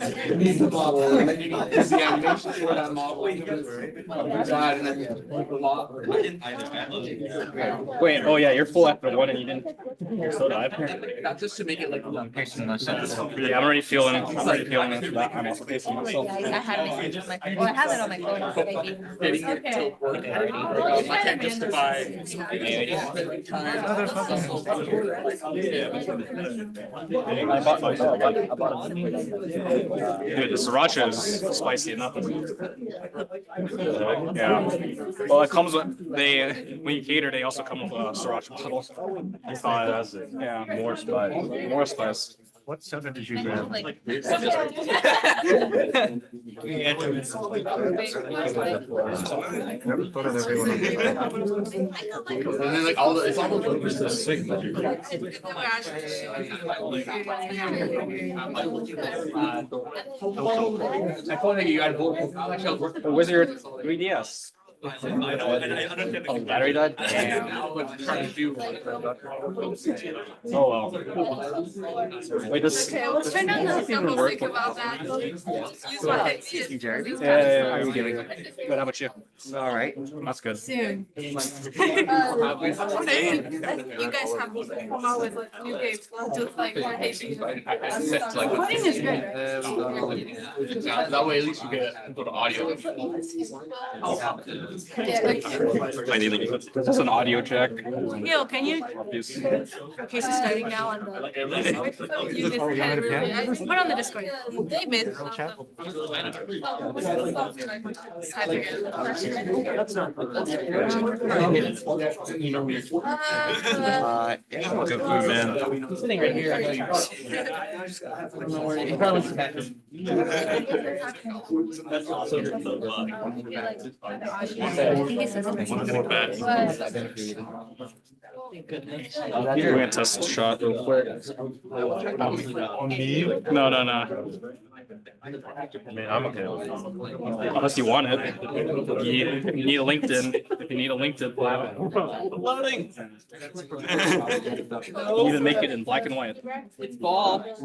The model, and then you need the animation for that model. God, and then the law. Wait, oh yeah, you're full after one and you didn't. You're so dive. Not just to make it like Yeah, I'm already feeling it. I'm already feeling it. I'm also pacing myself. I have it on my phone. Well, I have it on my phone, maybe. okay. I can't justify. I bought Dude, the sriracha is spicy enough. Yeah. Well, it comes with when you cater, they also come with a sriracha bottle. Yeah. More spice. More spice. What soda did you grab? And then like all the, it's almost like just a signal. I told you guys both. The Wizard 3DS. Oh, battery died? Damn. Oh well. Wait, this Okay, let's turn down the even work? music about that. Use my headset. Yeah. How are you doing? Good. How about you? All right. That's good. Soon. You guys have come out with like new games, just like more HD. Coding is good. That way at least you get good audio. Yeah, like, This is an audio check. Yo, can you? Okay, so starting now on the. You just can't really. Put on the Discord. David. Good food, man. Sitting right here. We're gonna test the shot real quick. No. I mean, I'm okay with it. Unless you want it. You need a LinkedIn. If you need a LinkedIn plan. Loading. You even make it in black and white. It's ball. That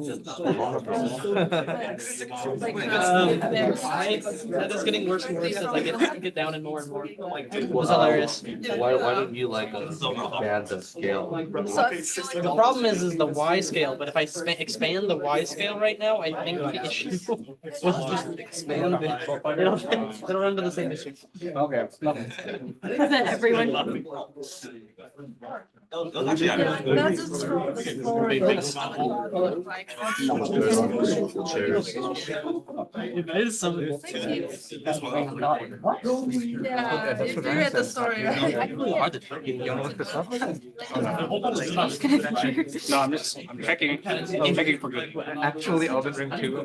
is getting worse and worse as I get down and more and more. It was hilarious. Why don't you like expand the scale? The problem is the Y scale, but if I expand the Y scale right now, I think the issue will just expand it. It'll run to the same issue. Okay. Everyone. It is some. Yeah, you read the story, right? No, I'm checking. I'm checking for good. Actually, Elden Ring 2.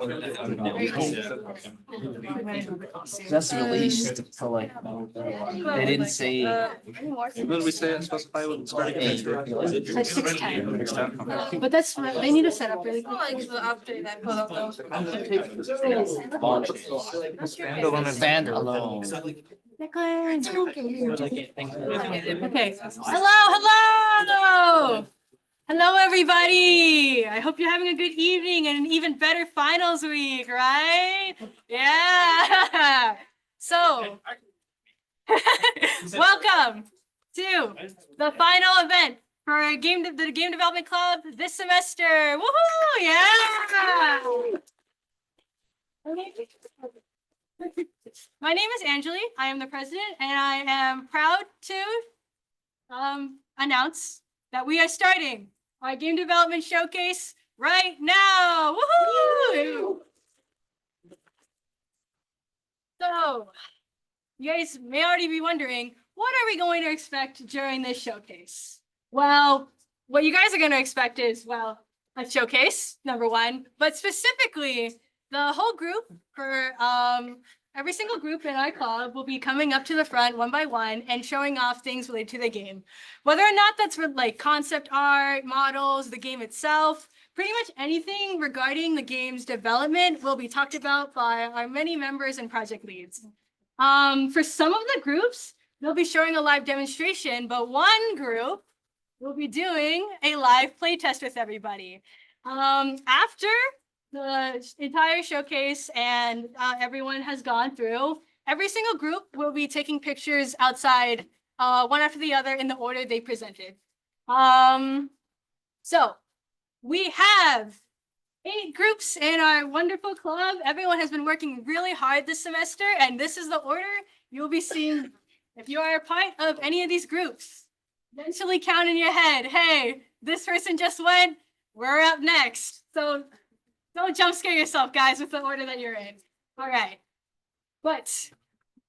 Just released to like they didn't say What did we say? Specify what starting a Like 610. next time. But that's they need to set up really quick. Like the update I put up those. standalone. Okay. Hello. Hello, everybody. I hope you're having a good evening and an even better finals week, right? Yeah. So, welcome to the final event for the Game Development Club this semester. Woohoo! Yeah. My name is Anjali. I am the president, and I am proud to announce that we are starting our game development showcase right now. Woohoo! So, you guys may already be wondering, what are we going to expect during this showcase? Well, what you guys are going to expect is, well, a showcase, number one, but specifically, the whole group for every single group in our club will be coming up to the front one by one and showing off things related to the game. Whether or not that's with like concept art, models, the game itself, pretty much anything regarding the game's development will be talked about by our many members and project leads. For some of the groups, they'll be showing a live demonstration, but one group will be doing a live playtest with everybody. After the entire showcase and everyone has gone through. Every single group will be taking pictures outside, one after the other in the order they presented. So we have 8 groups in our wonderful club. Everyone has been working really hard this semester, and this is the order you'll be seeing if you are a part of any of these groups. Mentally count in your head, hey, this person just went, we're up next. So don't jump scare yourself, guys, with the order that you're in. All right. But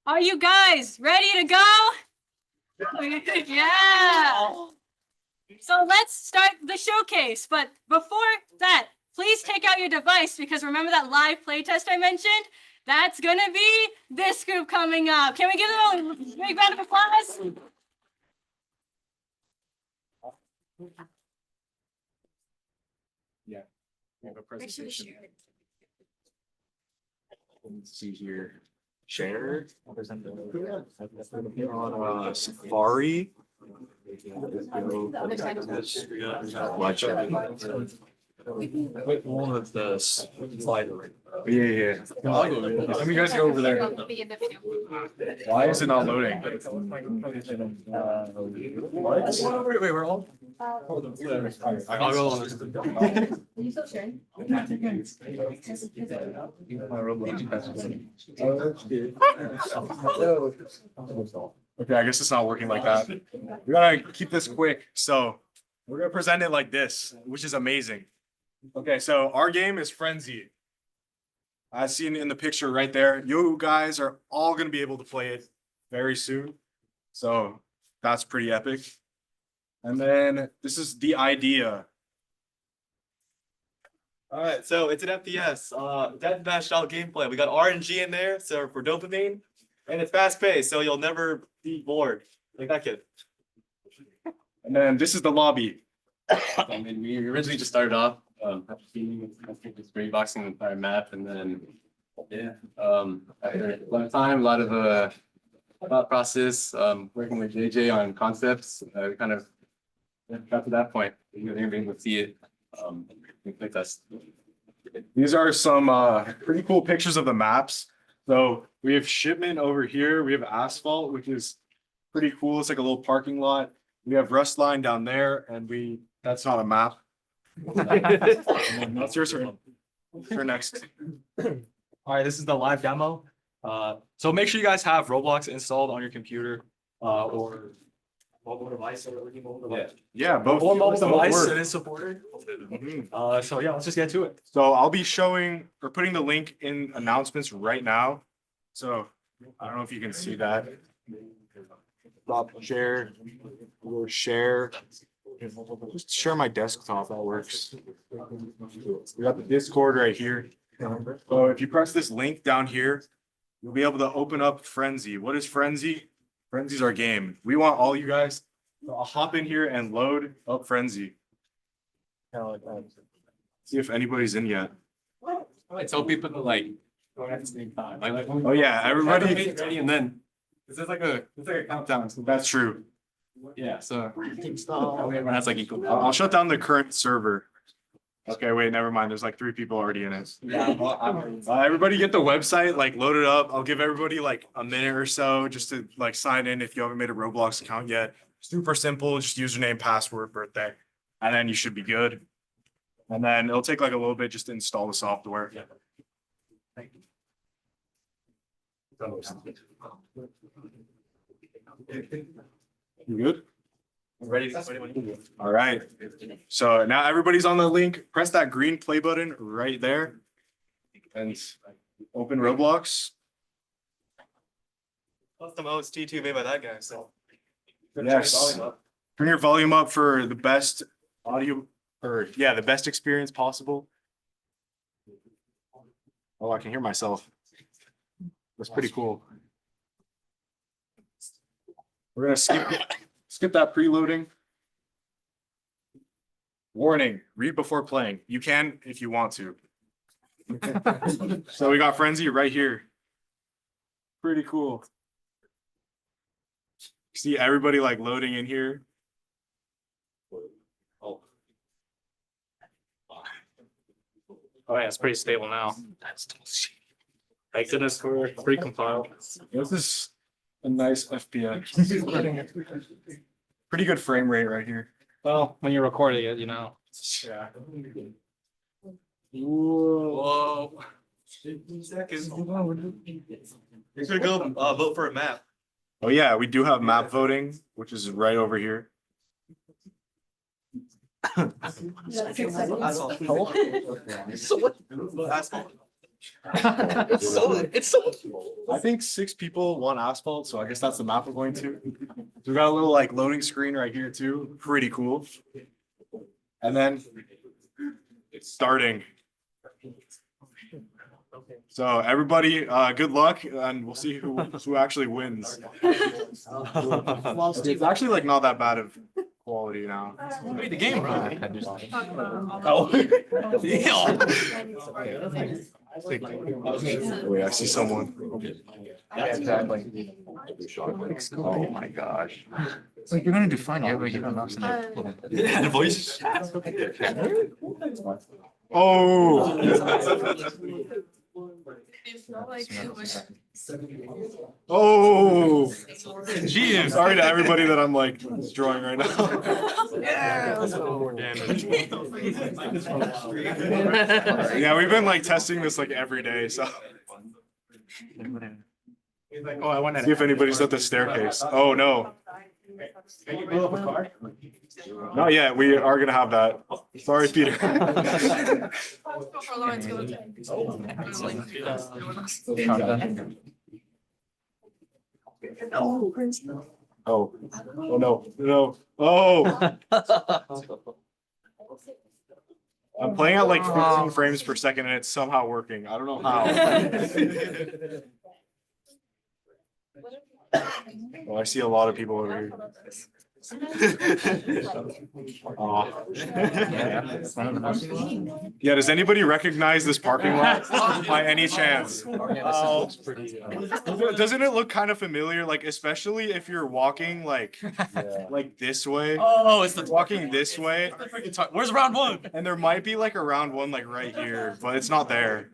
are you guys ready to go? Yeah. So let's start the showcase. But before that, please take out your device because remember that live playtest I mentioned? That's gonna be this group coming up. Can we give them a big round of applause? Presentation. Let's see here. Share. On Safari. Watch one of the slide. Yeah. Let me guys go over there. Why is it not loading? Wait, we're all. I'll go on. Are you still sharing? Okay, I guess it's not working like that. We gotta keep this quick. So we're gonna present it like this, which is amazing. Okay, so our game is Frenzy. As seen in the picture right there. You guys are all gonna be able to play it very soon. So that's pretty epic. And then this is the idea. All right, so it's an FPS, deathmatch style gameplay. We got RNG in there, so for dopamine, and it's fast paced, so you'll never be bored. Like that kid. And then this is the lobby. I mean, we originally just started off after seeing just spray boxing the entire map, and then after a lot of time, a lot of thought process, working with JJ on concepts, we kind of got to that point. You're gonna be able to see it. Like us. These are some pretty cool pictures of the maps. So we have shipment over here. We have asphalt, which is pretty cool. It's like a little parking lot. We have rust line down there, and that's not a map. That's your turn. For next. All right, this is the live demo. So make sure you guys have Roblox installed on your computer or mobile device or mobile device. Yeah, both. Or mobile both device work. that is supported. Mhm. So yeah, let's just get to it. So I'll be showing or putting the link in announcements right now. So I don't know if you can see that. Stop share or share. Just share my desktop. That works. We got the Discord right here. So if you press this link down here, you'll be able to open up Frenzy. What is Frenzy? Frenzy's our game. We want all you guys to hop in here and load up Frenzy. See if anybody's in yet. I tell people to like go at the same time. Like, Oh yeah, everybody. ready, and then it's like a countdown. So That's true. yeah, so everyone has like equal. I'll shut down the current server. Okay, wait, never mind. There's like 3 people already in it. Everybody get the website, like load it up. I'll give everybody like a minute or so just to like sign in if you haven't made a Roblox account yet. Super simple, just username, password, birthday, and then you should be good. And then it'll take like a little bit just to install the software. You good? Ready? All right. So now everybody's on the link. Press that green play button right there. And open Roblox. Custom OST2 made by that guy, so. Yes. Turn your volume up for the best audio, or yeah, the best experience possible. Oh, I can hear myself. That's pretty cool. We're gonna skip that preloading. Warning, read before playing. You can if you want to. So we got Frenzy right here. Pretty cool. See everybody like loading in here. Oh yeah, it's pretty stable now. Thank goodness for pre-compile. This is a nice FPS. Pretty good frame rate right here. Well, when you're recording it, you know. Yeah. Whoa. You're gonna go vote for a map. Oh yeah, we do have map voting, which is right over here. Asphalt. It's so. I think 6 people want asphalt, so I guess that's the map we're going to. We got a little like loading screen right here too. Pretty cool. And then it's starting. So everybody, good luck, and we'll see who actually wins. It's actually like not that bad of quality now. Wait, the game, bro. Wait, I see someone. Oh my gosh. Like you're gonna do fine, yeah, but you don't know. Yeah, the voice. Oh. Oh. GM. Sorry to everybody that I'm like drawing right now. Yeah, we've been like testing this like every day, so Oh, I want see if anybody's at the staircase. Oh no. Not yet. We are gonna have that. Sorry, Peter. Oh. Oh no. No. Oh. I'm playing at like 15 frames per second and it's somehow working. I don't know how. Oh, I see a lot of people over here. Aw. Yeah, does anybody recognize this parking lot by any chance? Doesn't it look kind of familiar? Like, especially if you're walking like this way, Oh, it's the walking this way, Where's round one? and there might be like a round one like right here, but it's not there.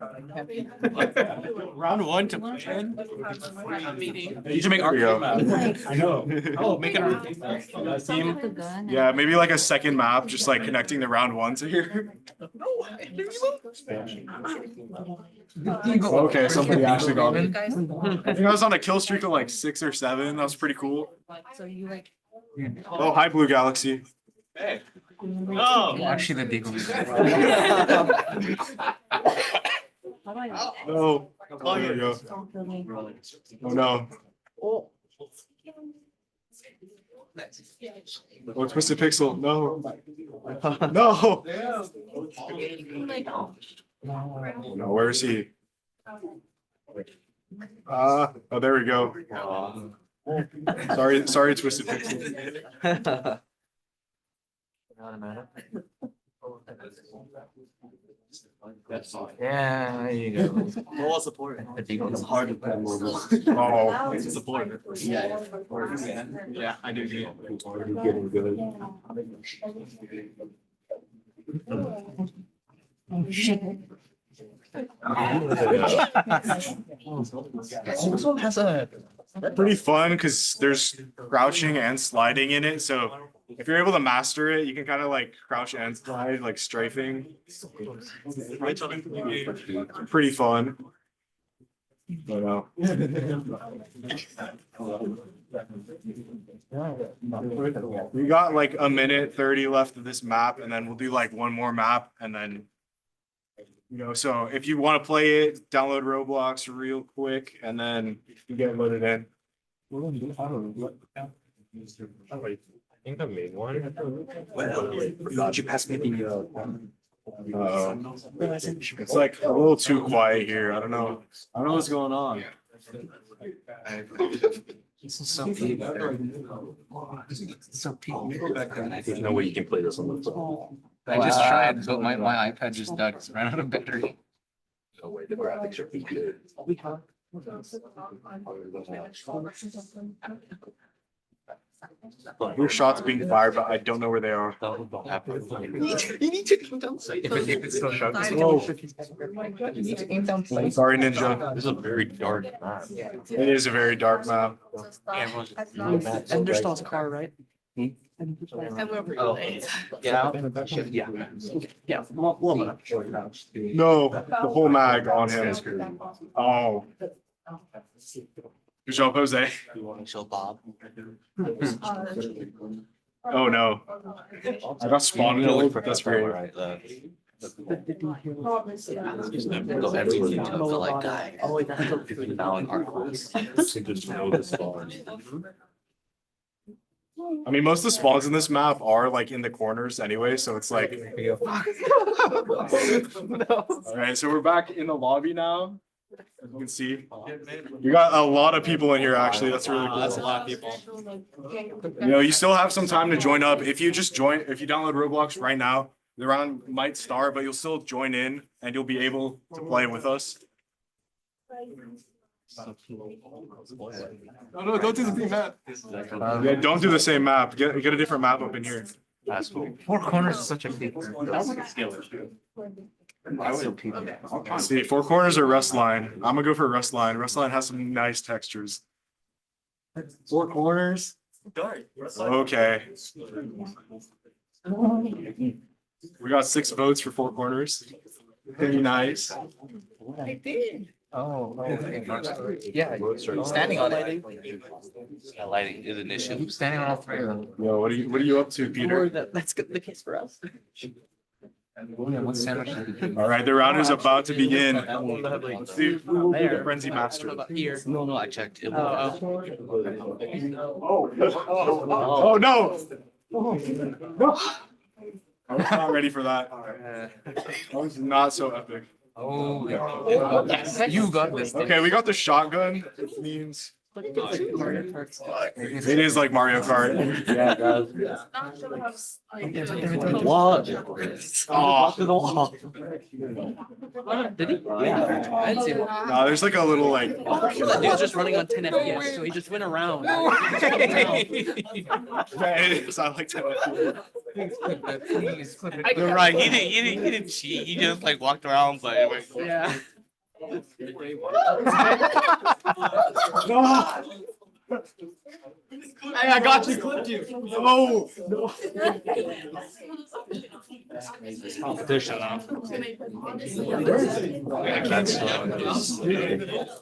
Round one to 10. You should make There we go. I know. Oh, make it our team. Yeah, maybe like a second map, just like connecting the round one to here. Okay, somebody actually got me. I think I was on a kill streak of like 6 or 7. That was pretty cool. Oh, hi, Blue Galaxy. Hey. Oh. Actually, the Deagle. Oh, there we go. Oh no. Oh, Twisted Pixel. No. No. No, where is he? Oh, there we go. Sorry, Twisted Pixel. Yeah, there you go. Mobile support. The Deagle. It's hard to play mobile. Oh, Support. Yeah, I do. getting good. This one has a. Pretty fun because there's crouching and sliding in it. So if you're able to master it, you can kind of like crouch and slide, like strafing. Pretty fun. But we got like a minute 30 left of this map, and then we'll do like one more map, and then so if you want to play it, download Roblox real quick, and then you get loaded in. I think I made one. Could you pass me the? It's like a little too quiet here. I don't know what's going on. This is so peak. So peak. There's no way you can play this on the phone. I just tried, but my iPad just died. It's ran out of battery. No way, the graphics are good. Your shots being fired, but I don't know where they are. You need to aim down sight. If it's still shut. You need to aim down sight. Sorry, Ninja. This is a very dark map. It is a very dark map. And there's still a car, right? And we're Yeah. Yeah. No, the whole mag on him. Oh. Good job, Jose. Show Bob. Oh no. I got spawned killed. That's great. I mean, most of the spawns in this map are like in the corners anyway, so it's like. All right, so we're back in the lobby now. As you can see, we got a lot of people in here. Actually, that's really cool. That's a lot of people. You know, you still have some time to join up. If you just join, if you download Roblox right now, the round might start, but you'll still join in and you'll be able to play with us. No, don't do the same map. Yeah, don't do the same map. Get a different map up in here. That's cool. Four corners is such a big. Let's see, four corners or rest line. I'm gonna go for rest line. Rest line has some nice textures. Four corners. Dark. Okay. We got 6 votes for four corners. Very nice. Oh, yeah, standing on it. Lighting is an issue. Standing on all three of them. Yo, what are you up to, Peter? That's good. The case for us. What sandwich did you do? All right, the round is about to begin. Let's see who will be the frenzy master. Here. No, I checked. It Oh, Oh no! No! I was not ready for that. That was not so epic. Oh, you got this. Okay, we got the shotgun. It means it is like Mario Kart. Yeah, it does. Oh, did he? Yeah. I didn't see him. no, there's like a little like. That dude's just running on 10 FPS, so he just went around. Yeah, it is. I like that. You're right. He didn't cheat. He just like walked around, but it went. Yeah. Hey, I got you. Clipped you. No. Competition.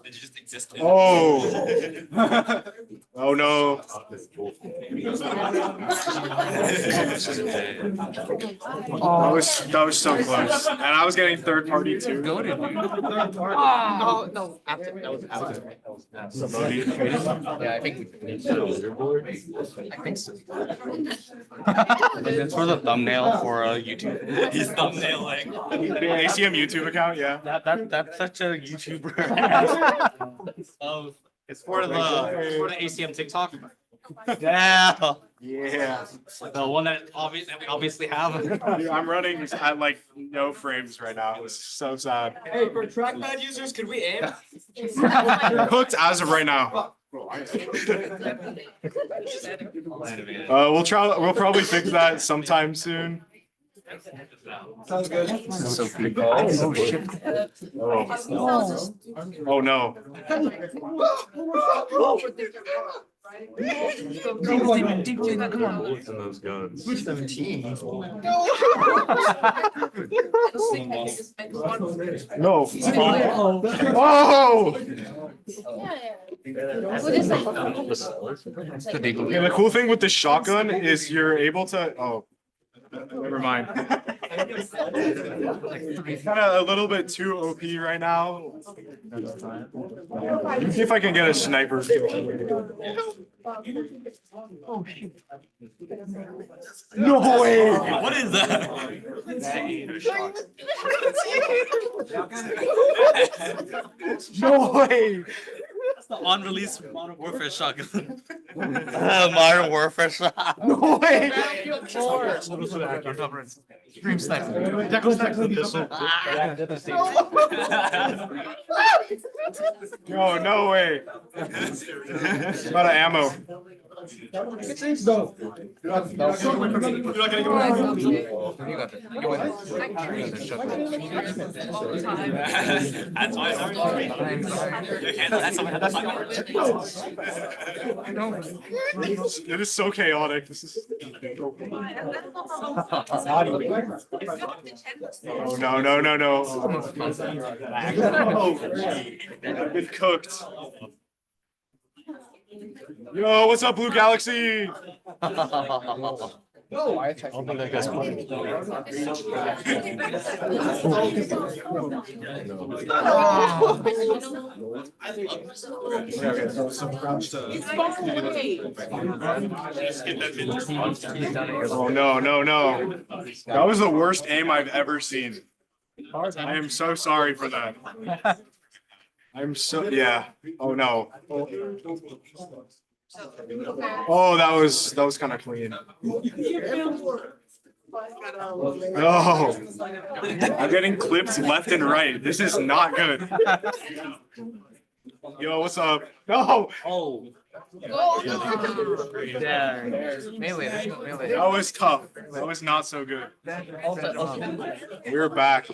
It just existed. Oh. Oh no. That was so close. And I was getting third party too. Go to dude. Oh, no. After. That was after. Yeah, I think. I think so. It's for the thumbnail for YouTube. He's thumbnailing. The ACM YouTube account, yeah. That's such a YouTuber. It's for the ACM TikTok. Yeah. Yeah. The one that we obviously have. Dude, I'm running at like no frames right now. It's so sad. Hey, for trackpad users, could we aim? Hooked as of right now. We'll try. We'll probably fix that sometime soon. Sounds good. So pretty. Oh shit. Oh no. Come on. Those guns. 17. No. Oh. What is that? Okay, the cool thing with the shotgun is you're able to. Oh. Never mind. It's kind of a little bit too OP right now. Let me see if I can get a sniper. No way! What is that? No way! That's the unreleased Modern Warfare shotgun. Modern Warfare shot. No way! Stream sniper. No way! It's out of ammo. That's why it's hard. It is so chaotic. This is. Oh, no, no, no, no. I've been cooked. Yo, what's up, Blue Galaxy? I don't think that guy's Oh, no, no, no. That was the worst aim I've ever seen. I am so sorry for that. I'm so, yeah. Oh, no. Oh, that was kind of clean. No. I'm getting clipped left and right. This is not good. Yo, what's up? No. Oh. Yeah. Melee, there's no melee. That was tough. That was not so good. We're back.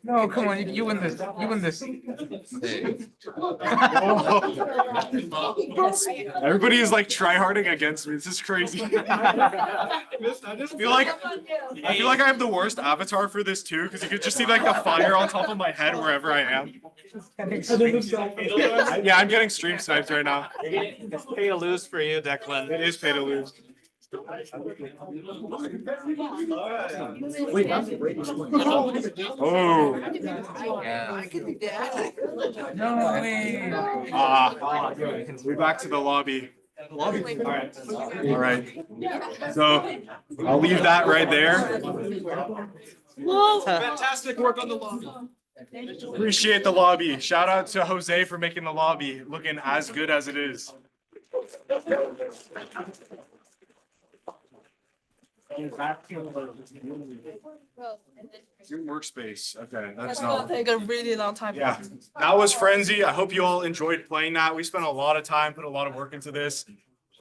No, come on, you win this. You win this. Everybody is like tryharding against me. This is crazy. I feel like I have the worst avatar for this too, because you could just see like the fire on top of my head wherever I am. Yeah, I'm getting stream sniped right now. It's pay to lose for you, Declan. It is pay to lose. Oh. No way. We're back to the lobby. All right. So I'll leave that right there. Fantastic work on the lobby. Appreciate the lobby. Shout out to Jose for making the lobby looking as good as it is. Your workspace. Okay, that's Gonna not. take a really long time. Yeah, that was Frenzy. I hope you all enjoyed playing that. We spent a lot of time, put a lot of work into this.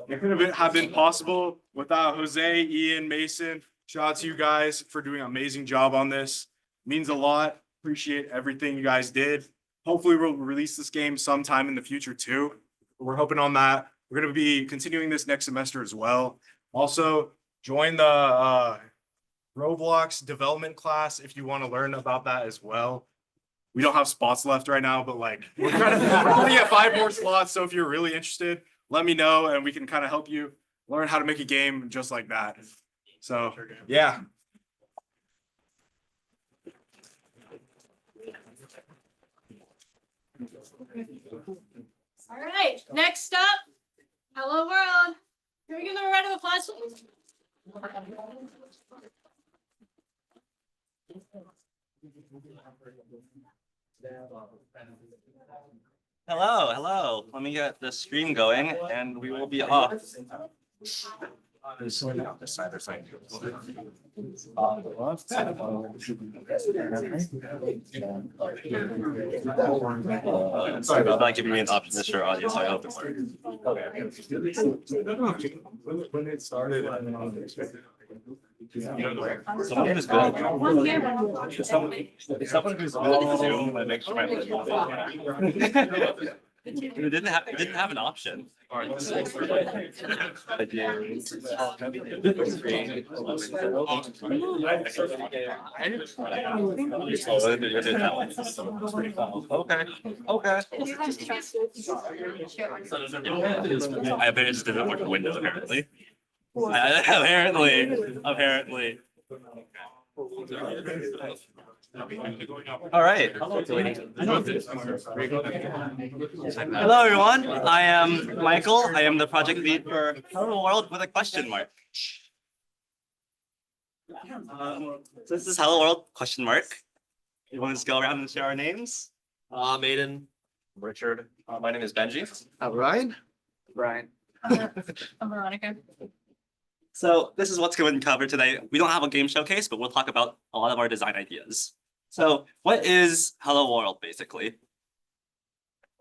It could have been possible without Jose, Ian, Mason. Shout out to you guys for doing an amazing job on this. Means a lot. Appreciate everything you guys did. Hopefully we'll release this game sometime in the future too. We're hoping on that. We're going to be continuing this next semester as well. Also, join the Roblox development class if you want to learn about that as well. We don't have spots left right now, but like we're only at 5 more slots. So if you're really interested, let me know and we can kind of help you learn how to make a game just like that. So yeah. All right, next up, hello world. Can we give them a round of applause, please? Hello, hello. Let me get the stream going and we will be off. This side, this side. Sorry about not giving me an option to share audio, so I hope it works. When it started. Someone is good. If someone who's good at Zoom, I make sure my it didn't have an option. Okay. I bet it just didn't work the window apparently. Apparently. All right. Hello, everyone. I am Michael. I am the project lead for Hello World with a question mark. So this is Hello World question mark. You want to just go around and share our names? Maiden, Richard. My name is Benji. Ryan? Brian. I'm Veronica. So this is what's going to cover today. We don't have a game showcase, but we'll talk about a lot of our design ideas. So what is Hello World basically?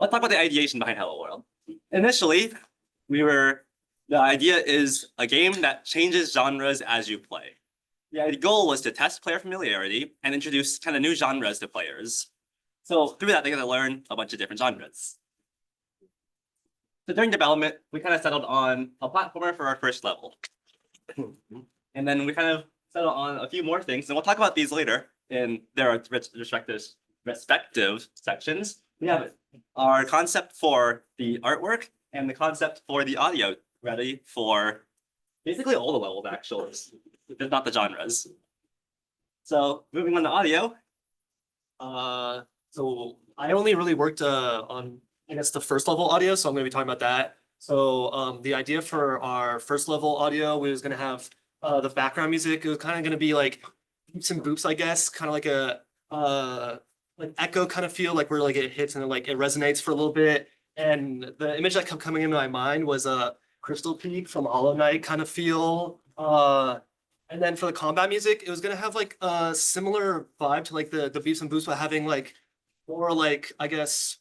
Let's talk about the ideation behind Hello World. Initially, the idea is a game that changes genres as you play. The goal was to test player familiarity and introduce kind of new genres to players. So through that, they get to learn a bunch of different genres. So during development, we kind of settled on a platformer for our first level. And then we kind of settled on a few more things, and we'll talk about these later in their respective sections. We have our concept for the artwork and the concept for the audio ready for basically all the levels, actually, just not the genres. So moving on to audio. So I only really worked on, I guess, the first level audio, so I'm gonna be talking about that. So the idea for our first level audio was gonna have the background music. It was kind of gonna be like beeps and boops, I guess, kind of like a like echo kind of feel, like where like it hits and like it resonates for a little bit. And the image that kept coming into my mind was a Crystal Peak from Hollow Knight kind of feel. And then for the combat music, it was gonna have like a similar vibe to like the beeps and boops, but having like more like, I guess,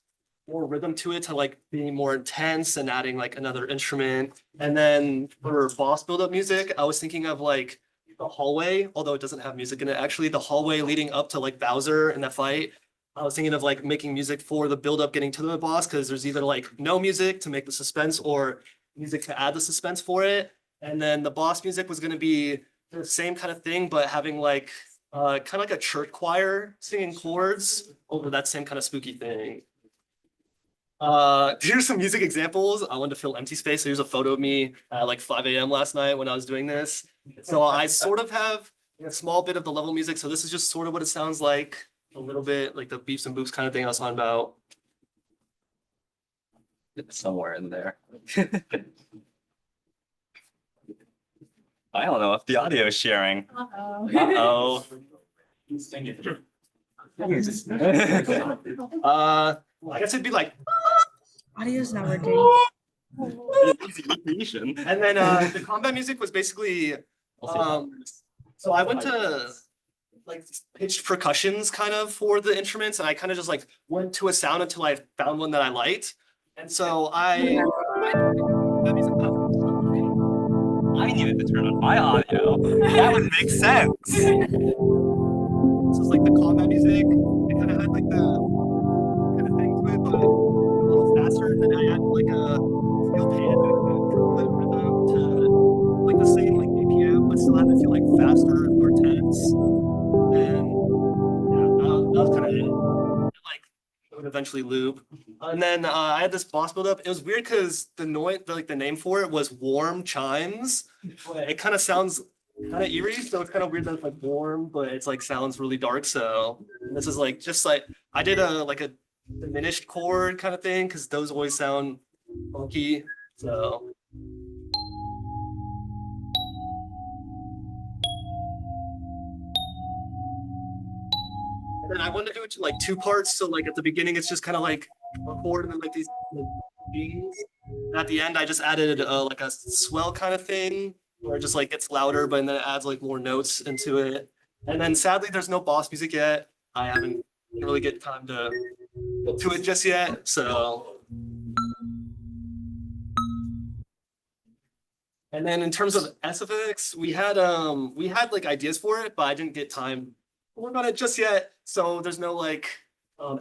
more rhythm to it, to like being more intense and adding like another instrument. And then for boss build-up music, I was thinking of like the hallway, although it doesn't have music in it, actually the hallway leading up to like Bowser in that fight. I was thinking of like making music for the build-up getting to the boss, because there's either like no music to make the suspense or music to add the suspense for it. And then the boss music was gonna be the same kind of thing, but having like kind of like a church choir singing chords over that same kind of spooky thing. Here's some music examples. I wanted to fill empty space. So here's a photo of me at like 5 a.m. last night when I was doing this. So I sort of have a small bit of the level music. So this is just sort of what it sounds like, a little bit like the beeps and boops kind of thing I was talking about. It's somewhere in there. I don't know if the audio is sharing. Uh-oh. I guess it'd be like, Audio's not working. and then the combat music was basically so I went to like pitched percussions kind of for the instruments, and I kind of just like went to a sound until I found one that I liked. And so I needed to turn on my audio. That would make sense. This is like the combat music. It kind of had like the kind of thing to it, but a little faster. And then I added like a steel pan rhythm to like the same like BPM, but still have it feel like faster, more tense. And yeah, that was kind of it. Like it would eventually loop. And then I had this boss build up. It was weird because the noise, like the name for it was Warm Chimes. But it kind of sounds kind of eerie, so it's kind of weird that it's like warm, but it's like sounds really dark. So this is like just like I did a like a diminished chord kind of thing, because those always sound funky. So and then I wanted to do it to like two parts. So like at the beginning, it's just kind of like a chord and then like these like, beats. And at the end, I just added like a swell kind of thing, where it just like gets louder, but then it adds like more notes into it. And then sadly, there's no boss music yet. I haven't really get time to it just yet. So. And then in terms of SFX, we had like ideas for it, but I didn't get time to work on it just yet. So there's no like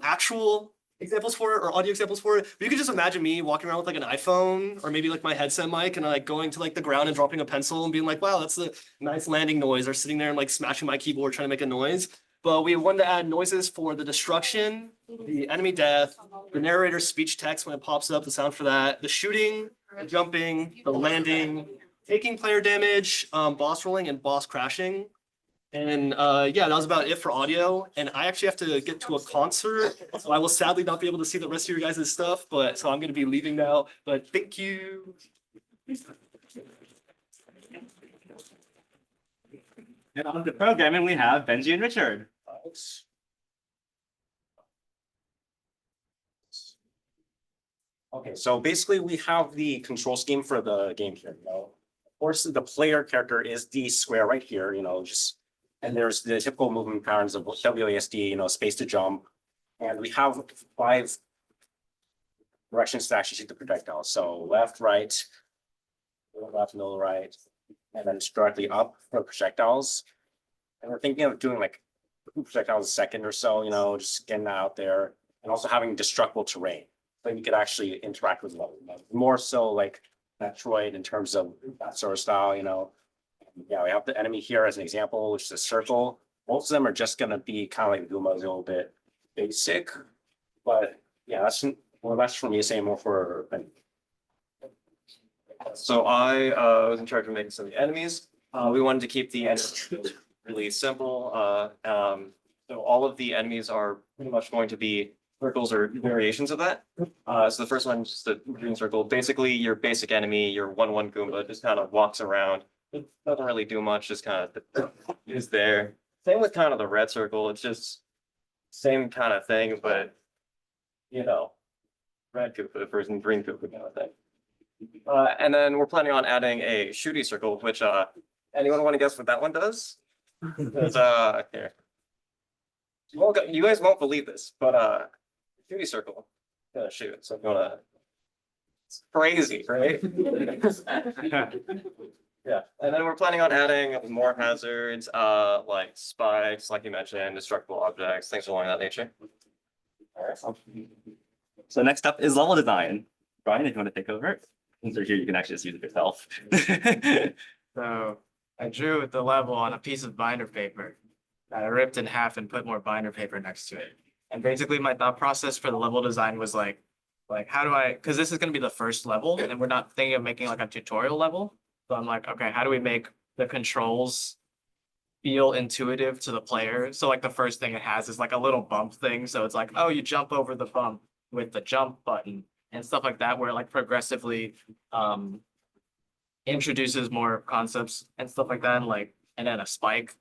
actual examples for it or audio examples for it. But you could just imagine me walking around with like an iPhone or maybe like my headset mic and like going to like the ground and dropping a pencil and being like, wow, that's a nice landing noise, or sitting there and like smashing my keyboard trying to make a noise. But we wanted to add noises for the destruction, the enemy death, the narrator's speech text when it pops up, the sound for that, the shooting, the jumping, the landing, taking player damage, boss rolling, and boss crashing. And yeah, that was about it for audio. And I actually have to get to a concert, so I will sadly not be able to see the rest of your guys' stuff. But so I'm going to be leaving now. But thank you. And on the programming, we have Benji and Richard. Okay, so basically we have the control scheme for the game here. Of course, the player character is the square right here, just And there's the typical movement patterns of WASD, space to jump. And we have 5 directions to actually shoot the projectile. So left, right, middle, right, and then just directly up for projectiles. And we're thinking of doing like 2 projectiles a second or so, just getting that out there, and also having destructible terrain. So you could actually interact with level. More so like Metroid in terms of that sort of style. Yeah, we have the enemy here as an example, which is a circle. Most of them are just gonna be kind of like Guma's, a little bit basic. But yeah, that's for me saying more for. So I was in charge of making some of the enemies. We wanted to keep the enemies really simple. So all of the enemies are pretty much going to be circles or variations of that. So the first one is just a green circle. Basically, your basic enemy, your 1/1 Goomba, just kind of walks around. It doesn't really do much, just kind of is there. Same with kind of the red circle. It's just same kind of thing, but red Koopa versus green Koopa kind of thing. And then we're planning on adding a shooty circle, which anyone want to guess what that one does? It's here. You guys won't believe this, but shooty circle gonna shoot. So it's crazy, right? Yeah, and then we're planning on adding more hazards, like spikes, like you mentioned, destructible objects, things along that nature. So next up is level design. Brian, if you want to take over, since you're here, you can actually just use it yourself. So I drew the level on a piece of binder paper that I ripped in half and put more binder paper next to it. And basically my thought process for the level design was like how do I, because this is going to be the first level and we're not thinking of making like a tutorial level. So I'm like, okay, how do we make the controls feel intuitive to the player? So like the first thing it has is like a little bump thing. So it's like, oh, you jump over the bump with the jump button and stuff like that, where it like progressively introduces more concepts and stuff like that. And then a spike,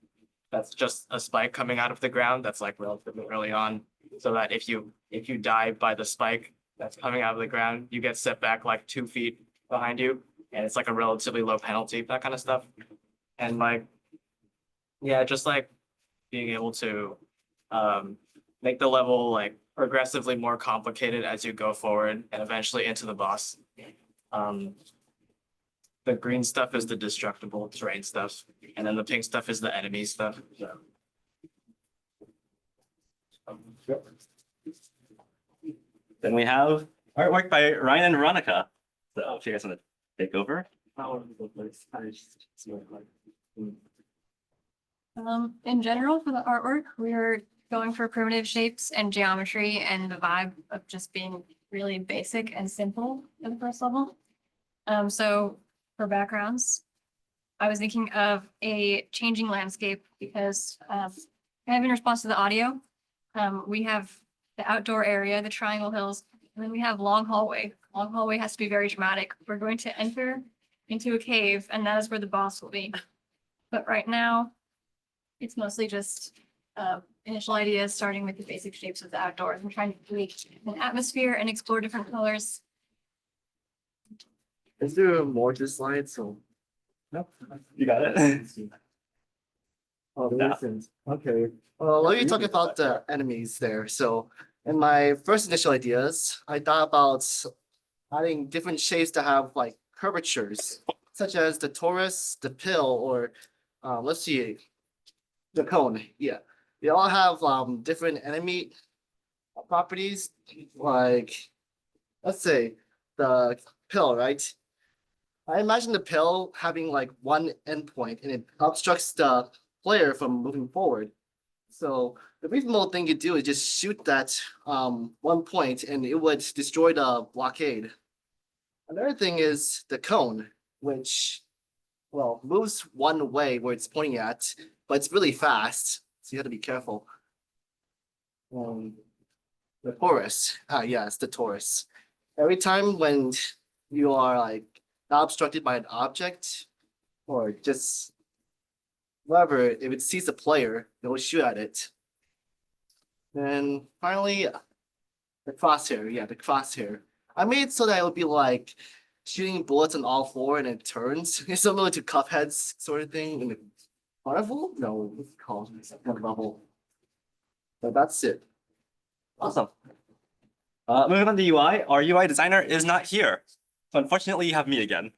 that's just a spike coming out of the ground that's like relatively early on. So that if you die by the spike that's coming out of the ground, you get set back like 2 feet behind you. And it's like a relatively low penalty, that kind of stuff. And just like being able to make the level like progressively more complicated as you go forward and eventually into the boss. The green stuff is the destructible terrain stuff, and then the pink stuff is the enemy stuff. Then we have artwork by Ryan and Veronica. So if you guys want to take over. In general, for the artwork, we're going for primitive shapes and geometry and the vibe of just being really basic and simple for the first level. So for backgrounds, I was thinking of a changing landscape because kind of in response to the audio, we have the outdoor area, the triangle hills, and then we have long hallway. Long hallway has to be very dramatic. We're going to enter into a cave, and that is where the boss will be. But right now, it's mostly just initial ideas, starting with the basic shapes of the outdoors and trying to create an atmosphere and explore different colors. Is there more to the slide? So. Nope. You got it. Oh, there isn't. Okay. Let me talk about the enemies there. So in my first initial ideas, I thought about adding different shapes that have like curvatures, such as the torus, the pill, or let's see, the cone. Yeah, they all have different enemy properties. Like, let's say the pill, right? I imagine the pill having like one endpoint and it obstructs the player from moving forward. So the reasonable thing to do is just shoot that one point and it would destroy the blockade. Another thing is the cone, which, well, moves one way where it's pointing at, but it's really fast, so you have to be careful. The torus, yeah, it's the torus. Every time when you are like not obstructed by an object or just whatever, if it sees the player, it will shoot at it. And finally, the crosshair. Yeah, the crosshair. I made it so that it would be like shooting bullets on all four and it turns. It's similar to Cuphead's sort of thing. level? No, what's it called? Second level. But that's it. Awesome. Moving on to UI, our UI designer is not here. So unfortunately, you have me again.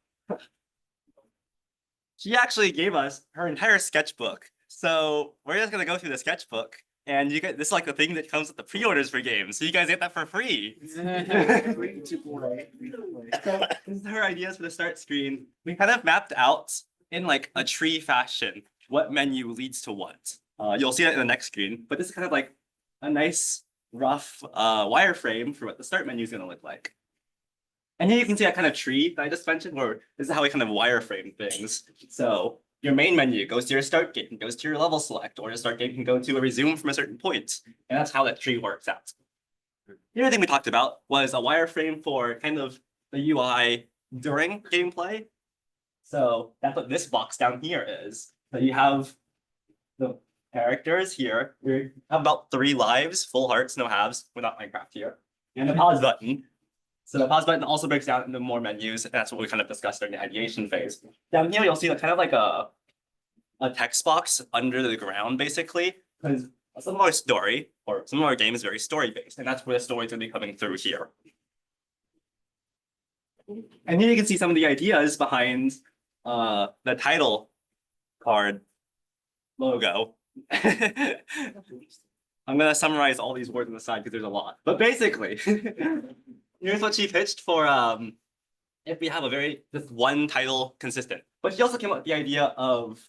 She actually gave us her entire sketchbook. So we're just gonna go through the sketchbook. And you get this is like the thing that comes with the pre-orders for games. So you guys get that for free. So this is her ideas for the start screen. We kind of mapped out in like a tree fashion what menu leads to what. You'll see that in the next screen, but this is kind of like a nice rough wireframe for what the start menu is going to look like. And here you can see that kind of tree that I just mentioned, where this is how we kind of wireframe things. So your main menu goes to your start gate, goes to your level select, or your start gate can go to a resume from a certain point. And that's how that tree works out. The other thing we talked about was a wireframe for kind of the UI during gameplay. So that's what this box down here is. So you have the characters here. We have about 3 lives, full hearts, no halves, without Minecraft here. And the pause button. So the pause button also breaks down into more menus, and that's what we kind of discussed during the ideation phase. Down here, you'll see kind of like a text box under the ground, basically, because some of our story, or some of our game is very story-based, and that's where the story's going to be coming through here. And here you can see some of the ideas behind the title card logo. I'm going to summarize all these words on the side because there's a lot. But basically, here's what she pitched for if we have just one title consistent. But she also came up with the idea of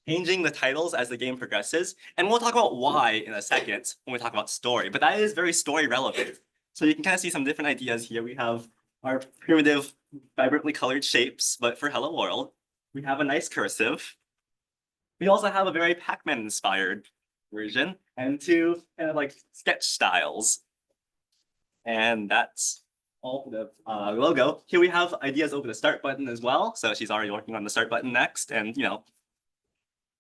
changing the titles as the game progresses. And we'll talk about why in a second when we talk about story. But that is very story relevant. So you can kind of see some different ideas here. We have our primitive, vibrantly colored shapes, but for Hello World. We have a nice cursive. We also have a very Pac-Man inspired version and 2 kind of like sketch styles. And that's all for the logo. Here we have ideas over the start button as well. So she's already working on the start button next. And,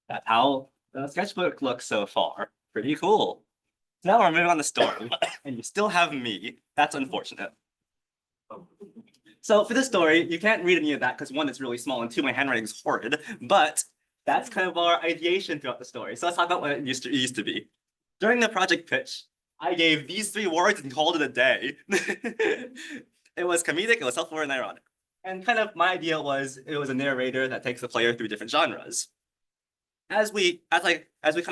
that's how the sketchbook looks so far. Pretty cool. So now we're moving on to story. And you still have me. That's unfortunate. So for the story, you can't read any of that because 1, it's really small, and 2, my handwriting is horrid. But that's kind of our ideation throughout the story. So let's talk about what it used to be. During the project pitch, I gave these 3 words and called it a day. It was comedic, it was self-aware, and ironic. And kind of my idea was it was a narrator that takes the player through different genres. As we kind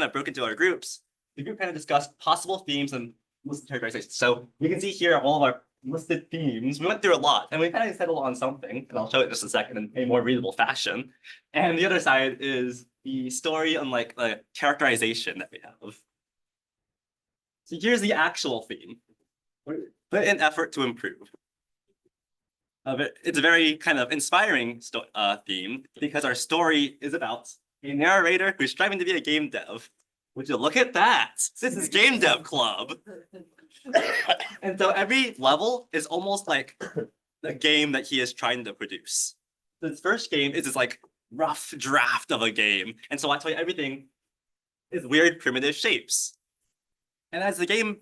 of broke into our groups, the group kind of discussed possible themes and listed characterizations. So you can see here all of our listed themes. We went through a lot, and we kind of settled on something, and I'll show it in just a second in a more readable fashion. And the other side is the story and like the characterization that we have. So here's the actual theme. Put in effort to improve. It's a very kind of inspiring theme because our story is about a narrator who's striving to be a game dev. Would you look at that? This is Game Dev Club. And so every level is almost like the game that he is trying to produce. This first game is this like rough draft of a game. And so that's why everything is weird primitive shapes. And as the game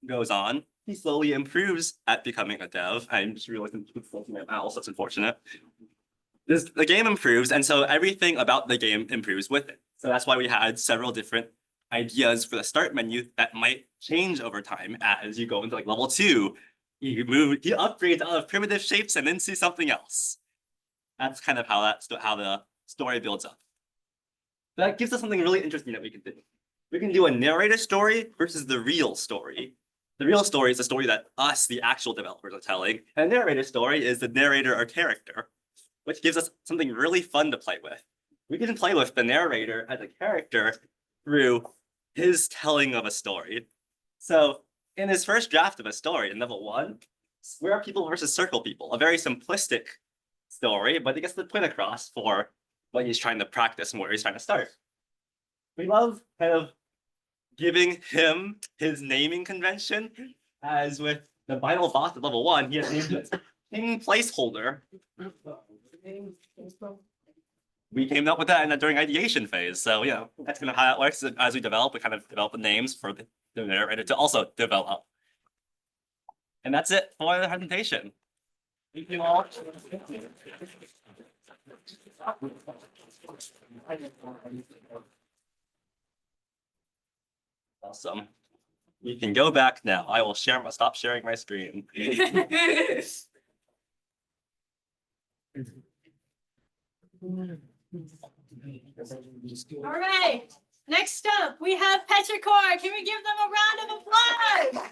goes on, he slowly improves at becoming a dev. I'm just realizing it's my mouse, that's unfortunate. The game improves, and so everything about the game improves with it. So that's why we had several different ideas for the start menu that might change over time as you go into like level 2. You upgrade out of primitive shapes and into something else. That's kind of how the story builds up. That gives us something really interesting that we can do. We can do a narrator story versus the real story. The real story is the story that us, the actual developers, are telling. And a narrator story is the narrator or character, which gives us something really fun to play with. We can play with the narrator as a character through his telling of a story. So in his first draft of a story in level 1, Square People versus Circle People, a very simplistic story, but it gets the point across for what he's trying to practice and where he's trying to start. We love kind of giving him his naming convention, as with the final boss at level 1, he has named it King Placeholder. We came up with that during ideation phase. So, that's kind of how that works. As we develop, we kind of develop the names for the narrator to also develop. And that's it for the presentation. Thank you all. Awesome. You can go back now. I will stop sharing my screen. All right, next up, we have Petrichor. Can we give them a round of applause?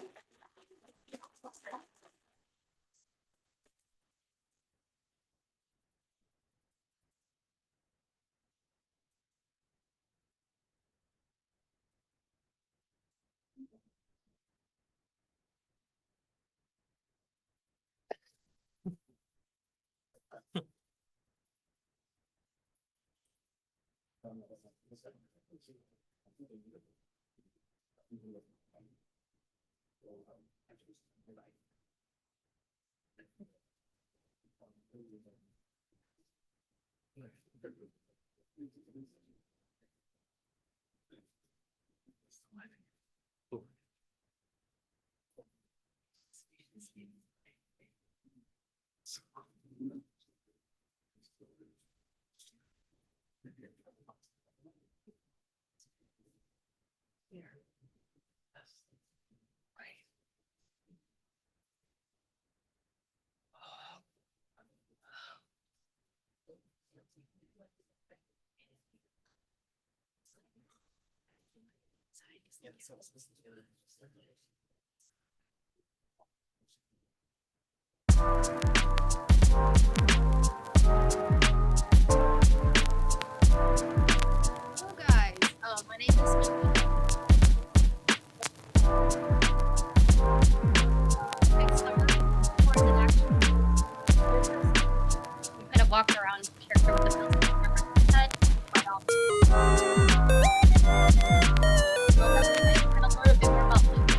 Hello guys, my name is next summer course in action. We kind of walked around character with the pencil in my head, but kind of learn a bit more about Luke.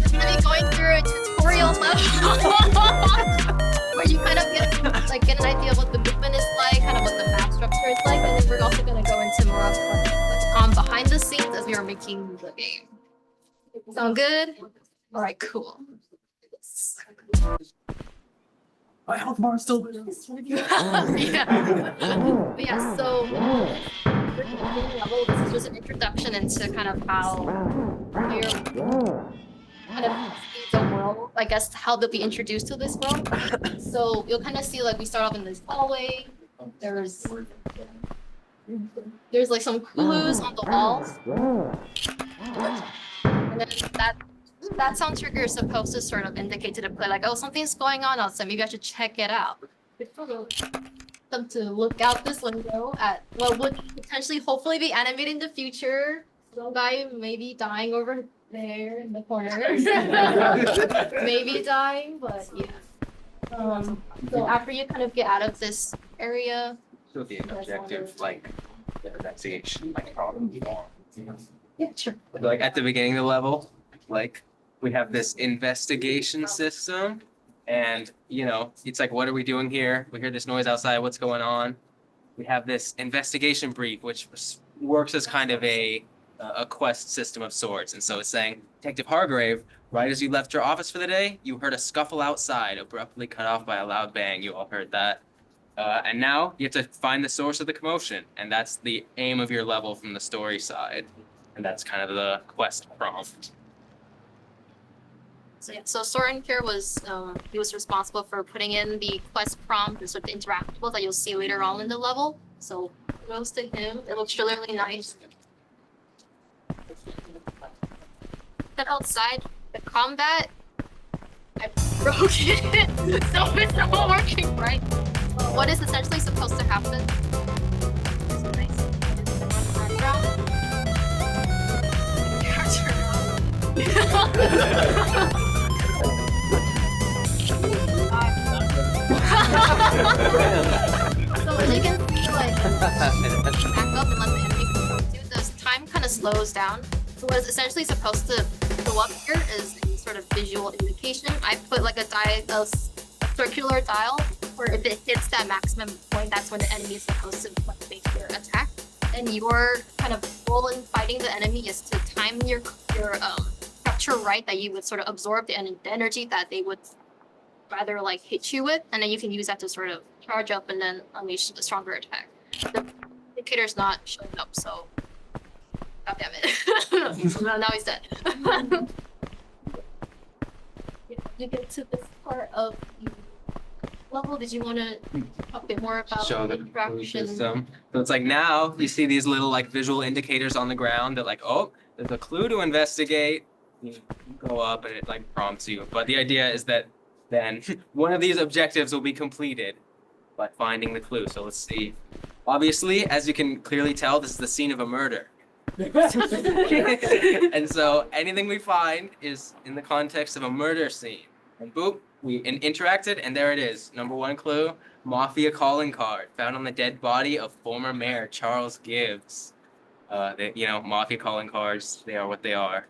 We're gonna be going through a tutorial level where you kind of get an idea of what the movement is like, kind of what the map structure is like, and then we're also gonna go into more of behind the scenes as we are making the game. Sound good? All right, cool. I hope Mars still. Yeah. But yeah, so this is just an introduction into kind of how we're kind of see the world, I guess how they'll be introduced to this world. So you'll kind of see like we start off in this hallway. There's like some clues on the walls. And then that sound trigger is supposed to sort of indicate to the player like, oh, something's going on outside, maybe I should check it out. Them to look out this window at what would potentially hopefully be animated in the future. Some guy maybe dying over there in the corner. Maybe dying, but yeah. So after you kind of get out of this area. So the objective, like, the investigation, like, problem. Yeah, sure. Like at the beginning of the level, like we have this investigation system, and you know, it's like, what are we doing here? We hear this noise outside. What's going on? We have this investigation brief, which works as kind of a quest system of sorts. And so it's saying, Detective Hargrave, right as you left your office for the day, you heard a scuffle outside, abruptly cut off by a loud bang. You all heard that. And now you have to find the source of the commotion, and that's the aim of your level from the story side. And that's kind of the quest prompt. So yeah, so Soren here was he was responsible for putting in the quest prompt and sort of the interactables that you'll see later on in the level. So kudos to him. It looks really nice. Then outside the combat, I broke it, so it's not working right. What is essentially supposed to happen? Is it nice? Background. So as you can see, like, back up and let the enemy control you, this time kind of slows down. So what is essentially supposed to go up here is a sort of visual indication. I put like a circular dial where if it hits that maximum point, that's when the enemy is supposed to make their attack. And your kind of goal in fighting the enemy is to time your capture right, that you would sort of absorb the energy that they would rather like hit you with, and then you can use that to sort of charge up and then unleash a stronger attack. The indicator's not showing up, so. God damn it. Now he's dead. You get to this part of the level, did you want to talk a bit more about Show the the clue interaction? system. So it's like now you see these little like visual indicators on the ground that like, oh, there's a clue to investigate. You go up and it like prompts you. But the idea is that then one of these objectives will be completed by finding the clue. So let's see. Obviously, as you can clearly tell, this is the scene of a murder. And so anything we find is in the context of a murder scene. And boop, we interacted, and there it is. Number one clue, Mafia calling card found on the dead body of former mayor Charles Gibbs. Mafia calling cards, they are what they are.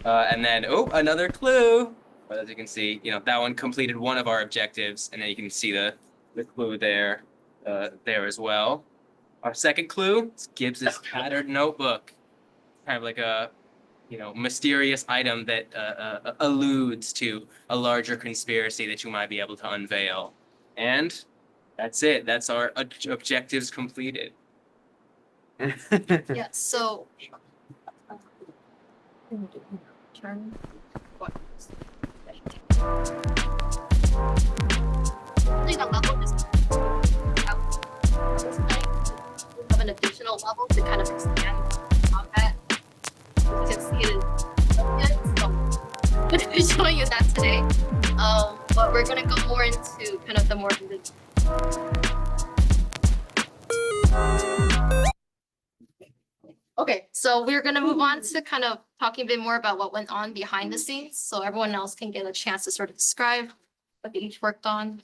And then, another clue. But as you can see, that one completed one of our objectives, and then you can see the clue there as well. Our second clue is Gibbs's tattered notebook. Kind of like a, mysterious item that alludes to a larger conspiracy that you might be able to unveil. And that's it. That's our objectives completed. Yeah, so. Turn. What? Really, the level is have an additional level to kind of expand combat. You can see it I'm be showing you that today. But we're gonna go more into kind of the more. Okay, so we're gonna move on to kind of talking a bit more about what went on behind the scenes, so everyone else can get a chance to sort of describe what they each worked on.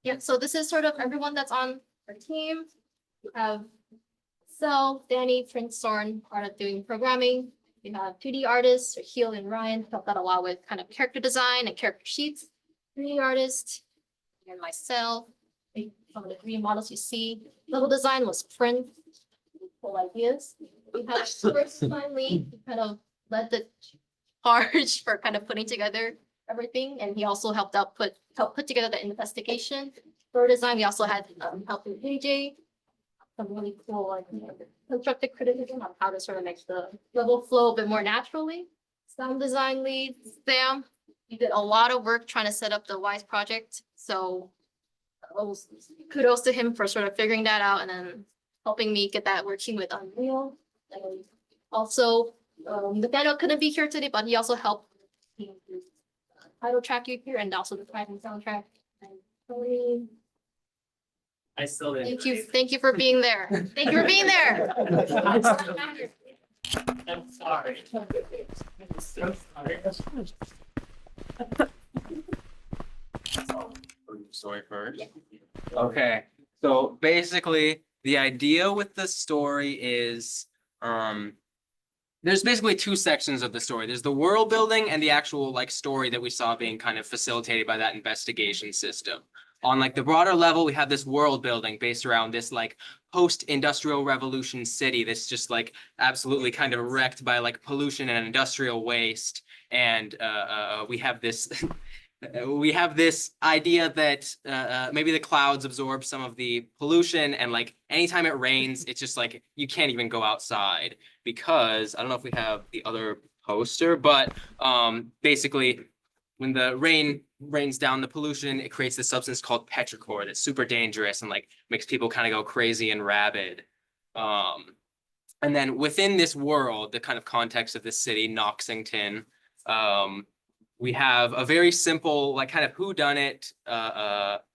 Yeah, so this is sort of everyone that's on our team. We have Sel, Danny, Prince, Soren, part of doing programming. We have 2D artists, Heel and Ryan, helped out a lot with kind of character design and character sheets. 3D artist, and myself, some of the 3D models you see. Level design was Prince, full ideas. We have first design lead, who kind of led the charge for kind of putting together everything, and he also helped put together the investigation. For design, we also had help with AJ, some really cool like constructive criticism on how to sort of make the level flow a bit more naturally. Sound design lead, Sam, he did a lot of work trying to set up the WISE project. So kudos to him for sort of figuring that out and then helping me get that working with Unreal. And also, Nathaniel couldn't be here today, but he also helped title track you here and also the private soundtrack. And Tony, I still didn't. thank you for being there. Thank you for being there. I'm sorry. I'm so sorry. Story first. Okay, so basically the idea with the story is there's basically two sections of the story. There's the world building and the actual like story that we saw being kind of facilitated by that investigation system. On like the broader level, we have this world building based around this like post-industrial revolution city that's just like absolutely kind of wrecked by like pollution and industrial waste. And we have this we have this idea that maybe the clouds absorb some of the pollution, and like anytime it rains, it's just like you can't even go outside because I don't know if we have the other poster, but basically when the rain rains down the pollution, it creates this substance called petrichor that's super dangerous and like makes people kind of go crazy and rabid. And then within this world, the kind of context of this city, Noxington, we have a very simple, like kind of whodunit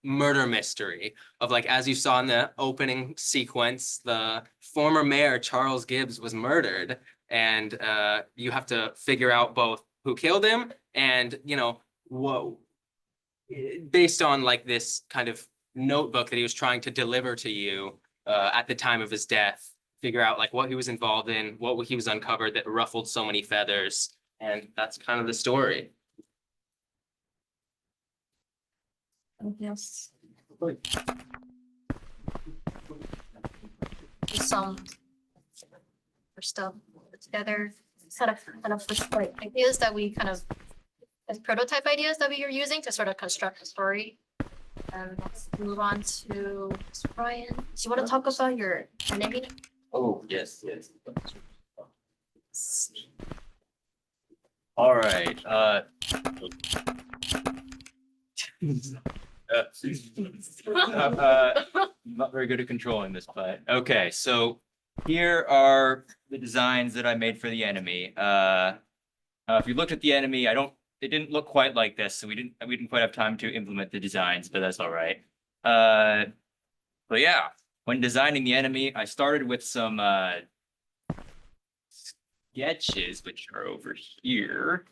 murder mystery of like, as you saw in the opening sequence, the former mayor, Charles Gibbs, was murdered. And you have to figure out both who killed him and, what, based on like this kind of notebook that he was trying to deliver to you at the time of his death, figure out like what he was involved in, what he was uncovered that ruffled so many feathers. And that's kind of the story. Yes. Some stuff put together. first like ideas that we kind of as prototype ideas that we are using to sort of construct the story. Let's move on to Brian. Do you want to talk about your enemy? Oh, yes. All right, not very good at controlling this, but okay, so here are the designs that I made for the enemy. If you looked at the enemy, it didn't look quite like this, so we didn't quite have time to implement the designs, but that's all right. But yeah, when designing the enemy, I started with some sketches, which are over here.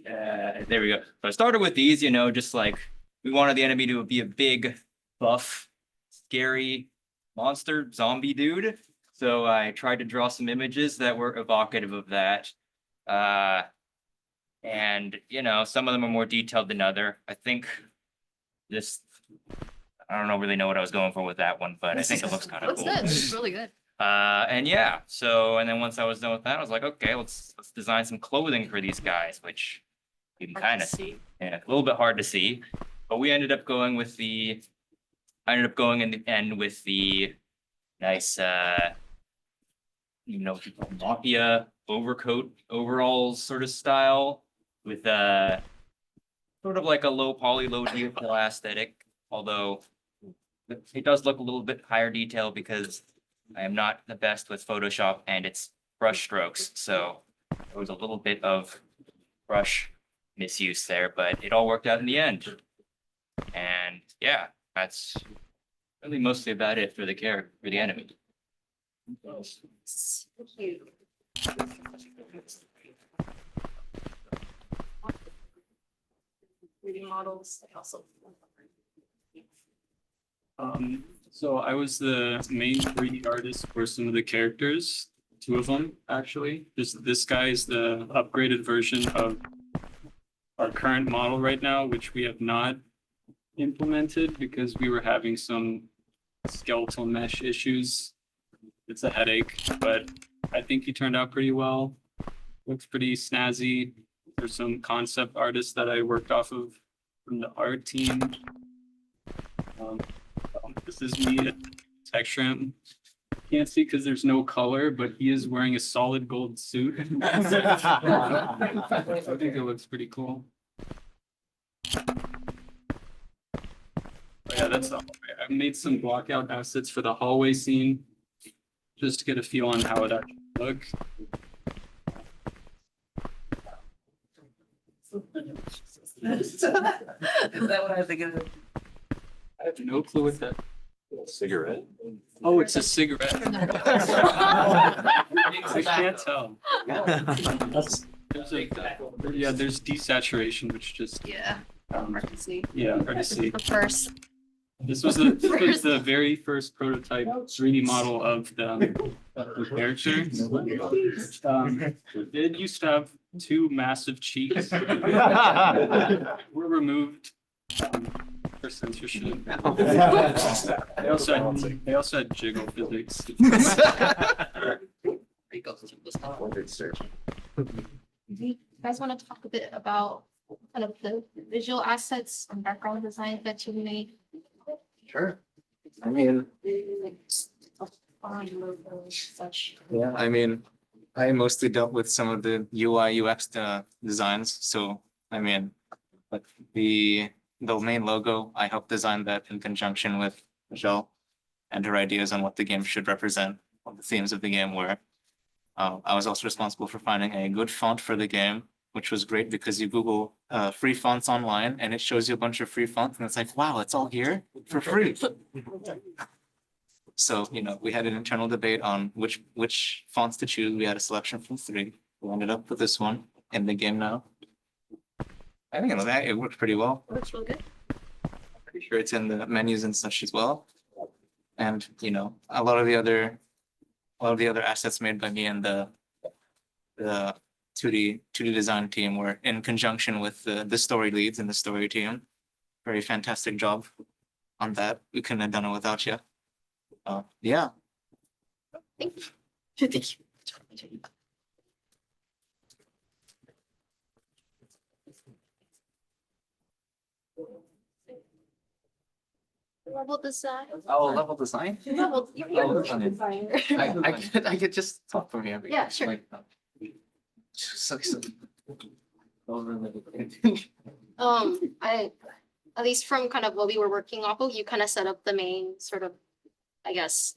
There we go. So I started with these, just like we wanted the enemy to be a big, buff, scary monster zombie dude. So I tried to draw some images that were evocative of that. And some of them are more detailed than other. I think I don't really know what I was going for with that one, but I think it looks kind of Looks cool. good. It's really good. And yeah, and then once I was done with that, I was like, okay, let's design some clothing for these guys, which you can kind of see. Yeah, a little bit hard to see, but we ended up going in the end with the nice, mafia overcoat, overalls sort of style with sort of like a low poly, low detail aesthetic, although it does look a little bit higher detail because I am not the best with Photoshop and its brush strokes. So there was a little bit of brush misuse there, but it all worked out in the end. And yeah, that's really mostly about it for the enemy. Thank you. 3D models, I also. So I was the main 3D artist for some of the characters, 2 of them actually. This guy is the upgraded version of our current model right now, which we have not implemented because we were having some skeletal mesh issues. It's a headache, but I think he turned out pretty well. Looks pretty snazzy. There's some concept artists that I worked off of from the art team. This is me at Textram. Can't see because there's no color, but he is wearing a solid gold suit. I think it looks pretty cool. Yeah, that's all. I made some blockout assets for the hallway scene, just to get a feel on how it actually looks. Is that what I think of? I have no clue what that. Cigarette? Oh, it's a cigarette. I can't tell. There's desaturation, which just Hard to see. hard to see. The first. This was the very first prototype 3D model of the character. It used to have 2 massive cheeks. Were removed for censorship. They also had jiggle physics. You guys want to talk a bit about kind of the visual assets and background design that you made? Sure. I mean, Such. yeah, I mean, I mostly dealt with some of the UI UX designs. So, I mean, like the main logo, I helped design that in conjunction with Michelle and her ideas on what the game should represent, what the themes of the game were. I was also responsible for finding a good font for the game, which was great because you Google free fonts online and it shows you a bunch of free fonts and it's like, wow, it's all here for free. So, we had an internal debate on which fonts to choose. We had a selection from 3. We ended up with this one in the game now. I think it worked pretty well. Looks really good. Pretty sure it's in the menus and such as well. And, a lot of the other assets made by me and the 2D design team were in conjunction with the story leads and the story team. Very fantastic job on that. We couldn't have done it without you. Yeah. Thank you. Level design. Oh, level design? Level, you're Oh, a okay. designer. I could just talk from here. Yeah, sure. Like, so. At least from kind of what we were working off of, you kind of set up the main sort of, I guess,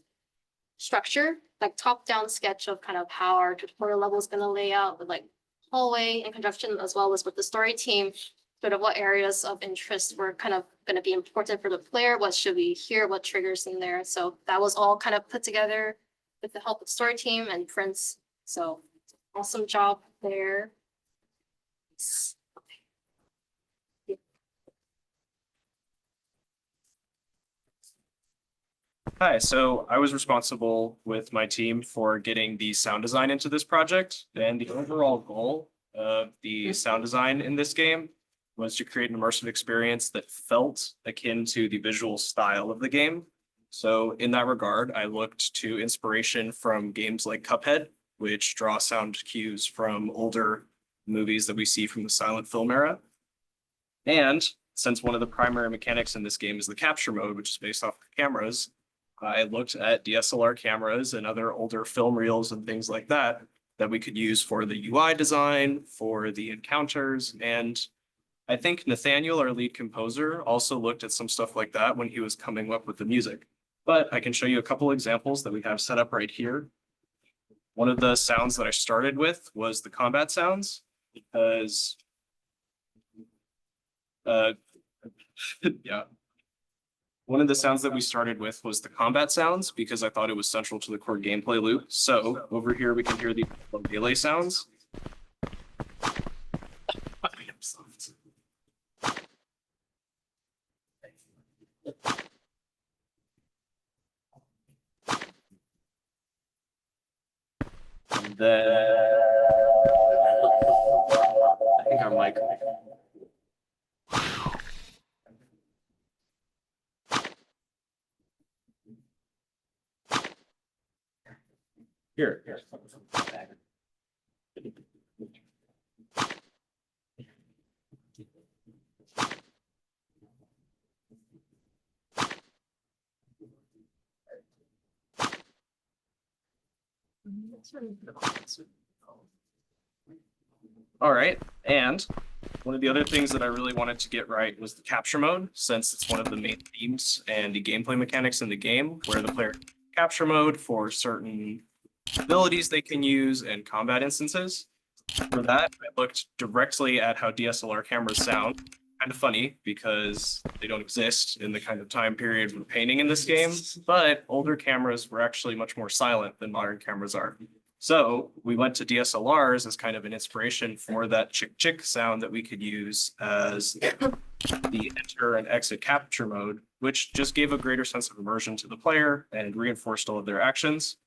structure, like top-down sketch of kind of how our tutorial level is going to lay out with like hallway in conjunction as well as with the story team, sort of what areas of interest were kind of going to be important for the player, what should we hear, what triggers in there. So that was all kind of put together with the help of story team and Prince. So awesome job there. Hi, so I was responsible with my team for getting the sound design into this project, and the overall goal of the sound design in this game was to create an immersive experience that felt akin to the visual style of the game. So in that regard, I looked to inspiration from games like Cuphead, which draw sound cues from older movies that we see from the silent film era. And since one of the primary mechanics in this game is the capture mode, which is based off of cameras, I looked at DSLR cameras and other older film reels and things like that that we could use for the UI design, for the encounters. And I think Nathaniel, our lead composer, also looked at some stuff like that when he was coming up with the music. But I can show you a couple examples that we have set up right here. One of the sounds that I started with was the combat sounds, because yeah. One of the sounds that we started with was the combat sounds because I thought it was central to the core gameplay loop. So over here, we can hear the melee sounds. And then I think our mic. Here. All right, and one of the other things that I really wanted to get right was the capture mode, since it's one of the main themes and the gameplay mechanics in the game, where the player capture mode for certain abilities they can use and combat instances. For that, I looked directly at how DSLR cameras sound. Kind of funny because they don't exist in the kind of time period we're painting in this game, but older cameras were actually much more silent than modern cameras are. So we went to DSLRs as kind of an inspiration for that chick chick sound that we could use as the enter and exit capture mode, which just gave a greater sense of immersion to the player and reinforced all of their actions.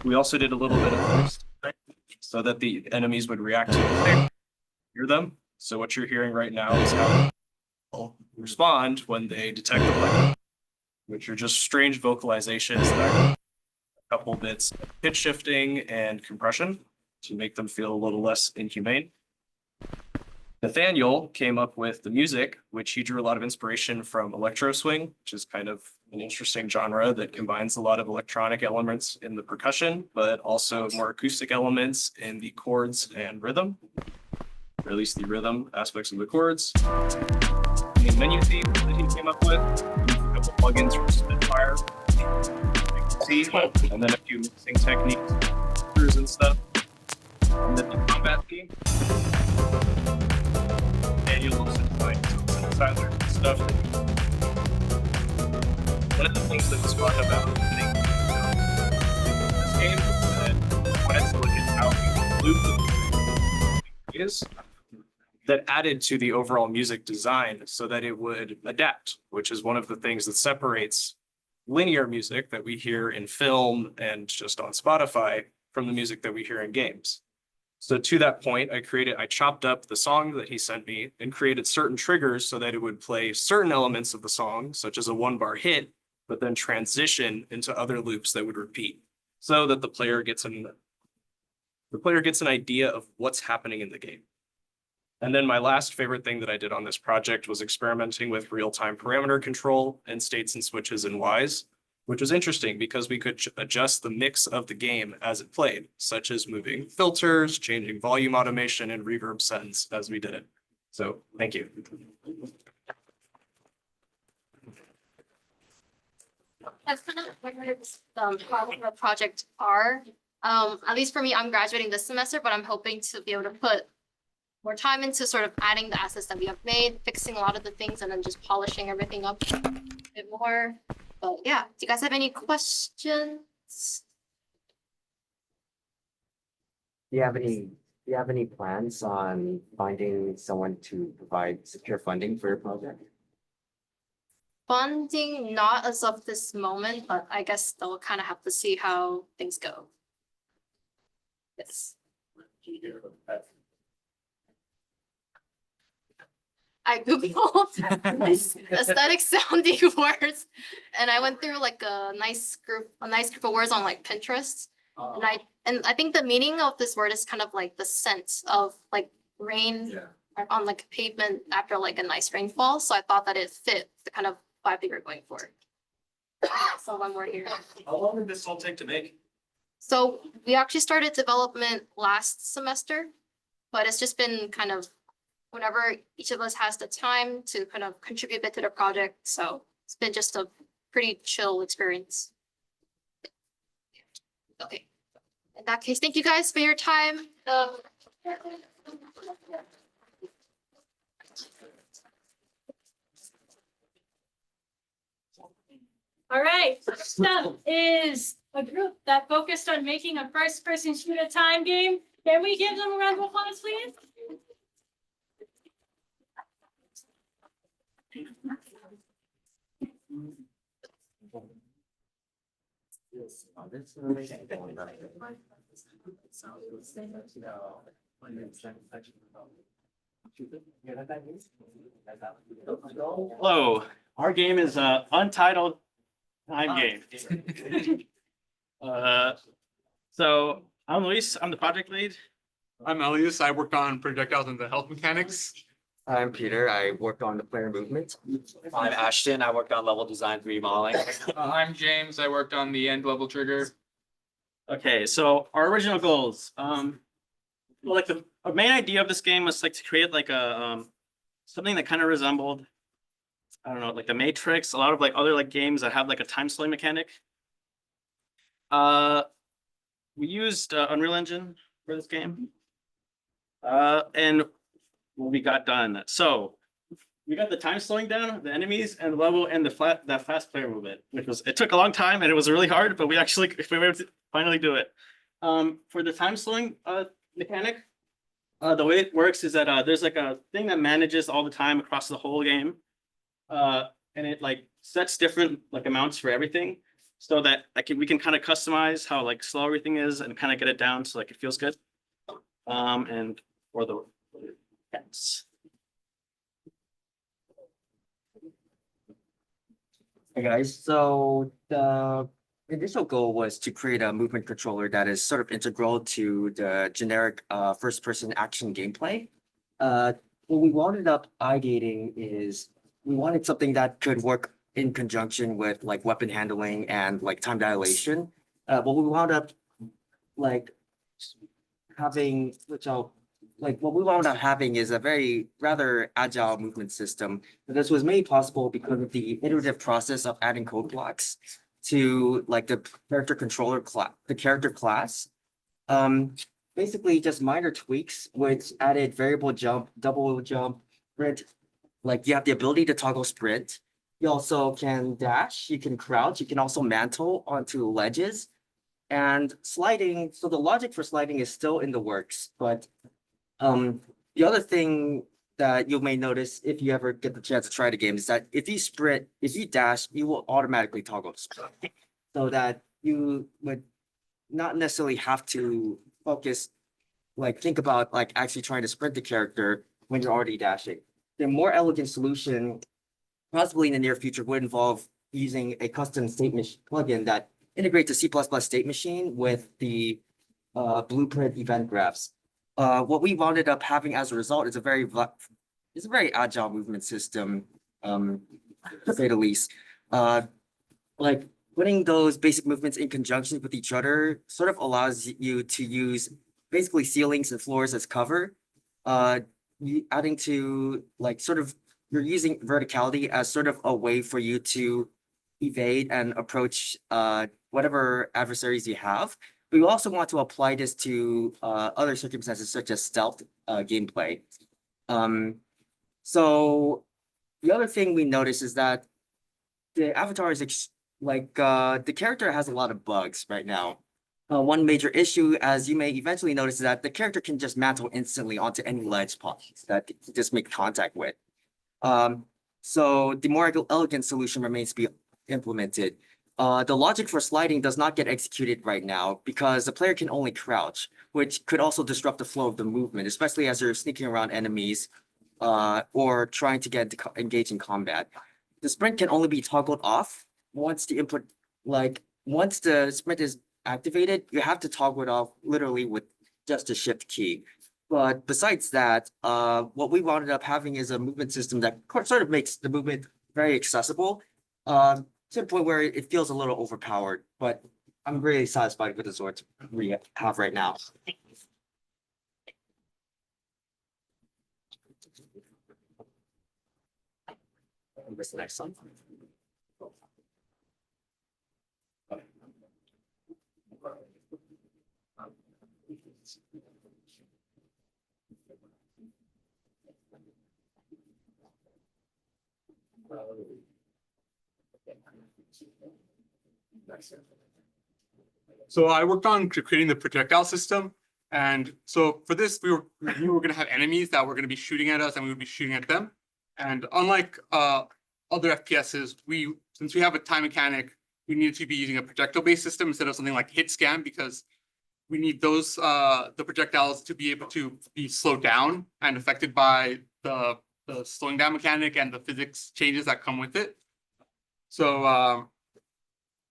We also did a little bit of voice so that the enemies would react to the player, hear them. So what you're hearing right now is how people respond when they detect the player, which are just strange vocalizations that are a couple bits of pitch shifting and compression to make them feel a little less inhumane. Nathaniel came up with the music, which he drew a lot of inspiration from electro swing, which is kind of an interesting genre that combines a lot of electronic elements in the percussion, but also more acoustic elements in the chords and rhythm, or at least the rhythm aspects of the chords. The menu theme that he came up with, a couple plugins from Spitfire, and then a few mixing techniques, and stuff. And then the combat theme. Daniel looks at like synthesizer stuff. One of the things that was fun about this game is that I wanted to look at how the loop is that added to the overall music design so that it would adapt, which is one of the things that separates linear music that we hear in film and just on Spotify from the music that we hear in games. So to that point, I chopped up the song that he sent me and created certain triggers so that it would play certain elements of the song, such as a 1-bar hit, but then transition into other loops that would repeat so that the player gets an idea of what's happening in the game. And then my last favorite thing that I did on this project was experimenting with real-time parameter control and states and switches in Wise, which was interesting because we could adjust the mix of the game as it played, such as moving filters, changing volume automation and reverb sends as we did it. So thank you. That's kind of where the project are. At least for me, I'm graduating this semester, but I'm hoping to be able to put more time into sort of adding the assets that we have made, fixing a lot of the things, and then just polishing everything up a bit more. But yeah, do you guys have any questions? Do you have any plans on finding someone to provide secure funding for your project? Funding, not as of this moment, but I guess they'll kind of have to see how things go. Yes. I Googled aesthetic sounding words, and I went through like a nice group of words on like Pinterest. And I think the meaning of this word is kind of like the scent of like rain on like pavement after like a nice rainfall. So I thought that it fit the kind of vibe that we're going for. So one more here. How long did this all take to make? So we actually started development last semester, but it's just been kind of whenever each of us has the time to kind of contribute a bit to the project. So it's been just a pretty chill experience. Okay. In that case, thank you guys for your time. All right, first up is a group that focused on making a first-person shooter time game. Can we give them a round of applause, please? Hello, our game is Untitled Time Game. So I'm Luis, I'm the project lead. I'm Elias. I worked on projectiles and the health mechanics. I'm Peter. I worked on the player movement. I'm Ashton. I worked on level design 3D modeling. I'm James. I worked on the end level trigger. Okay, so our original goals, well, like our main idea of this game was like to create like a something that kind of resembled, I don't know, like the Matrix, a lot of like other like games that have like a time slowing mechanic. We used Unreal Engine for this game. And we got done. So we got the time slowing down, the enemies and the level and that fast player movement, which was, it took a long time and it was really hard, but we were able to finally do it. For the time slowing mechanic, the way it works is that there's like a thing that manages all the time across the whole game. And it like sets different like amounts for everything so that we can kind of customize how like slow everything is and kind of get it down so like it feels good. And for the cats. Hey guys, so the initial goal was to create a movement controller that is sort of integral to the generic first-person action gameplay. What we wound up ideating is we wanted something that could work in conjunction with like weapon handling and like time dilation. What we wound up like having, what we wound up having is a very rather agile movement system. And this was made possible because of the iterative process of adding code blocks to like the character controller class, the character class. Basically just minor tweaks which added variable jump, double jump, sprint. Like you have the ability to toggle sprint. You also can dash, you can crouch, you can also mantle onto ledges. And sliding, so the logic for sliding is still in the works, but the other thing that you may notice if you ever get the chance to try the game is that if you dash, you will automatically toggle sprint. So that you would not necessarily have to focus, like think about like actually trying to sprint the character when you're already dashing. The more elegant solution, possibly in the near future, would involve using a custom state machine plugin that integrates a C++ state machine with the blueprint event graphs. what we wound up having as a result is it's a very agile movement system, to say the least. Like putting those basic movements in conjunction with each other sort of allows you to use basically ceilings and floors as cover. Adding to like sort of you're using verticality as sort of a way for you to evade and approach whatever adversaries you have. We also want to apply this to other circumstances such as stealth gameplay. So the other thing we notice is that the avatar is the character has a lot of bugs right now. One major issue, as you may eventually notice, is that the character can just mantle instantly onto any ledge points that you just make contact with. So the more elegant solution remains to be implemented. The logic for sliding does not get executed right now because the player can only crouch, which could also disrupt the flow of the movement, especially as you're sneaking around enemies or trying to get engaged in combat. The sprint can only be toggled off once the input, once the sprint is activated, you have to toggle it off literally with just a shift key. But besides that, what we wound up having is a movement system that sort of makes the movement very accessible, to the point where it feels a little overpowered, but I'm really satisfied with the sorts we have right now. What's the next one? So I worked on creating the projectile system. And so for this, we were going to have enemies that were going to be shooting at us and we would be shooting at them. And unlike other FPSs, since we have a time mechanic, we need to be using a projectile-based system instead of something like hit scan, because we need those the projectiles to be able to be slowed down and affected by the slowing down mechanic and the physics changes that come with it. So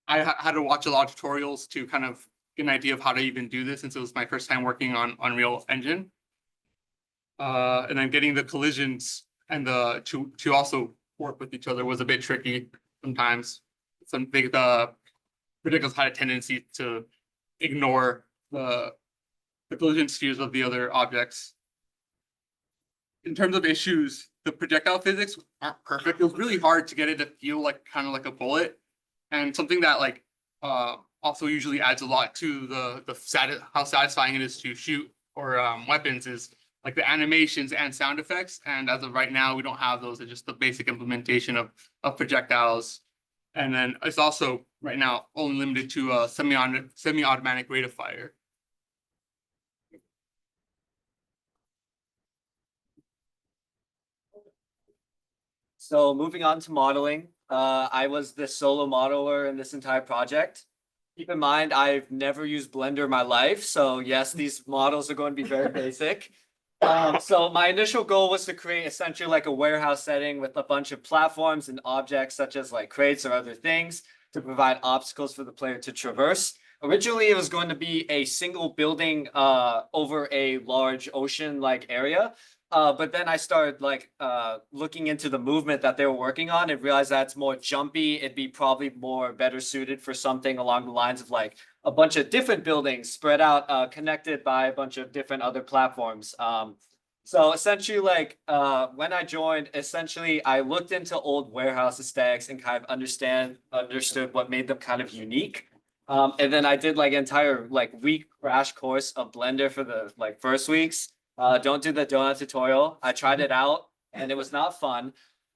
I had to watch a lot of tutorials to kind of get an idea of how to even do this, since it was my first time working on Unreal Engine. And then getting the collisions and to also work with each other was a bit tricky sometimes. The projectiles had a tendency to ignore the collision spheres of the other objects. In terms of issues, the projectile physics aren't perfect. It was really hard to get it to feel like kind of like a bullet. And something that also usually adds a lot to how satisfying it is to shoot or weapons is like the animations and sound effects. And as of right now, we don't have those. It's just the basic implementation of projectiles. And then it's also right now only limited to a semi-automatic rate of fire. So moving on to modeling, I was the solo modeler in this entire project. Keep in mind, I've never used Blender in my life. So yes, these models are going to be very basic. So my initial goal was to create essentially like a warehouse setting with a bunch of platforms and objects such as like crates or other things to provide obstacles for the player to traverse. Originally, it was going to be a single building over a large ocean-like area. But then I started looking into the movement that they were working on and realized that's more jumpy. It'd be probably better suited for something along the lines of like a bunch of different buildings spread out, connected by a bunch of different other platforms. So essentially, when I joined, I looked into old warehouse aesthetics and kind of understood what made them kind of unique. And then I did an entire week crash course of Blender for the first weeks. Don't do the donut tutorial. I tried it out and it was not fun.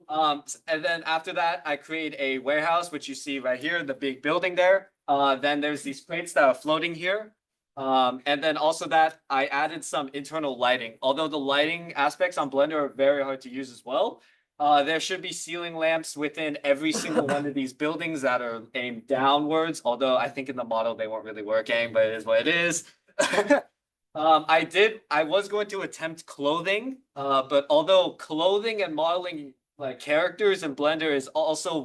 And then after that, I create a warehouse, which you see right here, the big building there. Then there's these crates that are floating here. And then also that I added some internal lighting. Although the lighting aspects on Blender are very hard to use as well. There should be ceiling lamps within every single one of these buildings that are aimed downwards. Although I think in the model they weren't really working, but it is what it is. I was going to attempt clothing, but although clothing and modeling characters in Blender is also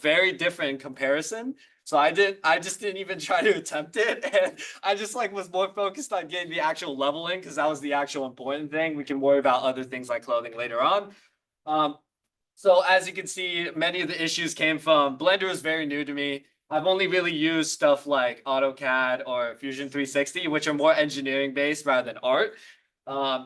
very different in comparison, So I just didn't even try to attempt it. And I just like was more focused on getting the actual leveling because that was the actual important thing. We can worry about other things like clothing later on. So as you can see, many of the issues came from Blender was very new to me. I've only really used stuff like AutoCAD or Fusion 360, which are more engineering based rather than art.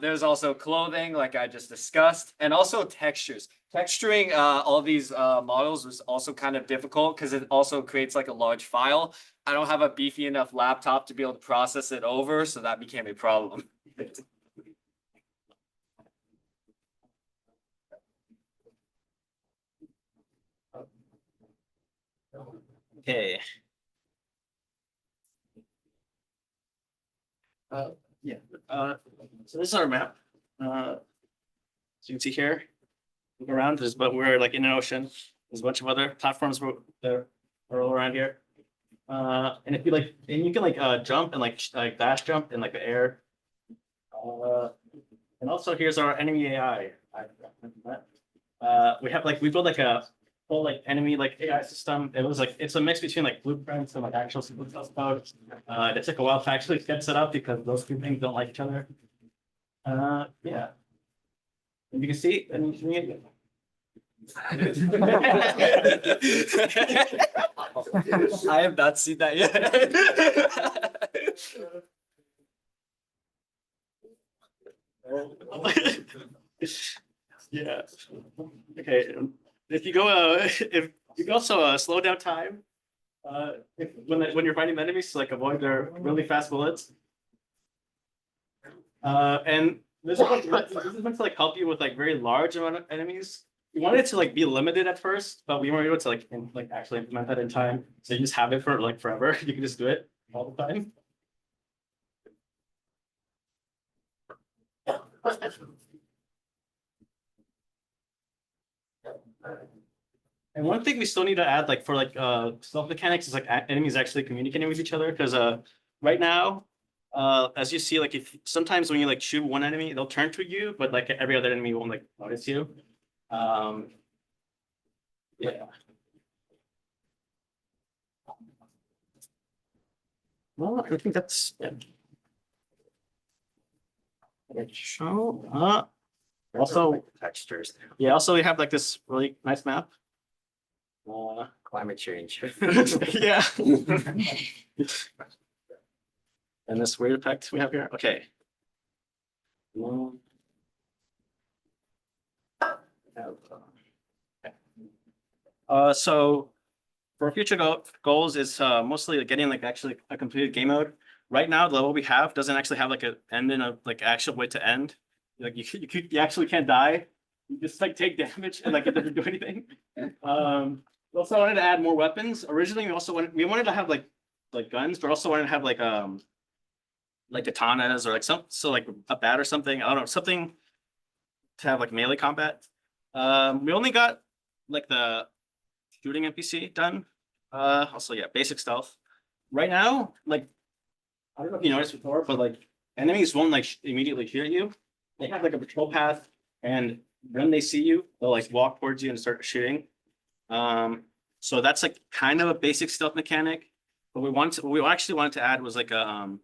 There's also clothing, like I just discussed, and also textures. Texturing all these models was also kind of difficult because it also creates like a large file. I don't have a beefy enough laptop to be able to process it over, so that became a problem. Okay. Yeah. So this is our map. So you can see here, look around, but we're like in an ocean. There's a bunch of other platforms that are all around here. And if you like, and you can like jump and like dash jump in like the air. And also here's our enemy AI. We have like we built like a whole like enemy like AI system. It was like it's a mix between like blueprints and like actual C++ code. It took a while to actually get set up because those two things don't like each other. Yeah. And you can see, I have not seen that yet. Yeah. Okay. If you go, if you can also slow down time. When you're fighting enemies, to like avoid their really fast bullets. And this is meant to like help you with like very large amount of enemies. We wanted it to like be limited at first, but we weren't able to like actually implement that in time. So you just have it for like forever. You can just do it all the time. And one thing we still need to add, like for like stealth mechanics, is like enemies actually communicating with each other. Because right now, as you see, like if sometimes when you like shoot one enemy, they'll turn to you, but like every other enemy won't like notice you. Yeah. Well, I think that's it. So, also textures. Yeah, also we have like this really nice map. Climate change. Yeah. And this weird effect we have here. Okay. So for future goals is mostly like getting like actually a completed game mode. Right now, the level we have doesn't actually have like an ending of like actual way to end. Like you actually can't die. You just like take damage and like it doesn't do anything. We also wanted to add more weapons. Originally, we wanted to have like guns, but also wanted to have like katanas or like a bat or something. I don't know, something to have like melee combat. We only got like the shooting NPC done. Also, yeah, basic stealth. Right now, like I don't know if you noticed before, but like enemies won't like immediately shoot at you. They have like a patrol path, and when they see you, they'll like walk towards you and start shooting. So that's like kind of a basic stealth mechanic. But what we actually wanted to add was like a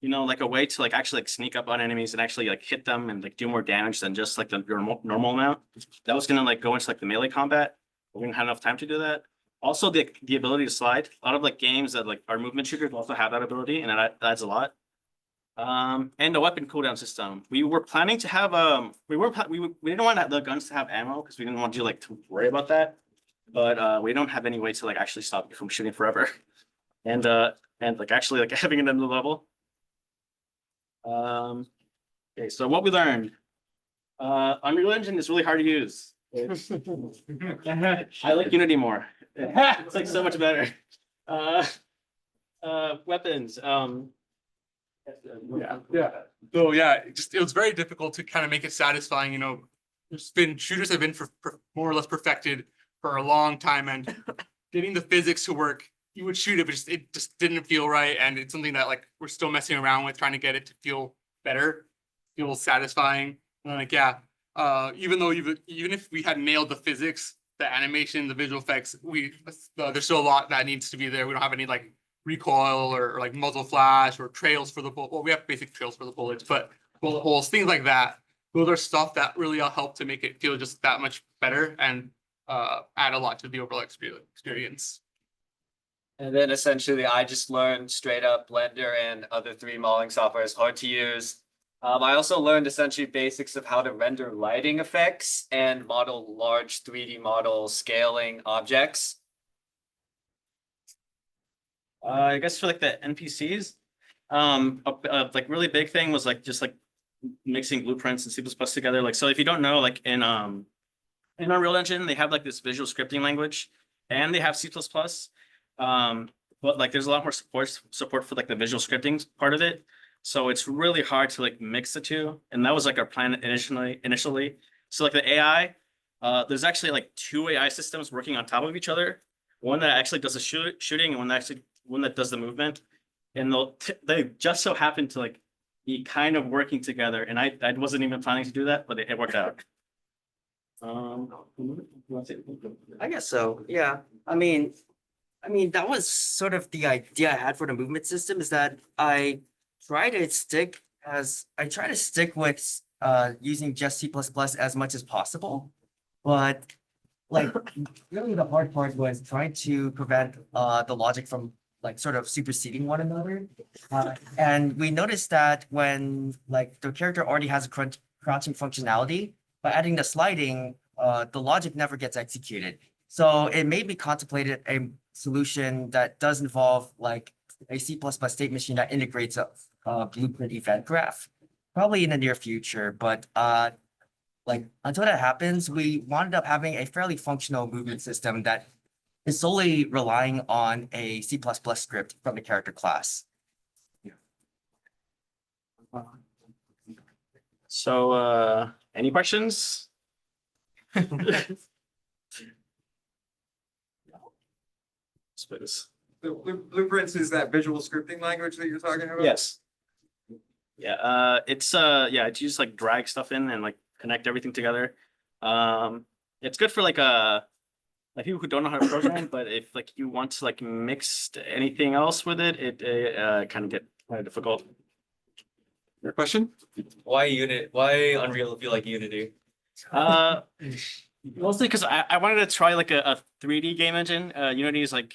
like a way to like actually like sneak up on enemies and actually like hit them and like do more damage than just like your normal amount. That was gonna like go into like the melee combat. We didn't have enough time to do that. Also, the ability to slide. A lot of like games that like are movement shooters also have that ability, and that adds a lot. And the weapon cooldown system. We were planning to have we didn't want the guns to have ammo because we didn't want you like to worry about that. But we don't have any way to like actually stop you from shooting forever. And like actually like having it in the level. Okay, so what we learned. Unreal Engine is really hard to use. I like Unity more. It's like so much better. Weapons. Yeah. So yeah, it was very difficult to kind of make it satisfying. Shooters have been more or less perfected for a long time, and getting the physics to work, you would shoot it, but it just didn't feel right, and it's something that like we're still messing around with, trying to get it to feel better, feel satisfying. And like even if we had nailed the physics the animation, the visual effects, there's still a lot that needs to be there. We don't have any like recoil or like muzzle flash or trails for the bullet. Well, we have basic trails for the bullets, but bullet holes, things like that. Those are stuff that really help to make it feel just that much better and add a lot to the overall experience. And then essentially, I just learned straight up Blender and other 3D modeling software is hard to use. I also learned essentially basics of how to render lighting effects and model large 3D model scaling objects. I guess for like the NPCs, like really big thing was like just like mixing blueprints and C++ together. Like, so if you don't know, like in Unreal Engine, they have like this visual scripting language and they have C++. But like there's a lot more support for like the visual scripting part of it. So it's really hard to like mix the two. And that was like our plan initially. So like the AI, there's actually like 2 AI systems working on top of each other. One that actually does the shooting and one that does the movement. And they just so happen to like be kind of working together. And I wasn't even planning to do that, but it worked out. I guess so, yeah. I mean, that was sort of the idea I had for the movement system, is that I try to stick with using just C++ as much as possible. But like really the hard part was trying to prevent the logic from like sort of superseding one another. And we noticed that when like the character already has a crouching functionality, by adding the sliding, the logic never gets executed. So it made me contemplated a solution that does involve like a C++ state machine that integrates a blueprint event graph, probably in the near future. But like until that happens, we wound up having a fairly functional movement system that is solely relying on a C++ script from the character class. So any questions? Suppose. The blueprints is that visual scripting language that you're talking about? Yes. Yeah, it's you just like drag stuff in and like connect everything together. It's good for like people who don't know how to program, but if like you want to like mix anything else with it, it kind of get kind of difficult. Your question? Why Unity? Why Unreal if you like Unity? Mostly because I wanted to try like a 3D game engine. Unity is like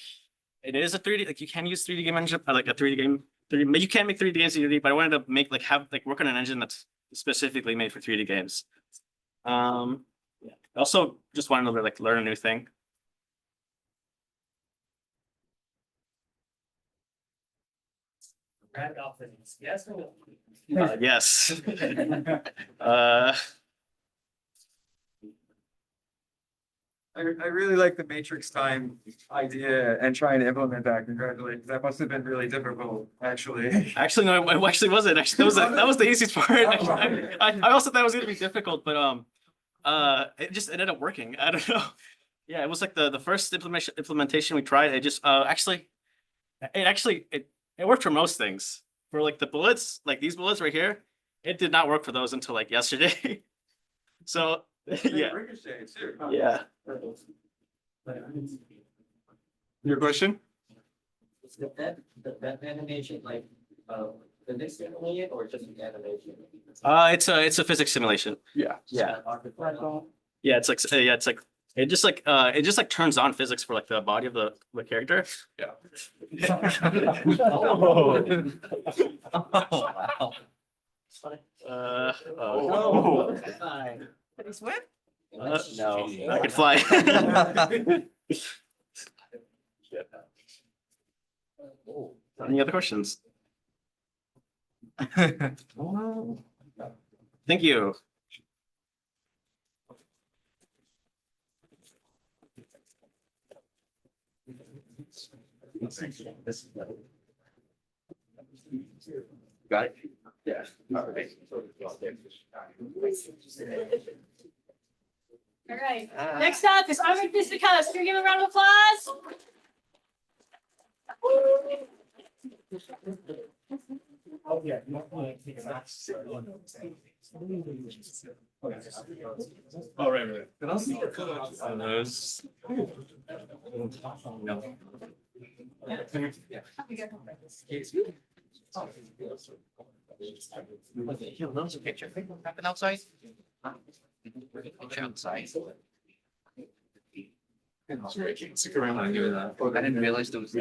it is a 3D, like you can use 3D game engine, like a 3D game. But you can't make 3D games in Unity, but I wanted to make work on an engine that's specifically made for 3D games. Yeah. I also just wanted to like learn a new thing. Yes. Yes. I really like the matrix time idea and trying to implement that. Congratulations. That must have been really difficult, actually. Actually, no, it actually wasn't. Actually, that was the easiest part. Actually, I also thought it was gonna be difficult, but it just ended up working. I don't know. Yeah, it was like the first implementation we tried. It just it worked for most things. For like the bullets, like these bullets right here, it did not work for those until like yesterday. So yeah. Yeah. Your question? Is that animation like physics simulation or just an animation? It's a physics simulation. Yeah. Yeah. Yeah, it's like it just like turns on physics for like the body of the character. Yeah. Oh. Wow. Oh. Can he swim? No, I could fly. Any other questions? Thank you. Got it? Yeah. All right. Next up is Armin Fistikas. Can you give him a round of applause? Oh, yeah. Oh, right. On those. Outside. Outside. Stick around. I didn't realize there was.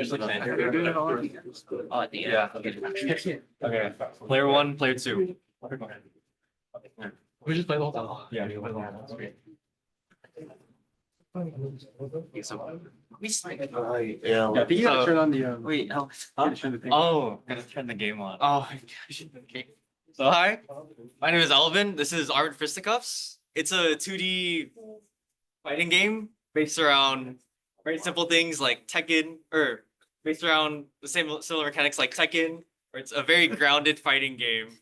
Oh, yeah. Okay, player one, player two. We just play the whole time. Yeah, you play the whole time. Yeah, I think you gotta turn on the. Wait, oh. Oh, gotta turn the game on. Oh my gosh. Okay. So hi, my name is Alvin. This is Armored Fisticuffs. It's a 2D fighting game based around very simple things like Tekken, or based around the same similar mechanics like Tekken, or it's a very grounded fighting game.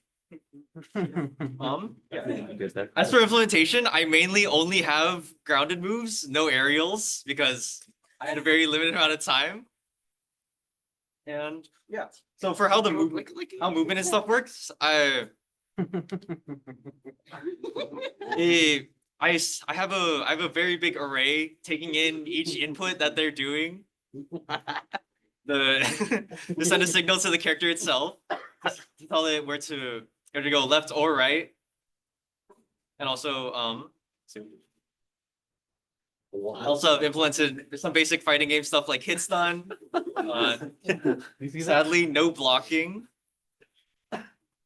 As for implementation, I mainly only have grounded moves, no aerials, because I had a very limited amount of time. And yeah, so for how the move, how movement and stuff works, I have a very big array taking in each input that they're doing. To send a signal to the character itself to tell it where to go left or right. And also I also have implemented some basic fighting game stuff like hit stun. Sadly, no blocking.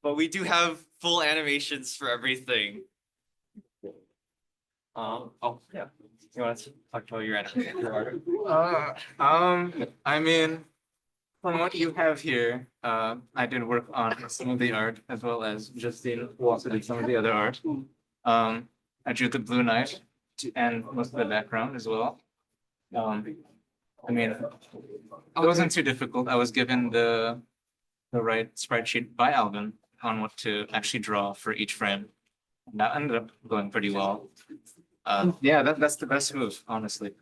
But we do have full animations for everything. Oh yeah. You want to talk about your animation? I mean, from what you have here, I did work on some of the art as well as Justine also did some of the other art. I drew the Blue Knight and most of the background as well. I mean, it wasn't too difficult. I was given the right sprite sheet by Alvin on what to actually draw for each frame. And that ended up going pretty well. Yeah, that's the best move, honestly.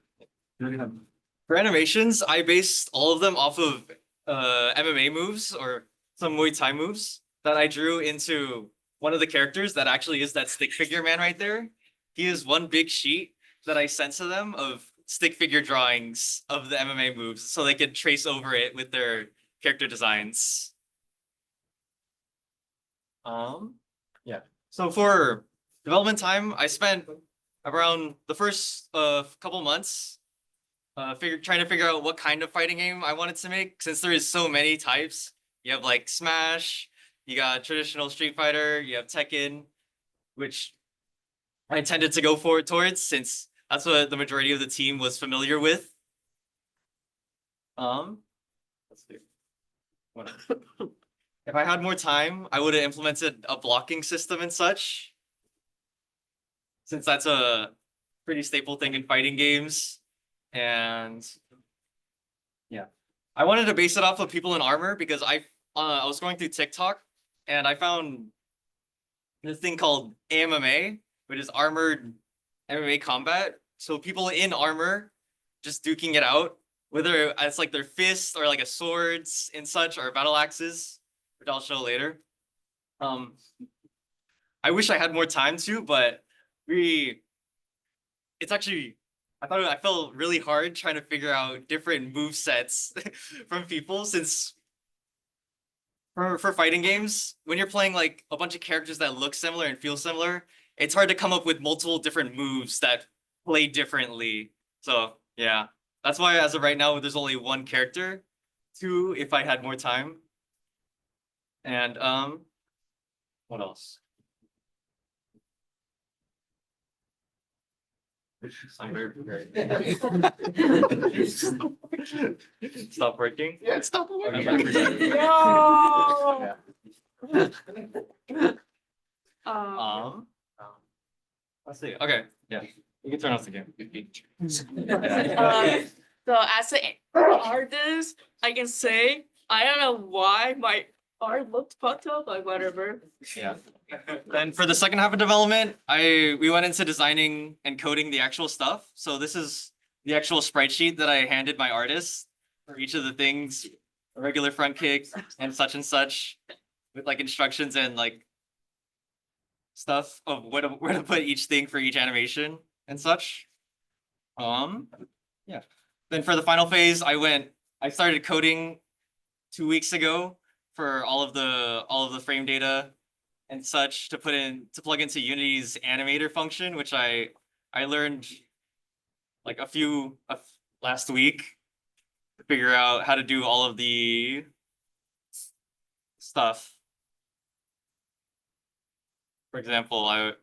For animations, I based all of them off of MMA moves or some Muay Thai moves that I drew into one of the characters that actually is that stick figure man right there. He is one big sheet that I sent to them of stick figure drawings of the MMA moves so they could trace over it with their character designs. Yeah. So for development time, I spent around the first couple months trying to figure out what kind of fighting game I wanted to make, since there is so many types. You have like Smash, you got traditional Street Fighter, you have Tekken, which I intended to go towards since that's what the majority of the team was familiar with. Let's see. What else? If I had more time, I would have implemented a blocking system and such, since that's a pretty staple thing in fighting games. And yeah, I wanted to base it off of people in armor because I was going through TikTok and I found this thing called AMMA, which is armored MMA combat. So people in armor just duking it out, whether it's like their fists or like a swords and such, or battle axes, which I'll show later. I wish I had more time to, but it's actually, I felt really hard trying to figure out different move sets from people, since for fighting games, when you're playing like a bunch of characters that look similar and feel similar, it's hard to come up with multiple different moves that play differently. So yeah, that's why as of right now, there's only one character. Two, if I had more time. And what else? I'm very prepared. Stop working? Yeah, stop working. No. Let's see. Okay, yeah, you can turn off the game. So as an artist, I can say I don't know why my art looked fucked up, like whatever. Yeah. Then for the second half of development, we went into designing and coding the actual stuff. So this is the actual sprite sheet that I handed my artist for each of the things, a regular front kick and such, with like instructions and like stuff of where to put each thing for each animation and such. Yeah. Then for the final phase, I started coding 2 weeks ago for all of the frame data and such to plug into Unity's animator function, which I learned like last week to figure out how to do all of the stuff. For example,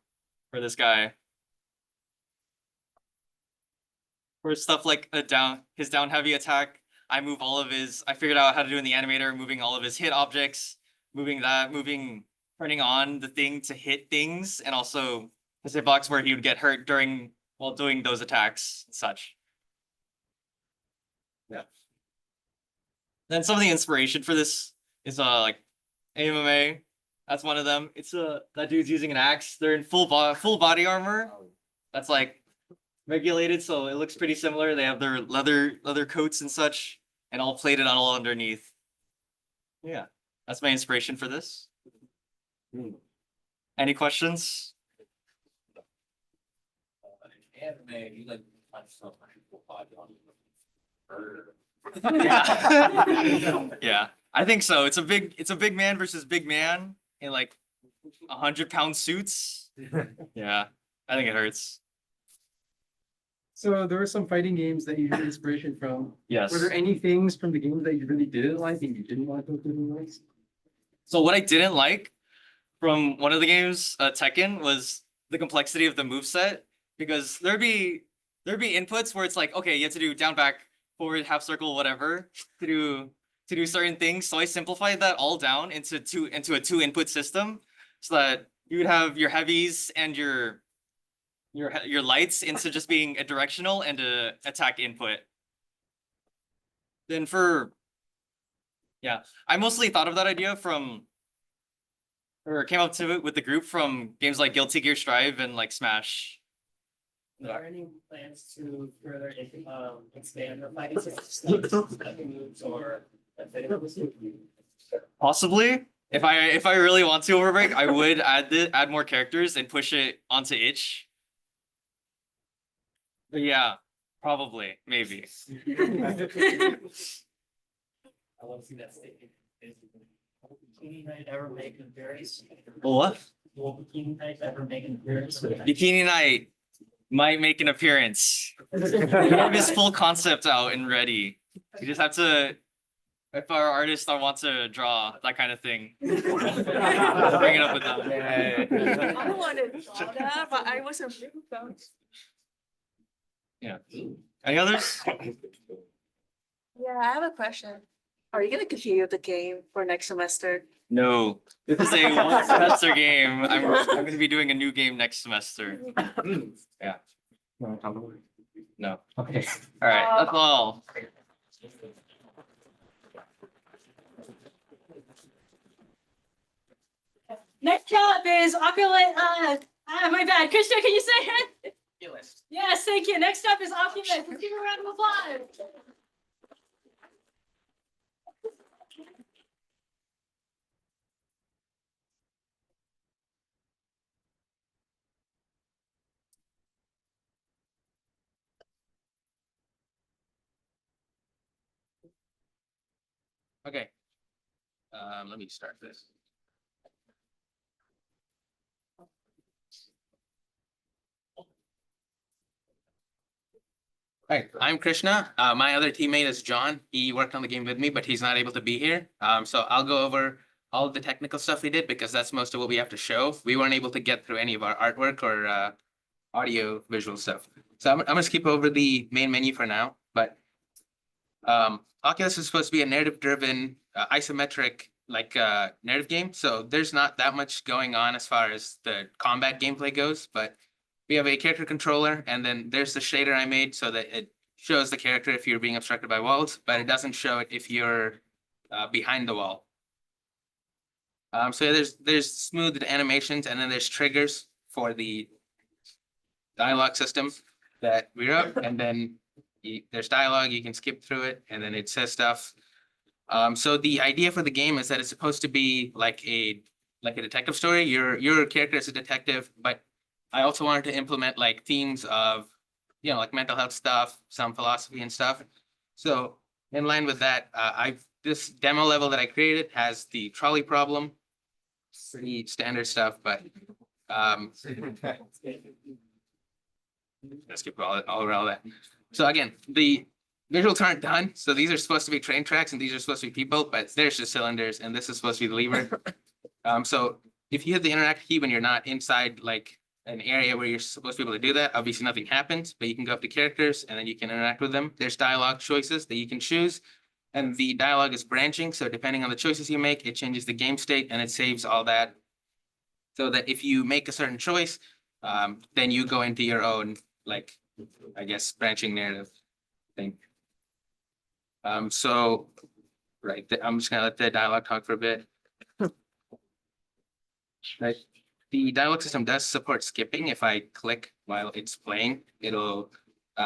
for this guy, for stuff like his down heavy attack, I figured out how to do in the animator, moving all of his hit objects, turning on the thing to hit things, and also his hitbox where he would get hurt while doing those attacks and such. Yeah. Then some of the inspiration for this is like MMA. That's one of them. It's that dude's using an axe. They're in full body armor. That's like regulated, so it looks pretty similar. They have their leather coats and such, and all plated on all underneath. Yeah, that's my inspiration for this. Any questions? Yeah, I think so. It's a big man versus big man in like 100-pound suits. Yeah, I think it hurts. So there were some fighting games that you drew inspiration from. Yes. Were there any things from the games that you really didn't like and you didn't want to go through the likes? So what I didn't like from one of the games, Tekken, was the complexity of the moveset, because there'd be inputs where it's like, okay, you have to do down, back, forward, half circle, whatever, to do certain things. So I simplified that all down into a 2-input system, so that you would have your heavies and your lights into just being a directional and a attack input. Then I mostly thought of that idea came up to it with the group from games like Guilty Gear Strive and like Smash. Are there any plans to further expand the fighting system, moves or Possibly, if I really want to overbreak, I would add more characters and push it onto itch. But yeah, probably, maybe. I want to see that statement. Will Bikini Night ever make an appearance? What? Will Bikini Night ever make an appearance? Bikini Night might make an appearance. We have his full concept out and ready. You just have to, if our artists want to draw that kind of thing, bring it up with them. I wanted to draw that, but I wasn't sure about. Yeah. Any others? Yeah, I have a question. Are you gonna continue the game for next semester? No, this is a one semester game. I'm going to be doing a new game next semester. Yeah. No. Okay. All right. That's all. Next up is Opulent. My bad. Krishna, can you say it? Yes, thank you. Next up is Opulent. Let's give a round of applause. Okay. Let me start this. Hi, I'm Krishna. My other teammate is John. He worked on the game with me, but he's not able to be here. So I'll go over all of the technical stuff we did because that's most of what we have to show. We weren't able to get through any of our artwork or audio visual stuff. So I'm gonna skip over the main menu for now, but Oculus is supposed to be a narrative-driven, isometric narrative game. So there's not that much going on as far as the combat gameplay goes, but we have a character controller, and then there's the shader I made so that it shows the character if you're being obstructed by walls, but it doesn't show it if you're behind the wall. So there's smoothed animations, and then there's triggers for the dialogue system that we wrote, and then there's dialogue, you can skip through it, and then it says stuff. So the idea for the game is that it's supposed to be like like a detective story. Your character is a detective, but I also wanted to implement like themes of, you know, like mental health stuff, some philosophy and stuff. So in line with that, this demo level that I created has the trolley problem. Pretty standard stuff, but let's skip all around all that. So again, the visuals aren't done. So these are supposed to be train tracks and these are supposed to be people, but there's just cylinders and this is supposed to be the lever. So if you hit the interact key when you're not inside like an area where you're supposed to be able to do that, obviously nothing happens, but you can go up to characters and then you can interact with them. There's dialogue choices that you can choose. And the dialogue is branching. So depending on the choices you make, it changes the game state and it saves all that. So that if you make a certain choice, then you go into your own, like, I guess, branching narrative thing. So, right, I'm just gonna let the dialogue talk for a bit. Right, the dialogue system does support skipping. If I click while it's playing, it'll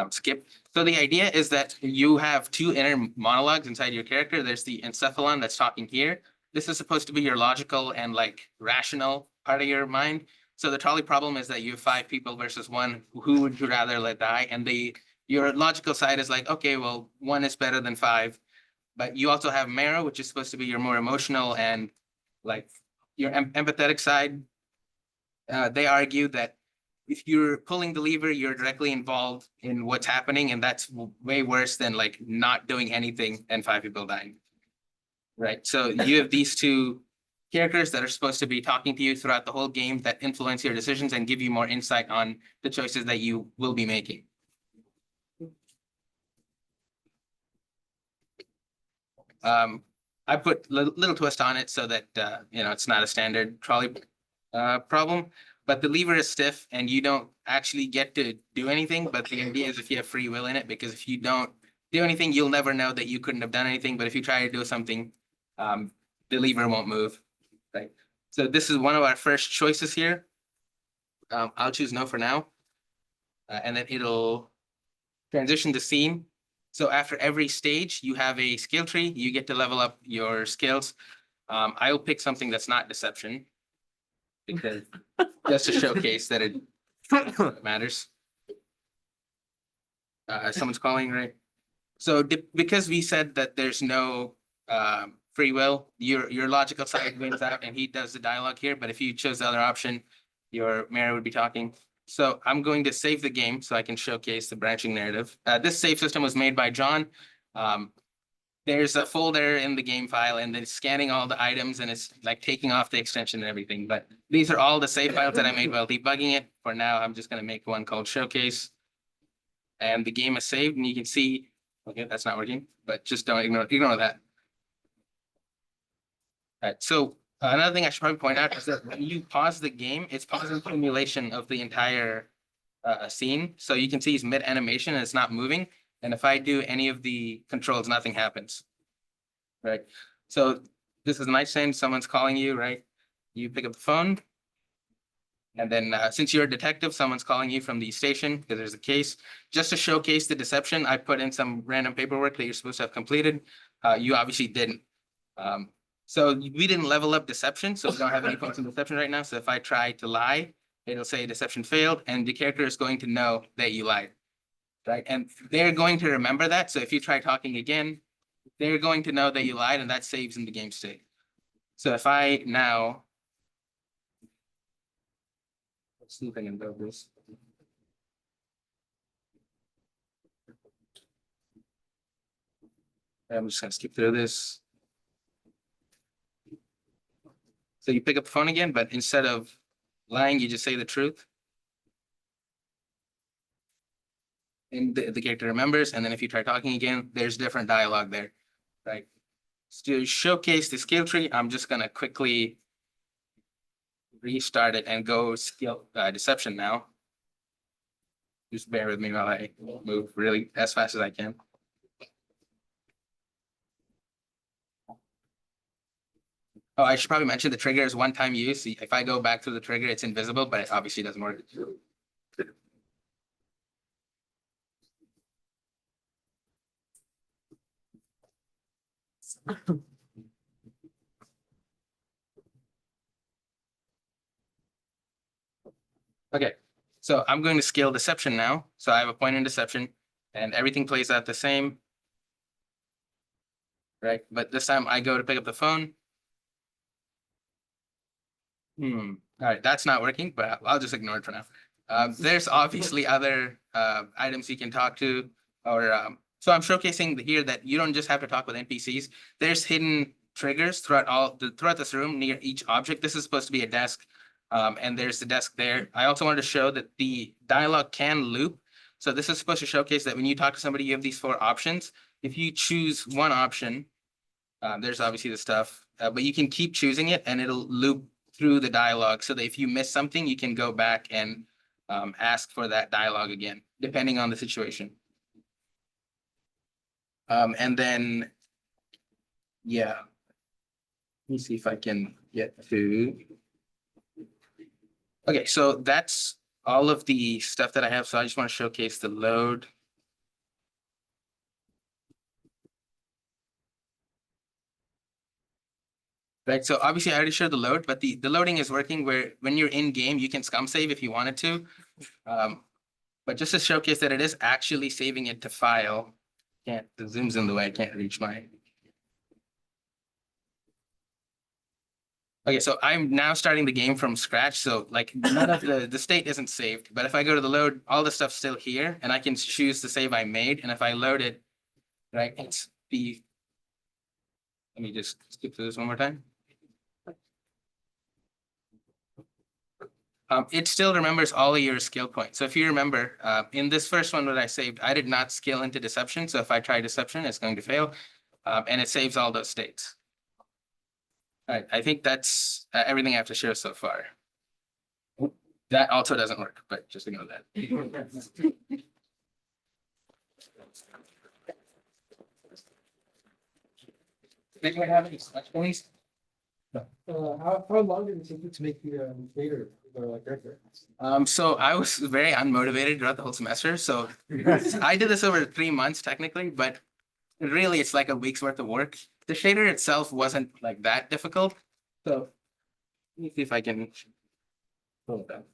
skip. So the idea is that you have two inner monologues inside your character. There's the encephalon that's talking here. This is supposed to be your logical and like rational part of your mind. So the trolley problem is that you have 5 people versus 1. Who would you rather let die? And your logical side is like, okay, well, 1 is better than 5. But you also have marrow, which is supposed to be your more emotional and like your empathetic side. They argue that if you're pulling the lever, you're directly involved in what's happening, and that's way worse than like not doing anything and 5 people dying. Right. So you have these two characters that are supposed to be talking to you throughout the whole game that influence your decisions and give you more insight on the choices that you will be making. I put little twist on it so that you know, it's not a standard trolley problem, but the lever is stiff and you don't actually get to do anything. But the idea is if you have free will in it, because if you don't do anything, you'll never know that you couldn't have done anything. But if you try to do something, the lever won't move. Right. So this is one of our first choices here. I'll choose no for now. And then it'll transition to scene. So after every stage, you have a skill tree. You get to level up your skills. I will pick something that's not deception, because just to showcase that it matters. Someone's calling, right? So because we said that there's no free will, your logical side wins out and he does the dialogue here. But if you chose the other option, your mayor would be talking. So I'm going to save the game so I can showcase the branching narrative. This save system was made by John. There's a folder in the game file and it's scanning all the items and it's like taking off the extension and everything. But these are all the save files that I made while debugging it. For now, I'm just going to make one called showcase. And the game is saved and you can see, okay, that's not working, but just don't ignore that. All right, so another thing I should probably point out is that when you pause the game, it's pausing simulation of the entire scene. So you can see it's mid animation and it's not moving. And if I do any of the controls, nothing happens. Right. So this is a nice thing. Someone's calling you, right? You pick up the phone. And then since you're a detective, someone's calling you from the station because there's a case. Just to showcase the deception, I put in some random paperwork that you're supposed to have completed. You obviously didn't. So we didn't level up deception, so we don't have any points in deception right now. So if I try to lie, it'll say deception failed, and the character is going to know that you lied, right? And they're going to remember that. So if you try talking again, they're going to know that you lied, and that saves in the game state. So if I now, let's see if I can build this. I'm just gonna skip through this. So you pick up the phone again, but instead of lying, you just say the truth. And the character remembers, and then if you try talking again, there's different dialogue there, right? So to showcase the skill tree, I'm just gonna quickly restart it and go skill deception now. Just bear with me while I move really as fast as I can. Oh, I should probably mention the trigger is one-time use. If I go back to the trigger, it's invisible, but it obviously doesn't work. Okay, so I'm going to scale deception now. So I have a point in deception and everything plays out the same. Right, but this time I go to pick up the phone. All right, that's not working, but I'll just ignore it for now. There's obviously other items you can talk to, or so I'm showcasing here that you don't just have to talk with NPCs. There's hidden triggers throughout this room near each object. This is supposed to be a desk, and there's the desk there. I also wanted to show that the dialogue can loop. So this is supposed to showcase that when you talk to somebody, you have these 4 options. If you choose one option, there's obviously the stuff, but you can keep choosing it and it'll loop through the dialogue so that if you miss something, you can go back and ask for that dialogue again, depending on the situation. And then, yeah. Let me see if I can get to. Okay, so that's all of the stuff that I have. So I just want to showcase the load. Right, so obviously I already showed the load, but the loading is working where when you're in game, you can scum save if you wanted to. But just to showcase that it is actually saving it to file. The zoom's in the way, I can't reach my. Okay, so I'm now starting the game from scratch. So like none of the state isn't saved, but if I go to the load, all the stuff's still here and I can choose the save I made. And if I load it, right, it's the. Let me just skip through this one more time. It still remembers all of your skill points. So if you remember, in this first one that I saved, I did not scale into deception. So if I try deception, it's going to fail. And it saves all those states. All right, I think that's everything I have to share so far. That also doesn't work, but just ignore that. Anyone have any questions? How long did it take you to make the later character? So I was very unmotivated throughout the whole semester. So I did this over 3 months technically, but really it's like a week's worth of work. The shader itself wasn't like that difficult. So let me see if I can pull it up.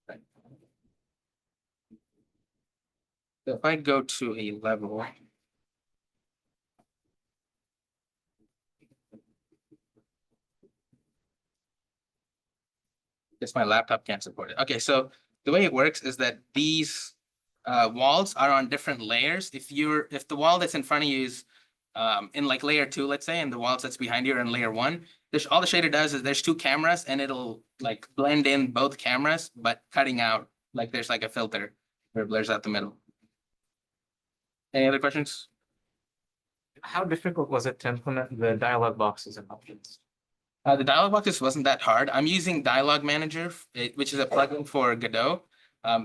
Right. So if I go to a level. Guess my laptop can't support it. Okay, so the way it works is that these walls are on different layers. If the wall that's in front of you is in like layer 2, let's say, and the walls that's behind you are in layer 1, all the shader does is there's 2 cameras and it'll like blend in both cameras, but cutting out like there's like a filter where it blurs out the middle. Any other questions? How difficult was it to implement the dialog boxes and options? The dialog boxes wasn't that hard. I'm using Dialog Manager, which is a plugin for Godot.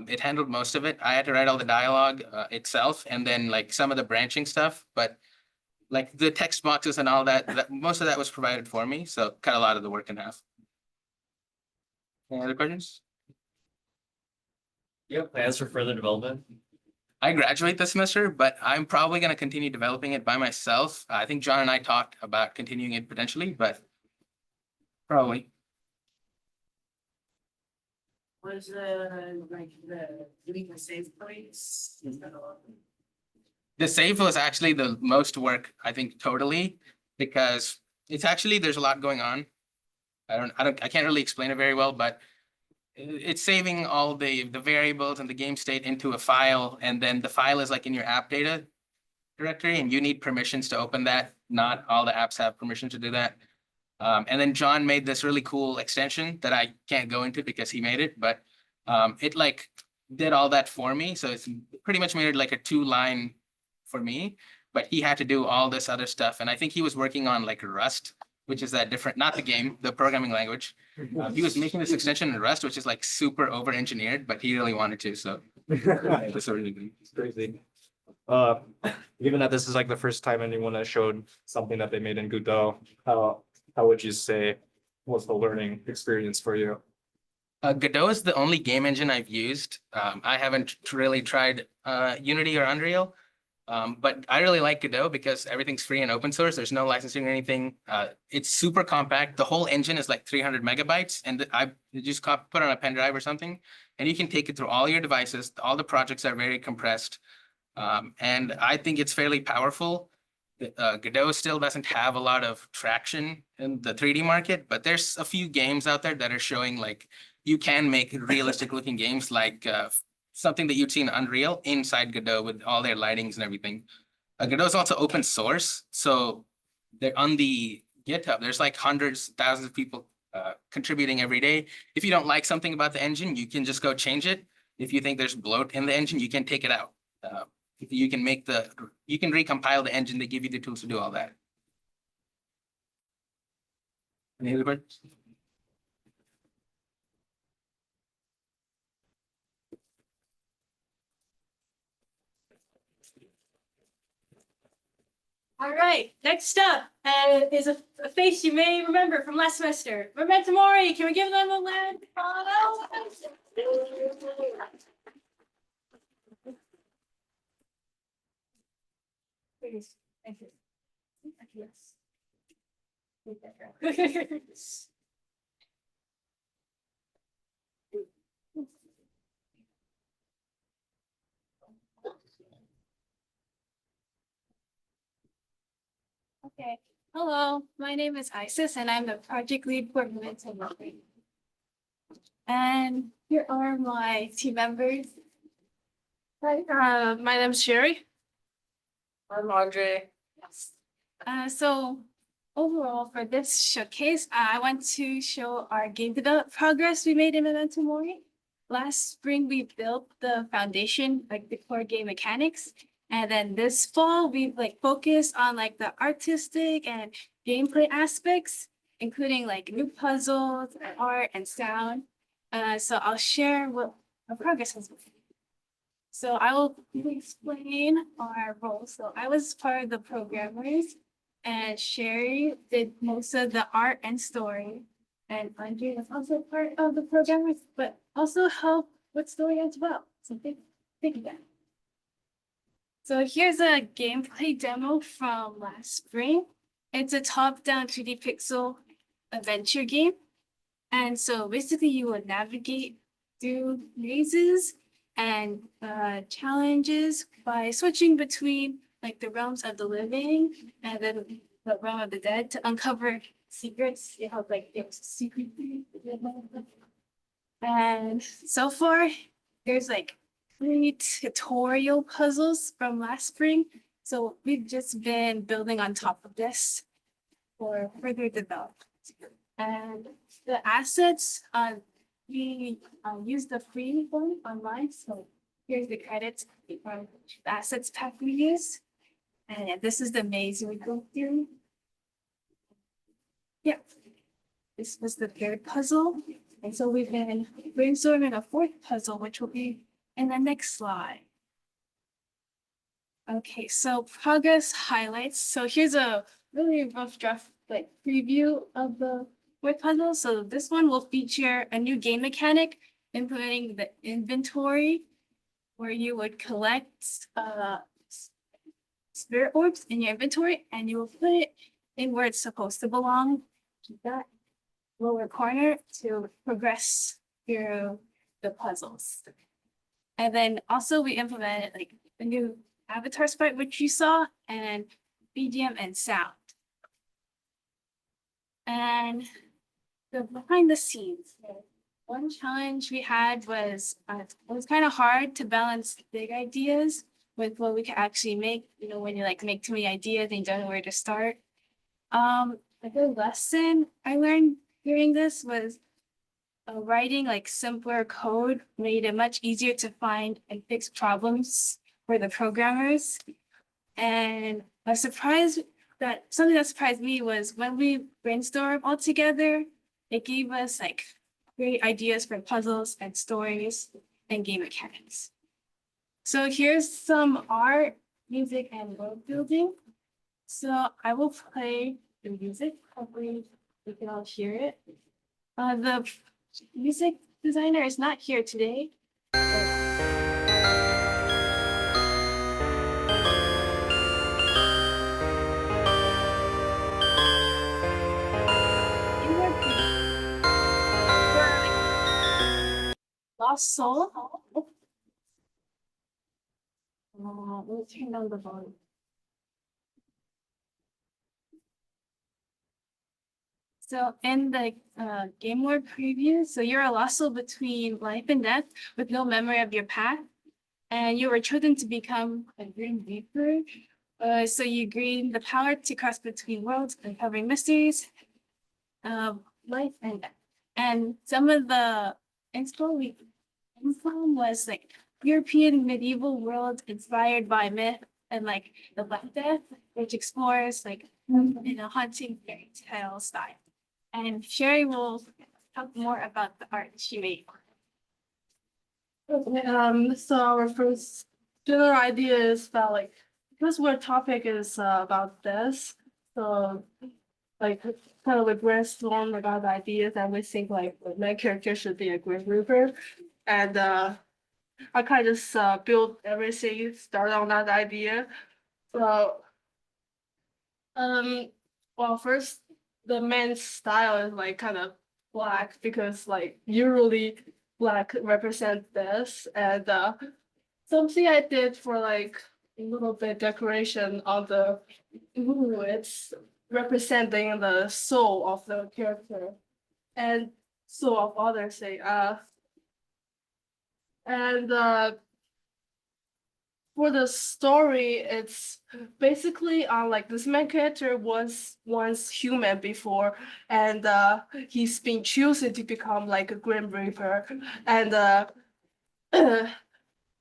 It handled most of it. I had to write all the dialogue itself and then like some of the branching stuff, but like the text boxes and all that, most of that was provided for me. So cut a lot of the work in half. Any other questions? Do you have plans for further development? I graduate this semester, but I'm probably going to continue developing it by myself. I think John and I talked about continuing it potentially, but probably. Was like doing the save points? The save was actually the most work, I think, totally, because it's actually there's a lot going on. I can't really explain it very well, but it's saving all the variables and the game state into a file, and then the file is like in your app data directory, and you need permissions to open that. Not all the apps have permission to do that. And then John made this really cool extension that I can't go into because he made it, but it like did all that for me. So it's pretty much made it like a 2-line for me, but he had to do all this other stuff. And I think he was working on like Rust, which is that different, not the game, the programming language. He was making this extension in Rust, which is like super over engineered, but he really wanted to, so. It's crazy. Given that this is like the first time anyone has showed something that they made in Godot, how would you say was the learning experience for you? Godot is the only game engine I've used. I haven't really tried Unity or Unreal. But I really like Godot because everything's free and open source. There's no licensing or anything. It's super compact. The whole engine is like 300 megabytes, and you just put on a pen drive or something, and you can take it through all your devices. All the projects are very compressed, and I think it's fairly powerful. Godot still doesn't have a lot of traction in the 3D market, but there's a few games out there that are showing like you can make realistic looking games like something that you'd see in Unreal inside Godot with all their lightings and everything. Godot is also open source, so they're on the GitHub. There's like hundreds, thousands of people contributing every day. If you don't like something about the engine, you can just go change it. If you think there's bloat in the engine, you can take it out. You can recompile the engine. They give you the tools to do all that. Any other questions? All right, next up is a face you may remember from last semester. Memento Mori, can we give them a land? Please, thank you. Yes. Okay, hello, my name is Isis and I'm the project lead for Memento Mori. And here are my team members. Hi, my name's Sherry. I'm Andre. Yes. So overall for this showcase, I want to show our game development progress we made in Memento Mori. Last spring, we built the foundation, like the core game mechanics. And then this fall, we've like focused on like the artistic and gameplay aspects, including like new puzzles, art, and sound. So I'll share what our progress has been. So I will explain our roles. So I was part of the programmers, and Sherry did most of the art and story. And Andre was also part of the programmers, but also helped with story as well. So thank that. So here's a gameplay demo from last spring. It's a top-down 2D pixel adventure game. And so basically you would navigate through mazes and challenges by switching between like the realms of the living and then the realm of the dead to uncover secrets. You have like it was a secret. And so far, there's like 3 tutorial puzzles from last spring. So we've just been building on top of this for further development. And the assets, we use the free one online. So here's the credits from the assets pack we use. And yeah, this is the maze we go through. Yeah, this was the 3rd puzzle. And so we've been brainstorming a 4th puzzle, which will be in the next slide. Okay, so progress highlights. So here's a really rough draft like preview of the 4th puzzle. So this one will feature a new game mechanic, implementing the inventory, where you would collect spirit orbs in your inventory, and you will put it in where it's supposed to belong. Keep that lower corner to progress through the puzzles. And then also we implemented like a new avatar sprite, which you saw, and BGM and sound. And the behind the scenes, one challenge we had was it was kind of hard to balance big ideas with what we could actually make. You know, when you like make too many ideas and you don't know where to start. A good lesson I learned during this was writing like simpler code made it much easier to find and fix problems for the programmers. And something that surprised me was when we brainstormed all together, it gave us like great ideas for puzzles and stories and game mechanics. So here's some art, music, and world building. So I will play the music. Hopefully we can all hear it. The music designer is not here today. lost soul. Let's turn down the volume. So in the game world preview, so you're a lost soul between life and death with no memory of your past, and you were chosen to become a Grim Reaper. So you gain the power to cross between worlds, uncovering mysteries of life and death. And some of the inspo we from was like European medieval world inspired by myth and like the Black Death, which explores like in a haunting fairy tale style. And Sherry will talk more about the art she made. So our first general idea is that like, because our topic is about this, so like kind of like brainstorm about the ideas and we think like the main character should be a Grim Reaper. And I kind of just built everything, started on that idea. So well first the main style is like kind of black because like usually black represent this and something I did for like a little bit decoration on the blue, it's representing the soul of the character and soul of others say and for the story, it's basically like this main character was once human before, and he's been chosen to become like a Grim Reaper, and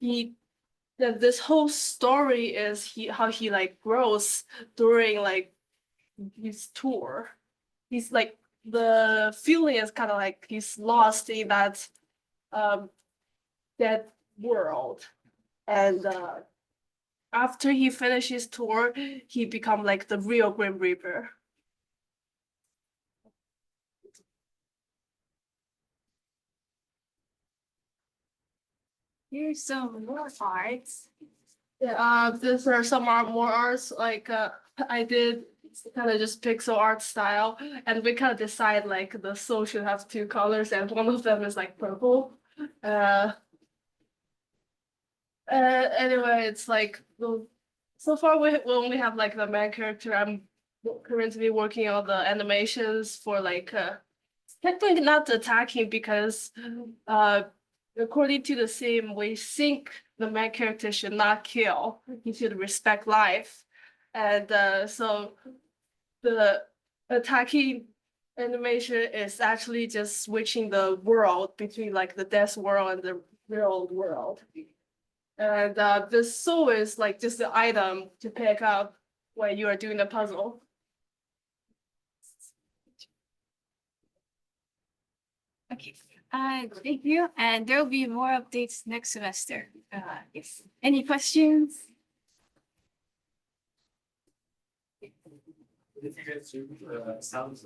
he this whole story is how he like grows during like his tour. He's like the feeling is kind of like he's lost in um that world, and after he finishes tour, he become like the real Grim Reaper. Here's some more arts. Yeah, these are some more arts like I did kind of just pixel art style, and we kind of decide like the soul should have two colors, and one of them is like purple. Anyway, it's like well, so far we only have like the main character. I'm currently working on the animations for like technically not attacking because according to the sim, we think the main character should not kill. He should respect life. And so the attacking animation is actually just switching the world between like the death world and the real world. And the soul is like just the item to pick up when you are doing the puzzle. Okay, thank you. And there'll be more updates next semester. Yes. Any questions? If you guys do sounds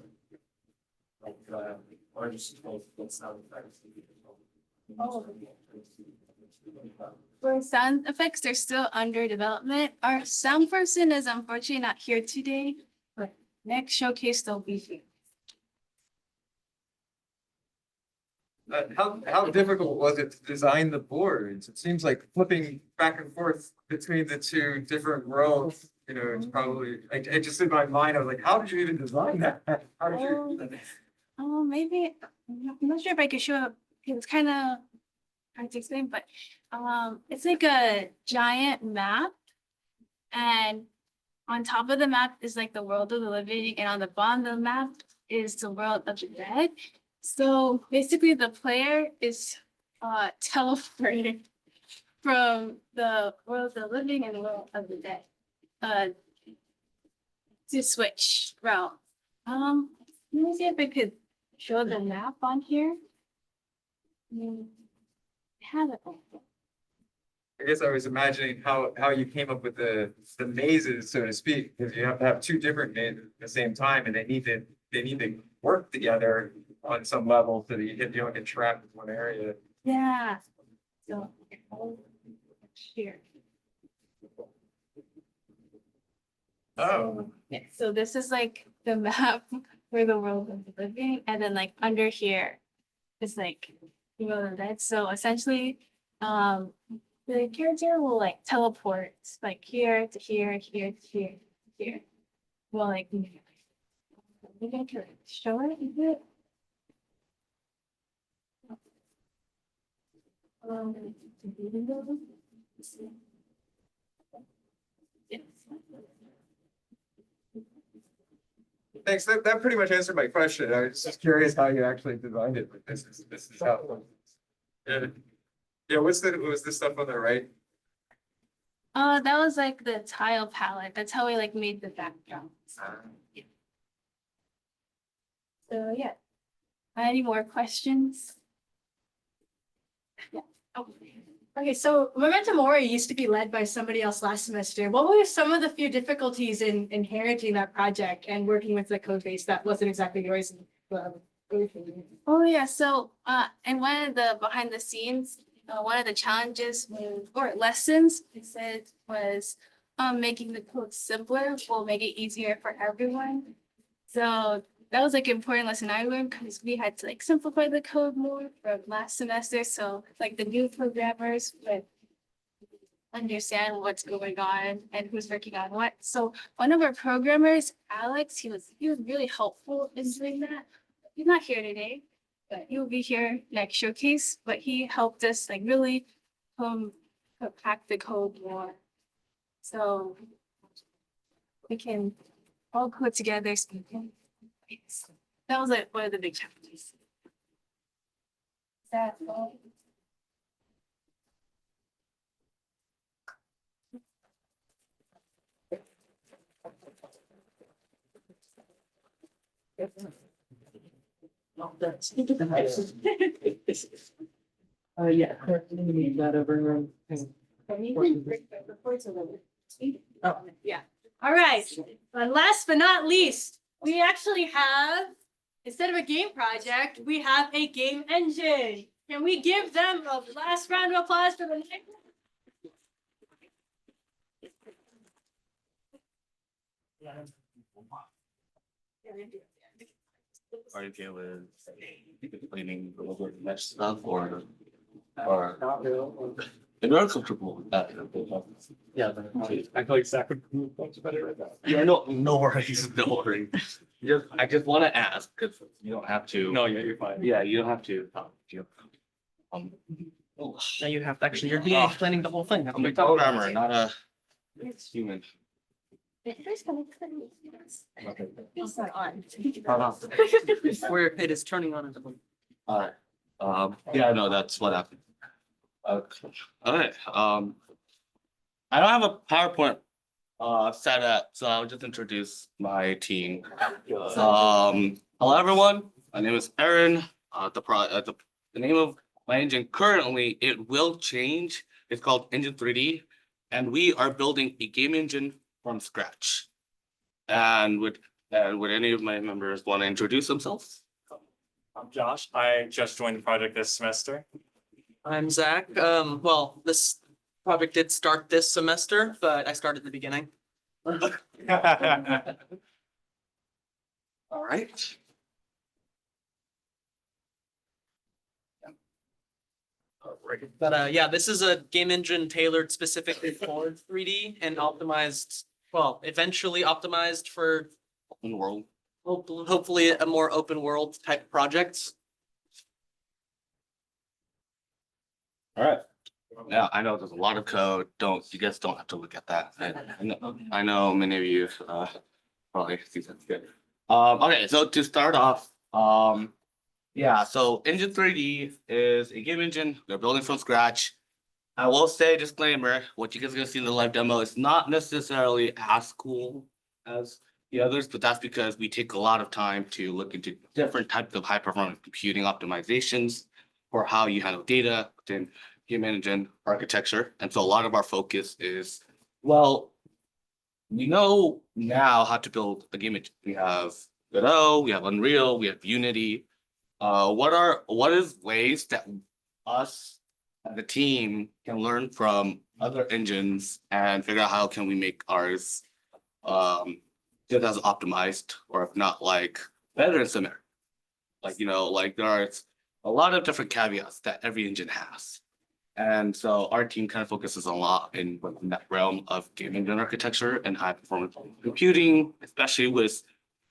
like or just sound effects. For sound effects, they're still under development. Our sound person is unfortunately not here today, but next showcase they'll be here. How difficult was it to design the boards? It seems like flipping back and forth between the two different worlds, you know, it's probably, I just in my mind, I was like, how did you even design that? How did you? Oh, maybe, I'm not sure if I could show up, it's kind of hard to explain, but it's like a giant map. And on top of the map is like the world of the living, and on the bottom of the map is the world of the dead. So basically the player is teleported from the world of the living and the world of the dead to switch realm. Let me see if I could show the map on here. I have it open. I guess I was imagining how you came up with the mazes, so to speak, because you have to have two different mazes at the same time, and they need to work together on some level so that you don't get trapped in one area. Yeah. So here. Oh. Yeah, so this is like the map for the world of the living, and then like under here is like Right? So essentially, the character will like teleport like here to here, here to here, here. Well, like maybe I could show it a bit. Um, Thanks. That pretty much answered my question. I was just curious how you actually designed it, but this is how. Yeah. Yeah, was this stuff on the right? That was like the tile palette. That's how we like made the background. Yeah. So yeah. Any more questions? Yeah. Oh. Okay, so Memento Mori used to be led by somebody else last semester. What were some of the few difficulties in inheriting that project and working with the code base that wasn't exactly yours? Oh yeah, so and one of the behind the scenes, one of the challenges or lessons I said was making the code simpler will make it easier for everyone. So that was like an important lesson I learned because we had to like simplify the code more from last semester. So like the new programmers would understand what's going on and who's working on what. So one of our programmers, Alex, he was really helpful in doing that. He's not here today, but he will be here next showcase. But he helped us like really pack the code more. So we can all code together. So we can that was like one of the big challenges. Is that all? Yeah, that over. Oh, yeah. All right. But last but not least, we actually have, instead of a game project, we have a game engine. Can we give them a last round of applause for the night? Are you okay with explaining a little bit mesh stuff or if you're uncomfortable with that? Yeah, I feel like Zach would much better at that. Yeah, no worries, no worries. I just want to ask, because you don't have to. No, yeah, you're fine. Yeah, you don't have to. Now you have to actually, you're explaining the whole thing. I'm a programmer, not a human. It's not on. Where it is turning on. Alright, yeah, no, that's what happened. Alright, I don't have a PowerPoint set up, so I'll just introduce my team. Hello everyone, my name is Aaron. The name of my engine currently, it will change. It's called Engine 3D, and we are building a game engine from scratch. And would any of my members want to introduce themselves? I'm Josh. I just joined the project this semester. I'm Zach. Well, this project did start this semester, but I started at the beginning. All right. But yeah, this is a game engine tailored specifically for 3D and optimized, well, eventually optimized for open world. Hopefully a more open world type projects. All right. Yeah, I know there's a lot of code. You guys don't have to look at that. I know many of you probably see that's good. Okay, so to start off, yeah, so Engine 3D is a game engine we're building from scratch. I will say disclaimer, what you guys are gonna see in the live demo is not necessarily as cool as the others, but that's because we take a lot of time to look into different types of high performance computing optimizations for how you handle data within game engine architecture. And so a lot of our focus is, well, we know now how to build a game engine. We have Godot, we have Unreal, we have Unity. What is ways that us as a team can learn from other engines and figure out how can we make ours just as optimized, or if not like better in some area. Like, like there's a lot of different caveats that every engine has. And so our team kind of focuses a lot in that realm of game engine architecture and high performance computing, especially with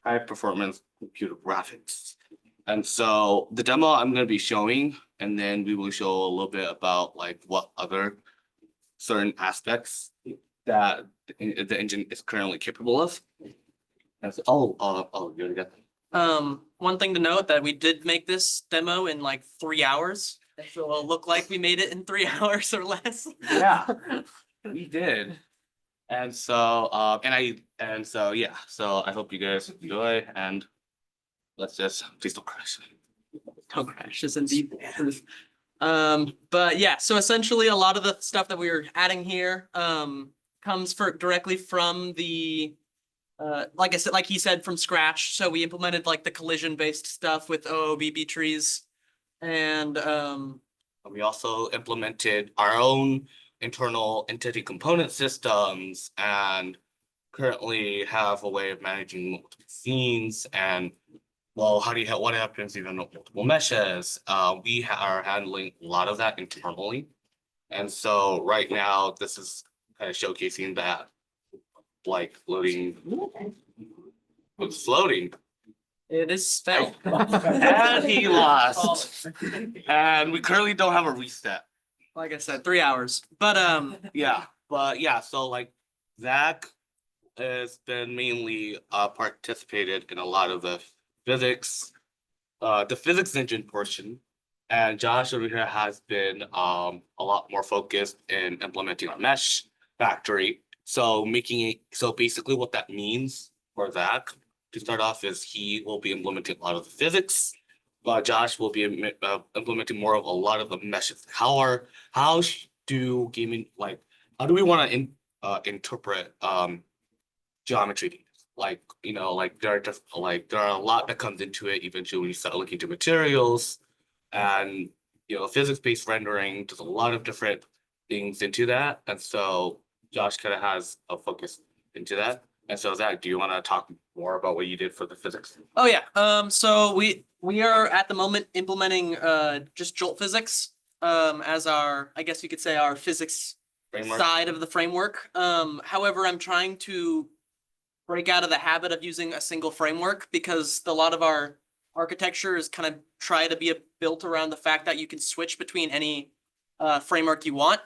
high performance computer graphics. And so the demo I'm going to be showing, and then we will show a little bit about like what other certain aspects that the engine is currently capable of. And so, you already got that. One thing to note that we did make this demo in like 3 hours. So it'll look like we made it in 3 hours or less. Yeah, we did. And so, yeah, so I hope you guys enjoy and let's just, please don't crash. Don't crash is indeed. But yeah, so essentially a lot of the stuff that we are adding here, comes directly from the, like I said, like he said, from scratch. So we implemented like the collision based stuff with OOBB trees. And we also implemented our own internal entity component systems and currently have a way of managing multiple scenes and well, what happens even with multiple meshes? We are handling a lot of that internally. And so right now, this is kind of showcasing that like floating. It's floating. It is fell. And he lost. And we currently don't have a reset. Like I said, 3 hours. But yeah, so like Zach has been mainly participated in a lot of the physics engine portion. And Josh over here has been a lot more focused in implementing our mesh factory. So basically what that means for Zach to start off is he will be implementing a lot of the physics. Josh will be implementing more of a lot of the meshes. How do we want to interpret geometry? Like, there are a lot that comes into it eventually when you start looking to materials and, physics-based rendering. There's a lot of different things into that. And so Josh kind of has a focus into that. And so Zach, do you want to talk more about what you did for the physics? oh yeah, so we are at the moment implementing just Jolt physics as our, I guess you could say, our physics Framework. side of the framework. However, I'm trying to break out of the habit of using a single framework because a lot of our architecture is kind of try to be built around the fact that you can switch between any framework you want.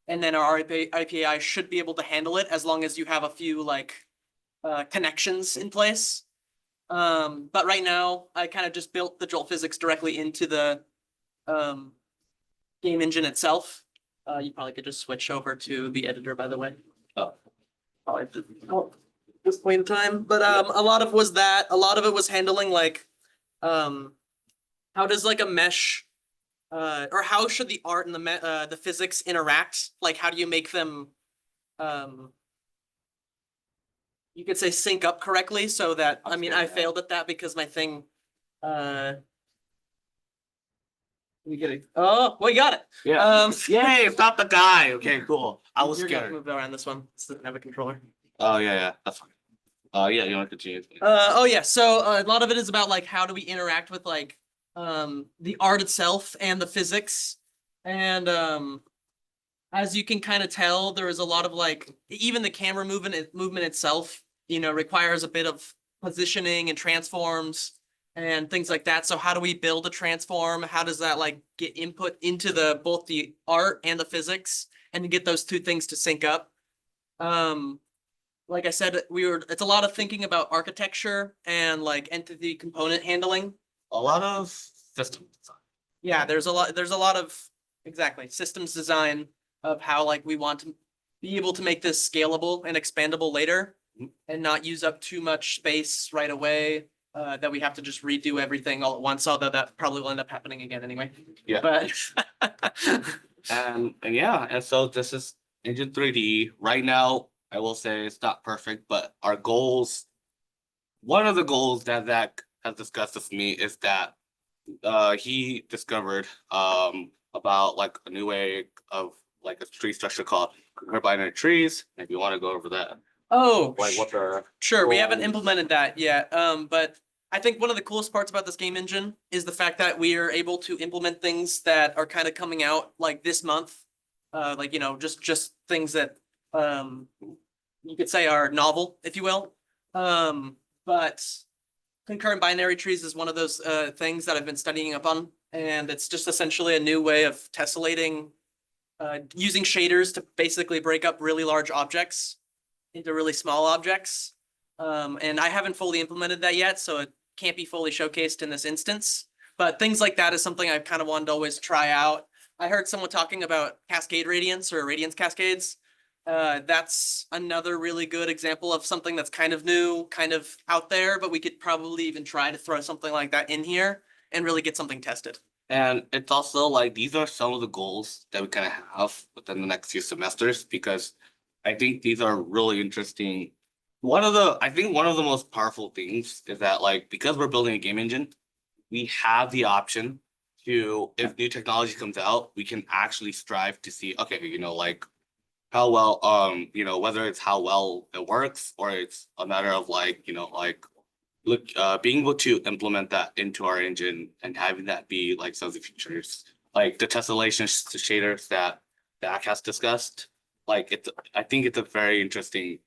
And then our IPAI should be able to handle it as long as you have a few like connections in place. But right now I kind of just built the Jolt physics directly into the game engine itself. You probably could just switch over to the editor, by the way. Probably this point in time, but a lot of it was handling like how does like a mesh or how should the art and the physics interact? Like how do you make them you could say sync up correctly so that I failed at that because my thing we get it. Oh, well, you got it. Yeah. Yay, stop the guy. Okay, cool. I was You're gonna scared. move around this one. It doesn't have a controller. Oh yeah, that's fine. Yeah, you want to continue? Oh yeah, so a lot of it is about like how do we interact with like the art itself and the physics. And as you can kind of tell, there is a lot of like even the camera movement itself, requires a bit of positioning and transforms and things like that. So how do we build a transform? How does that like get input into both the art and the physics and to get those two things to sync up? Like I said, it's a lot of thinking about architecture and like entity component handling. A lot of system design. Yeah, there's a lot of exactly systems design of how like we want to be able to make this scalable and expandable later and not use up too much space right away. That we have to just redo everything all at once, although that probably will end up happening again anyway. Yeah. But and so this is Engine 3D. Right now, I will say it's not perfect, but our goals, one of the goals that Zach has discussed with me is that he discovered about like a new way of like a tree structure called binary trees. If you want to go over that. Oh, Like what the sure. We haven't implemented that yet. But I think one of the coolest parts about this game engine is the fact that we are able to implement things that are kind of coming out like this month. Like, you know, just things that you could say are novel, if you will. But concurrent binary trees is one of those things that I've been studying up on, and it's just essentially a new way of tessellating, using shaders to basically break up really large objects into really small objects. And I haven't fully implemented that yet, so it can't be fully showcased in this instance. But things like that is something I've kind of wanted to always try out. I heard someone talking about cascade radiance or radiance cascades. That's another really good example of something that's kind of new, kind of out there, but we could probably even try to throw something like that in here and really get something tested. And it's also like these are some of the goals that we kind of have within the next few semesters because I think these are really interesting. I think one of the most powerful things is that like because we're building a game engine, we have the option to, if new technology comes out, we can actually strive to see, okay, you know, like how well, you know, whether it's how well it works or it's a matter of like, you know, like look, being able to implement that into our engine and having that be like some of the features, like the tessellation shaders that Dak has discussed. Like I think it's a very interesting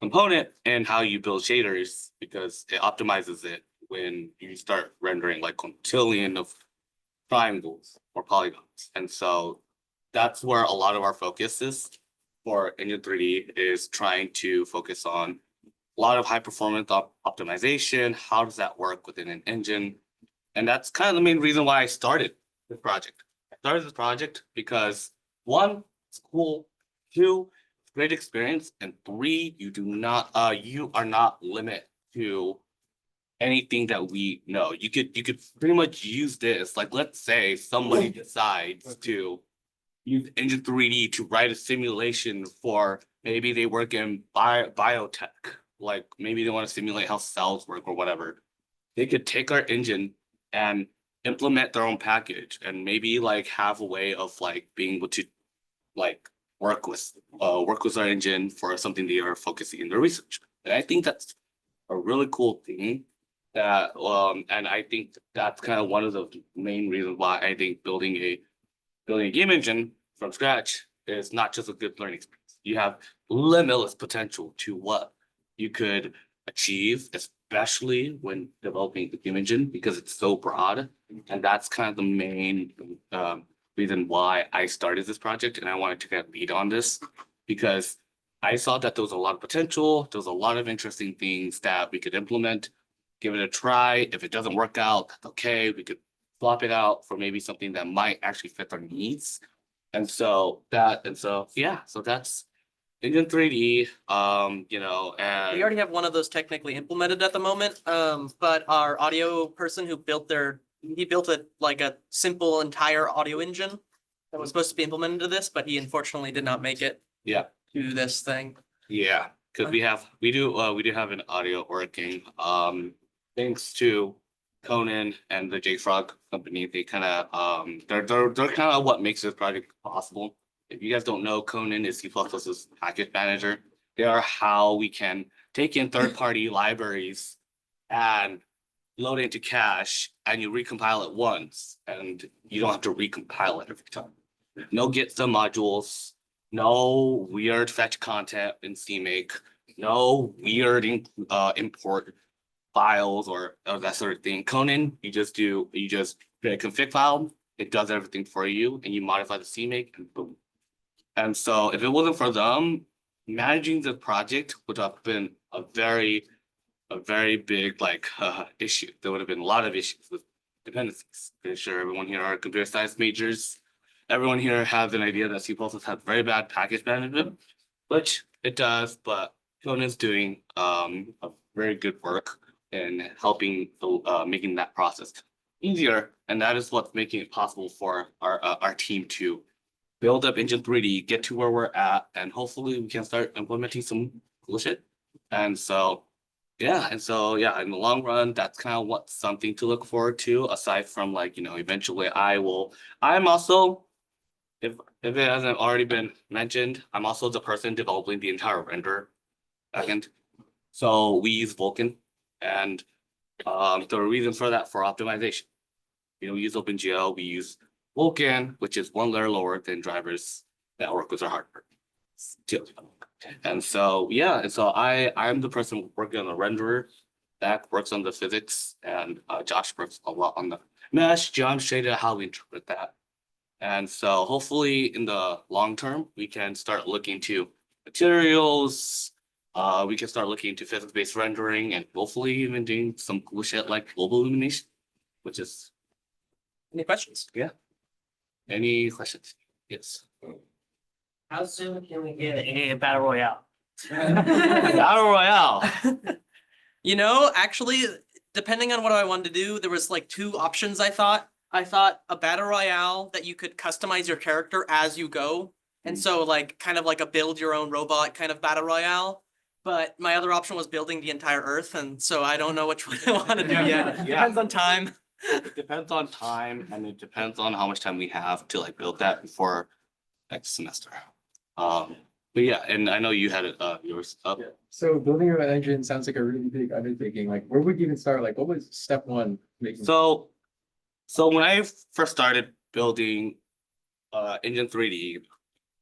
component in how you build shaders because it optimizes it when you start rendering like quintillion of triangles or polygons. And so that's where a lot of our focus is for Engine 3D is trying to focus on a lot of high performance optimization. How does that work within an engine? And that's kind of the main reason why I started this project. I started this project because one, it's cool. Two, it's great experience. And three, you are not limited to anything that we know. You could pretty much use this. Like, let's say somebody decides to use Engine 3D to write a simulation for maybe they work in biotech. Like maybe they want to simulate how cells work or whatever. They could take our engine and implement their own package and maybe like have a way of like being able to like work with our engine for something they are focusing in their research. And I think that's a really cool thing that and I think that's kind of one of the main reasons why I think building a game engine from scratch is not just a good learning experience. You have limitless potential to what you could achieve, especially when developing the game engine, because it's so broad. And that's kind of the main reason why I started this project. And I wanted to kind of lead on this because I saw that there was a lot of potential. There was a lot of interesting things that we could implement, give it a try. If it doesn't work out, that's okay. We could swap it out for maybe something that might actually fit our needs. So that's Engine 3D, you know, and We already have one of those technically implemented at the moment, but our audio person who built he built a simple entire audio engine that was supposed to be implemented to this, but he unfortunately did not make it yeah, to this thing. yeah, because we do have an audio working. Thanks to Conan and the JFrog company, they kind of they're kind of what makes this project possible. If you guys don't know, Conan is C++'s package manager. They are how we can take in third-party libraries and load it into cache, and you recompile it once, and you don't have to recompile it every time. No Git submodules, no weird fetch content in CMake, no weird import files or that sort of thing. Conan, you just create a config file, it does everything for you, and you modify the CMake, and boom. And so if it wasn't for them, managing the project would have been a very big issue. There would have been a lot of issues with dependencies. Pretty sure everyone here are computer science majors. Everyone here has an idea that C++ has very bad package management, which it does, but Conan's doing a very good work in helping making that process easier. And that is what's making it possible for our team to build up Engine 3D, get to where we're at, and hopefully we can start implementing some cool shit. And so in the long run, that's kind of what something to look forward to, aside from eventually I'm also, if it hasn't already been mentioned, I'm also the person developing the entire render backend. So we use Vulkan, and The reason for that for optimization. We don't use OpenGL, we use Vulkan, which is one layer lower than drivers that work with our hardware. Still. And so, yeah, and so I'm the person working on the renderer that works on the physics, and Josh works a lot on the mesh. John shaded how we interpret that. And so hopefully in the long term, we can start looking to materials. We can start looking into physics-based rendering and hopefully even doing some cool shit like global illumination, which is. Any questions? Yeah. Any questions? Yes. How soon can we get a battle royale? Battle Royale. You know, actually, depending on what I wanted to do, there was like two options I thought. I thought a battle royale that you could customize your character as you go. And so like kind of like a build your own robot kind of battle royale. But my other option was building the entire Earth, and so I don't know which one I want to do yet. Depends on time. It depends on time and it depends on how much time we have to like build that before next semester. But yeah, and I know you had it yours up. So building your own engine sounds like a really big undertaking. Like, where would you even start? Like, what was step one? Making So when I first started building Engine 3D,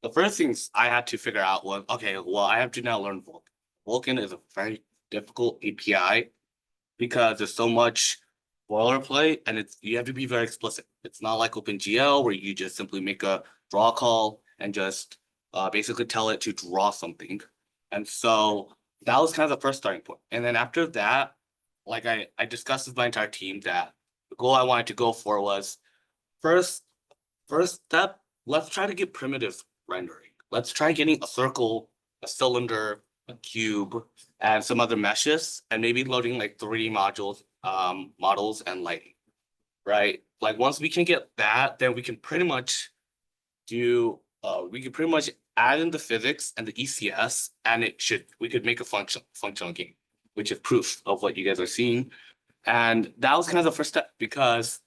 the first things I had to figure out was, okay, well, I have to now learn Vulkan. Vulkan is a very difficult API because there's so much boilerplate and you have to be very explicit. It's not like OpenGL where you just simply make a draw call and just basically tell it to draw something. And so that was kind of the first starting point. And then after that, like I discussed with my entire team that the goal I wanted to go for was first step, let's try to get primitive rendering. Let's try getting a circle, a cylinder, a cube, and some other meshes, and maybe loading like 3D modules, models and lighting, right? Like once we can get that, then we can pretty much add in the physics and the ECS, and we could make a functional game, which is proof of what you guys are seeing. And that was kind of the first step because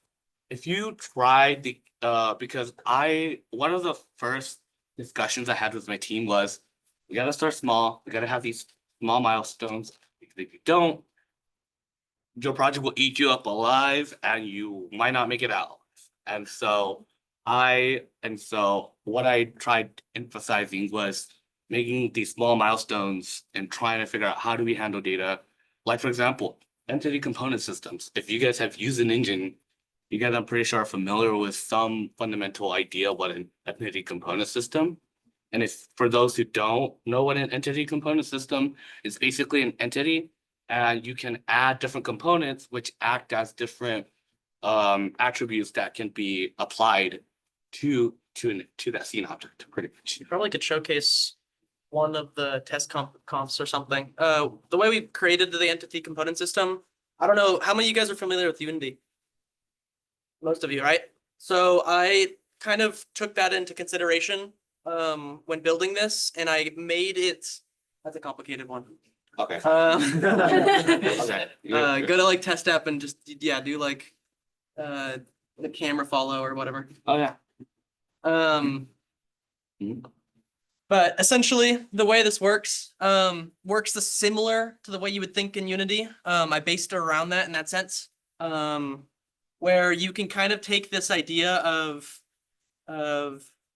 if you try one of the first discussions I had with my team was, we gotta start small, we gotta have these small milestones, because if you don't, your project will eat you up alive and you might not make it out. And so what I tried emphasizing was making these small milestones and trying to figure out how do we handle data. Like for example, entity component systems. If you guys have used an engine, you guys I'm pretty sure are familiar with some fundamental idea what an entity component system. And if for those who don't know what an entity component system is, basically an entity, and you can add different components which act as different attributes that can be applied to that scene object. Pretty much. You probably could showcase one of the test comps or something. The way we created the entity component system, I don't know, how many of you guys are familiar with Unity? Most of you, right? So I kind of took that into consideration when building this, and I made it, that's a complicated one. Okay. Okay. Go to like test app and just, yeah, do like the camera follow or whatever. Oh yeah. But essentially the way this works similar to the way you would think in Unity. I based it around that in that sense. Where you can kind of take this idea of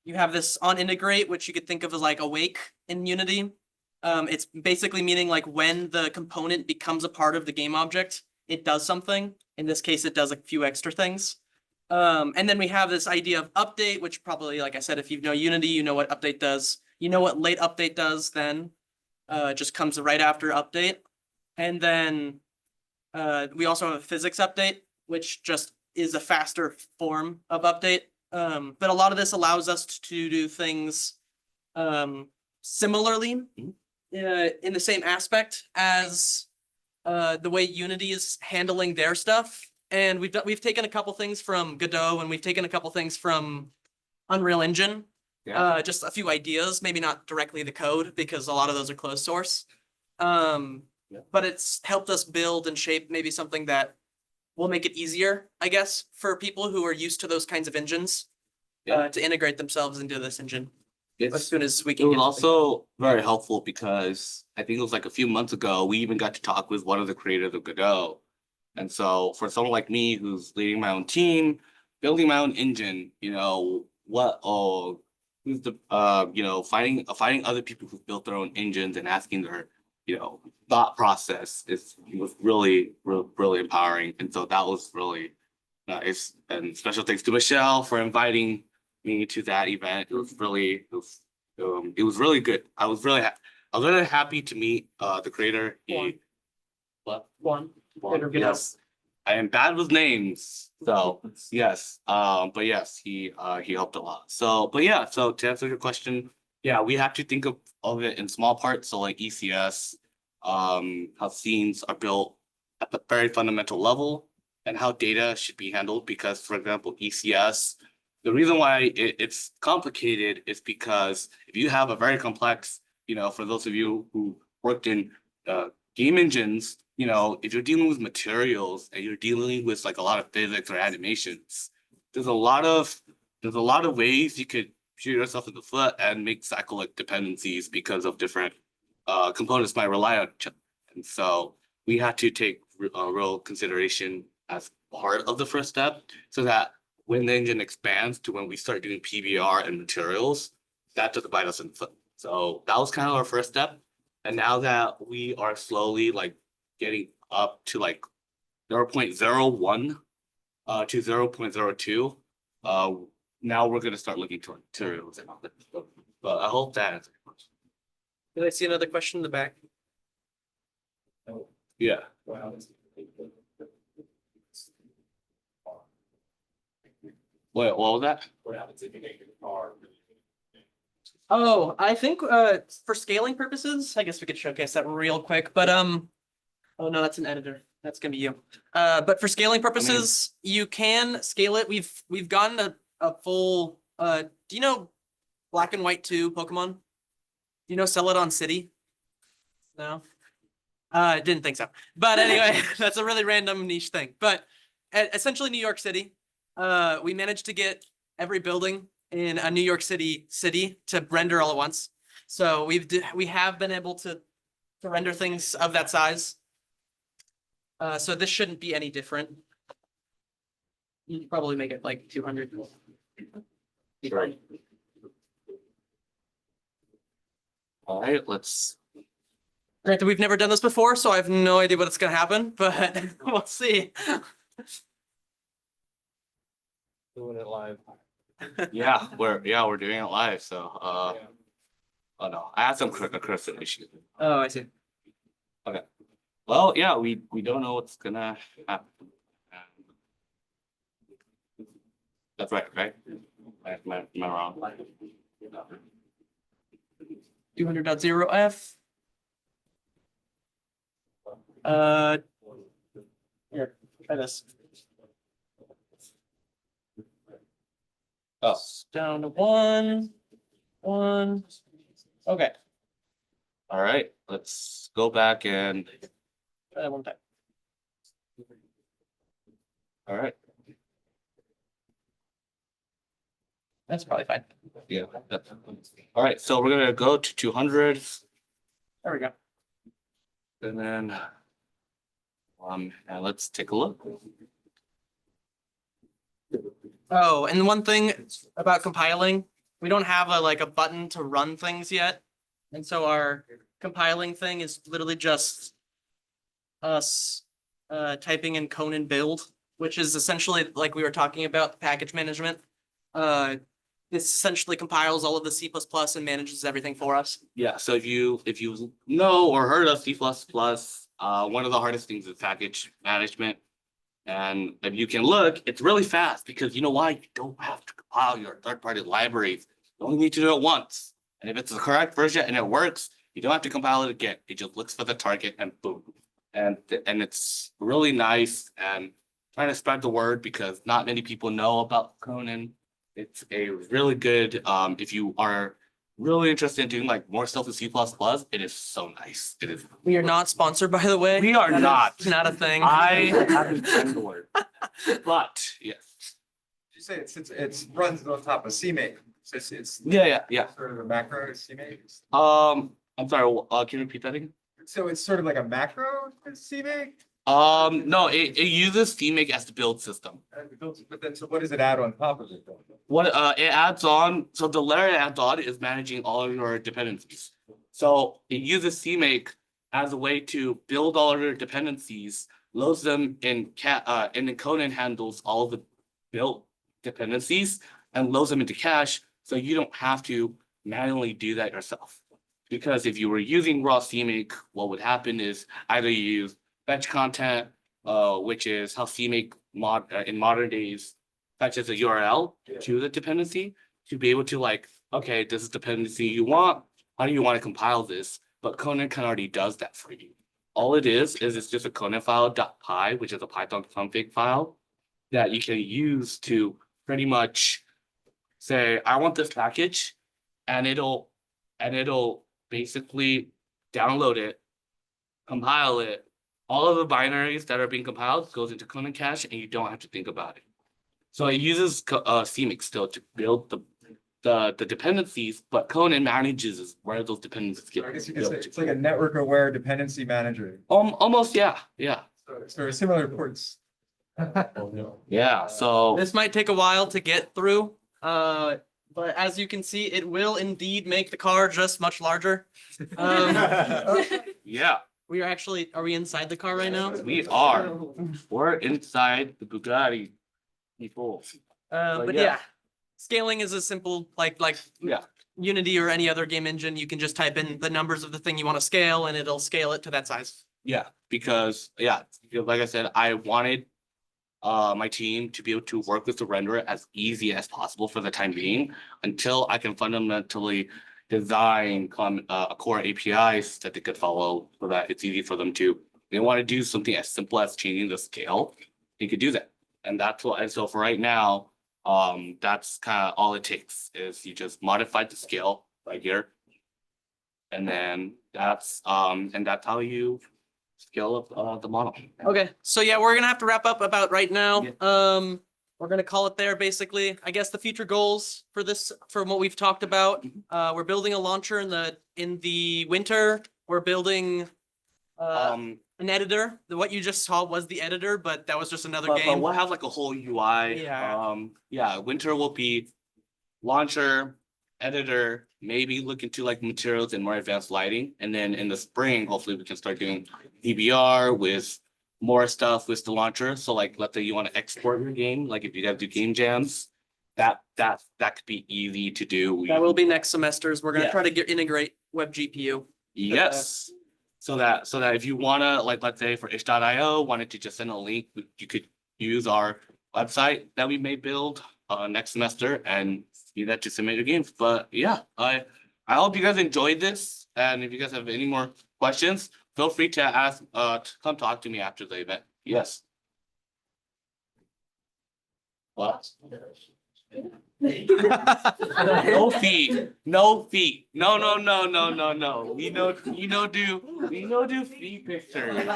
you have this on integrate, which you could think of as like awake in Unity. It's basically meaning like when the component becomes a part of the game object, it does something. In this case, it does a few extra things. And then we have this idea of update, which probably, like I said, if you know Unity, you know what update does. You know what late update does then. It just comes right after update. And then we also have a physics update, which just is a faster form of update. But a lot of this allows us to do things similarly in the same aspect as the way Unity is handling their stuff. And we've taken a couple things from Godot and we've taken a couple things from Unreal Engine. Yeah. Just a few ideas, maybe not directly the code because a lot of those are closed source. But it's helped us build and shape maybe something that will make it easier, I guess, for people who are used to those kinds of engines to integrate themselves into this engine. As soon as we can. It was also very helpful because I think it was like a few months ago, we even got to talk with one of the creators of Godot. And so for someone like me who's leading my own team, building my own engine, who's the finding other people who've built their own engines and asking their thought process was really empowering. And so that was really nice. And special thanks to Michelle for inviting me to that event. It was really good. I was really happy to meet the creator. One. Yes. I am bad with names. So yes. But yes, he helped a lot. So to answer your question, yeah, we have to think of it in small parts. So like ECS, how scenes are built at the very fundamental level and how data should be handled. Because for example, ECS, the reason why it's complicated is because if you have a very complex, for those of you who worked in game engines, if you're dealing with materials and you're dealing with like a lot of physics or animations, there's a lot of ways you could shoot yourself in the foot and make cyclic dependencies because of different components might rely on each other. And so we had to take real consideration as part of the first step so that when the engine expands to when we start doing PBR and materials, that doesn't bite us in the foot. So that was kind of our first step. And now that we are slowly like getting up to like 0.01 to 0.02, now we're going to start looking toward materials and all that. But I hope that answers your question. Did I see another question in the back? Yeah. What was that? Oh, I think for scaling purposes, I guess we could showcase that real quick, but oh no, that's an editor. That's gonna be you. But for scaling purposes, you can scale it. We've gotten a full do you know Black and White 2 Pokemon? Do you know Celadon City? No? I didn't think so. But anyway, that's a really random niche thing. But essentially New York City, we managed to get every building in a New York City to render all at once. So we have been able to render things of that size. So this shouldn't be any different. You can probably make it like 200. Right. All right, let's. Granted, we've never done this before, so I have no idea what's gonna happen, but we'll see. Doing it live. Yeah, we're doing it live. So oh no, I had some cursor issue. Oh, I see. Okay. Well, yeah, we don't know what's gonna happen. That's right, right? Am I wrong? 200.0F. Here, try this. Oh. Down to 1. Okay. All right, let's go back and. Try that one time. All right. That's probably fine. Yeah. All right, so we're gonna go to 200. There we go. And then, and let's take a look. Oh, and one thing about compiling, we don't have a button to run things yet. And so our compiling thing is literally just us typing in Conan build, which is essentially like we were talking about the package management. This essentially compiles all of the C++ and manages everything for us. Yeah, so if you know or heard of C++, one of the hardest things is package management. And if you can look, it's really fast because you know why? You don't have to compile your third-party libraries. You only need to do it once. And if it's the correct version and it works, you don't have to compile it again. It just looks for the target and boom. And it's really nice and trying to spread the word because not many people know about Conan. It's a really good, if you are really interested in doing like more stuff with C++, it is so nice. It is. We are not sponsored, by the way. We are not. Not a thing. I haven't seen the word, but yes. You say it runs on top of CMake. So it's Yeah. sort of a macro CMake. I'm sorry. Can you repeat that again? So it's sort of like a macro CMake. No, it uses CMake as the build system. But then, so what does it add on top of it though? What it adds on, so the layer it adds on is managing all of your dependencies. So it uses CMake as a way to build all of your dependencies, loads them in and then Conan handles all of the built dependencies and loads them into cache, so you don't have to manually do that yourself. Because if you were using raw CMake, what would happen is either you use fetch content, which is how CMake in modern days fetches a URL to the dependency to be able to like, okay, this is the dependency you want. How do you want to compile this? But Conan kind of already does that for you. All it is it's just a Conan file.py, which is a Python config file that you can use to pretty much say, I want this package, and it'll basically download it, compile it. All of the binaries that are being compiled goes into Conan cache, and you don't have to think about it. So it uses CMake still to build the dependencies, but Conan manages where those dependencies get. I guess you could say it's like a network aware dependency manager. Almost, yeah. So similar ports. Yeah, so This might take a while to get through, but as you can see, it will indeed make the car just much larger. yeah, Are we inside the car right now? we are. We're inside the Bugatti people. But yeah, scaling is a simple like Yeah. Unity or any other game engine. You can just type in the numbers of the thing you want to scale, and it'll scale it to that size. Yeah, because like I said, I wanted my team to be able to work with the renderer as easy as possible for the time being until I can fundamentally design core APIs that they could follow so that it's easy for them to. They want to do something as simple as changing the scale, they could do that. And that's what, and so for right now, that's kind of all it takes is you just modify the scale right here. And then that's how you scale up the model. Okay, so yeah, we're gonna have to wrap up about right now. We're gonna call it there, basically. I guess the future goals for this, from what we've talked about, we're building a launcher in the winter. We're building an editor. What you just saw was the editor, but that was just another But game. we'll have like a whole UI. Yeah. Winter will be launcher, editor, maybe look into like materials and more advanced lighting. And then in the spring, hopefully we can start doing DBR with more stuff with the launcher. So like, let's say you want to export your game, like if you guys do game jams, that could be easy to do. That will be next semesters. We're gonna Yeah. try to integrate web GPU. Yes. So that if you wanna, like, let's say for ish.io, wanted to just send a link, you could use our website that we may build next semester and use that to submit your games. But yeah, I hope you guys enjoyed this. And if you guys have any more questions, feel free to ask to come talk to me after the event. Yes. What? No fee. No fee. No. We don't do fee pictures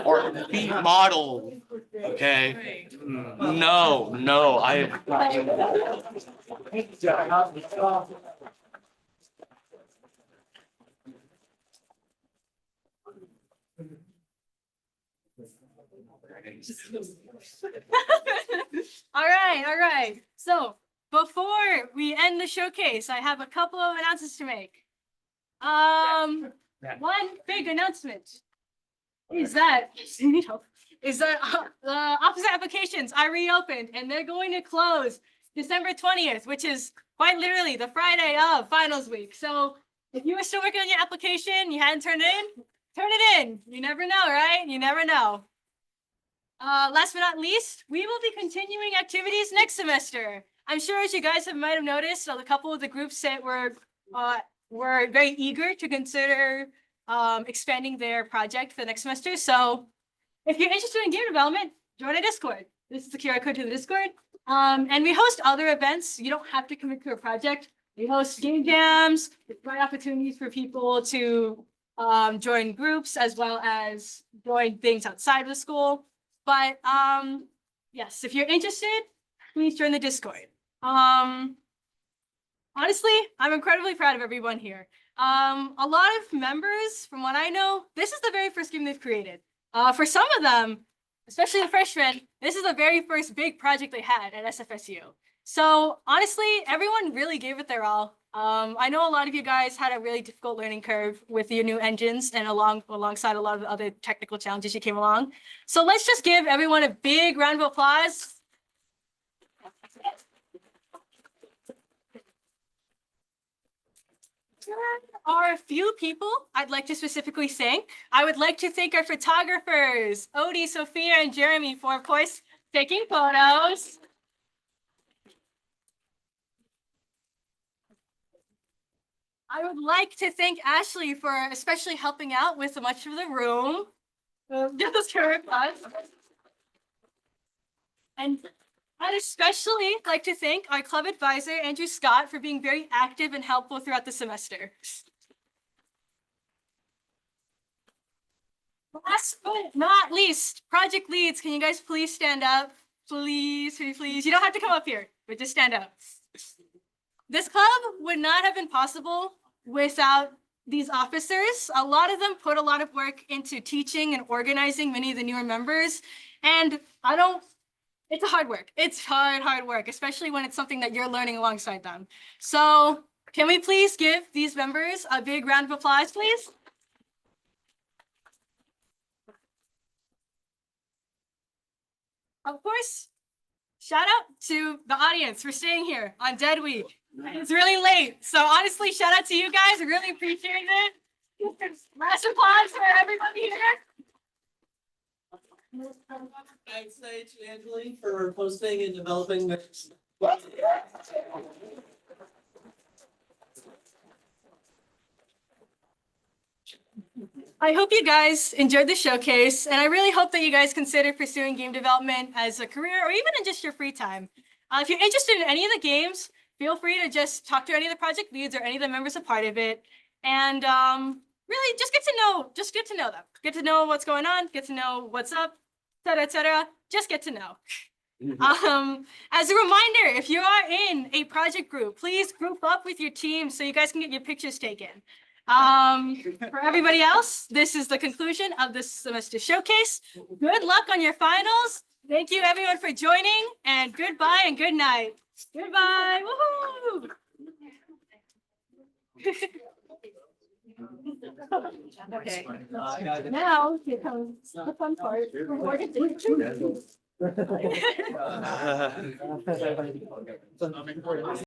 or fee models. Okay. No. All right. So before we end the showcase, I have a couple of announcements to make. One big announcement is that the opposite applications are reopened and they're going to close December 20th, which is quite literally the Friday of finals week. So if you were still working on your application, you hadn't turned it in, turn it in. You never know, right? You never know. Last but not least, we will be continuing activities next semester. I'm sure, as you guys might have noticed, a couple of the groups that were very eager to consider expanding their project for the next semester. So if you're interested in game development, join our Discord. This is the QR code to the Discord. And we host other events. You don't have to commit to a project. We host game jams, great opportunities for people to join groups as well as join things outside of the school. But yes, if you're interested, please join the Discord. Honestly, I'm incredibly proud of everyone here. A lot of members, from what I know, this is the very first game they've created. For some of them, especially the freshmen, this is the very first big project they had at SFSU. So honestly, everyone really gave it their all. I know a lot of you guys had a really difficult learning curve with your new engines and alongside a lot of the other technical challenges you came along. So let's just give everyone a big round of applause. There are a few people I'd like to specifically thank. I would like to thank our photographers, Odie, Sophia, and Jeremy for, of course, taking photos. I would like to thank Ashley for especially helping out with much of the room. Give us her applause. And I'd especially like to thank our club advisor, Andrew Scott, for being very active and helpful throughout the semester. Last but not least, project leads. Can you guys please stand up? Please, please, please. You don't have to come up here, but just stand up. This club would not have been possible without these officers. A lot of them put a lot of work into teaching and organizing many of the newer members. And it's hard work. It's hard work, especially when it's something that you're learning alongside them. So can we please give these members a big round of applause, please? Of course, shout out to the audience for staying here on Dead Week. It's really late. So honestly, shout out to you guys. I really appreciate it. Last applause for everybody here. I'd say to Angeline for posting and developing this. I hope you guys enjoyed the showcase, and I really hope that you guys consider pursuing game development as a career or even in just your free time. If you're interested in any of the games, feel free to just talk to any of the project leads or any of the members a part of it. And really just get to know them. Get to know what's going on, get to know what's up, etc. Just get to know. As a reminder, if you are in a project group, please group up with your team so you guys can get your pictures taken. For everybody else, this is the conclusion of this semester showcase. Good luck on your finals. Thank you everyone for joining, and goodbye and good night. Goodbye. Woohoo! Okay. Now here comes the fun part.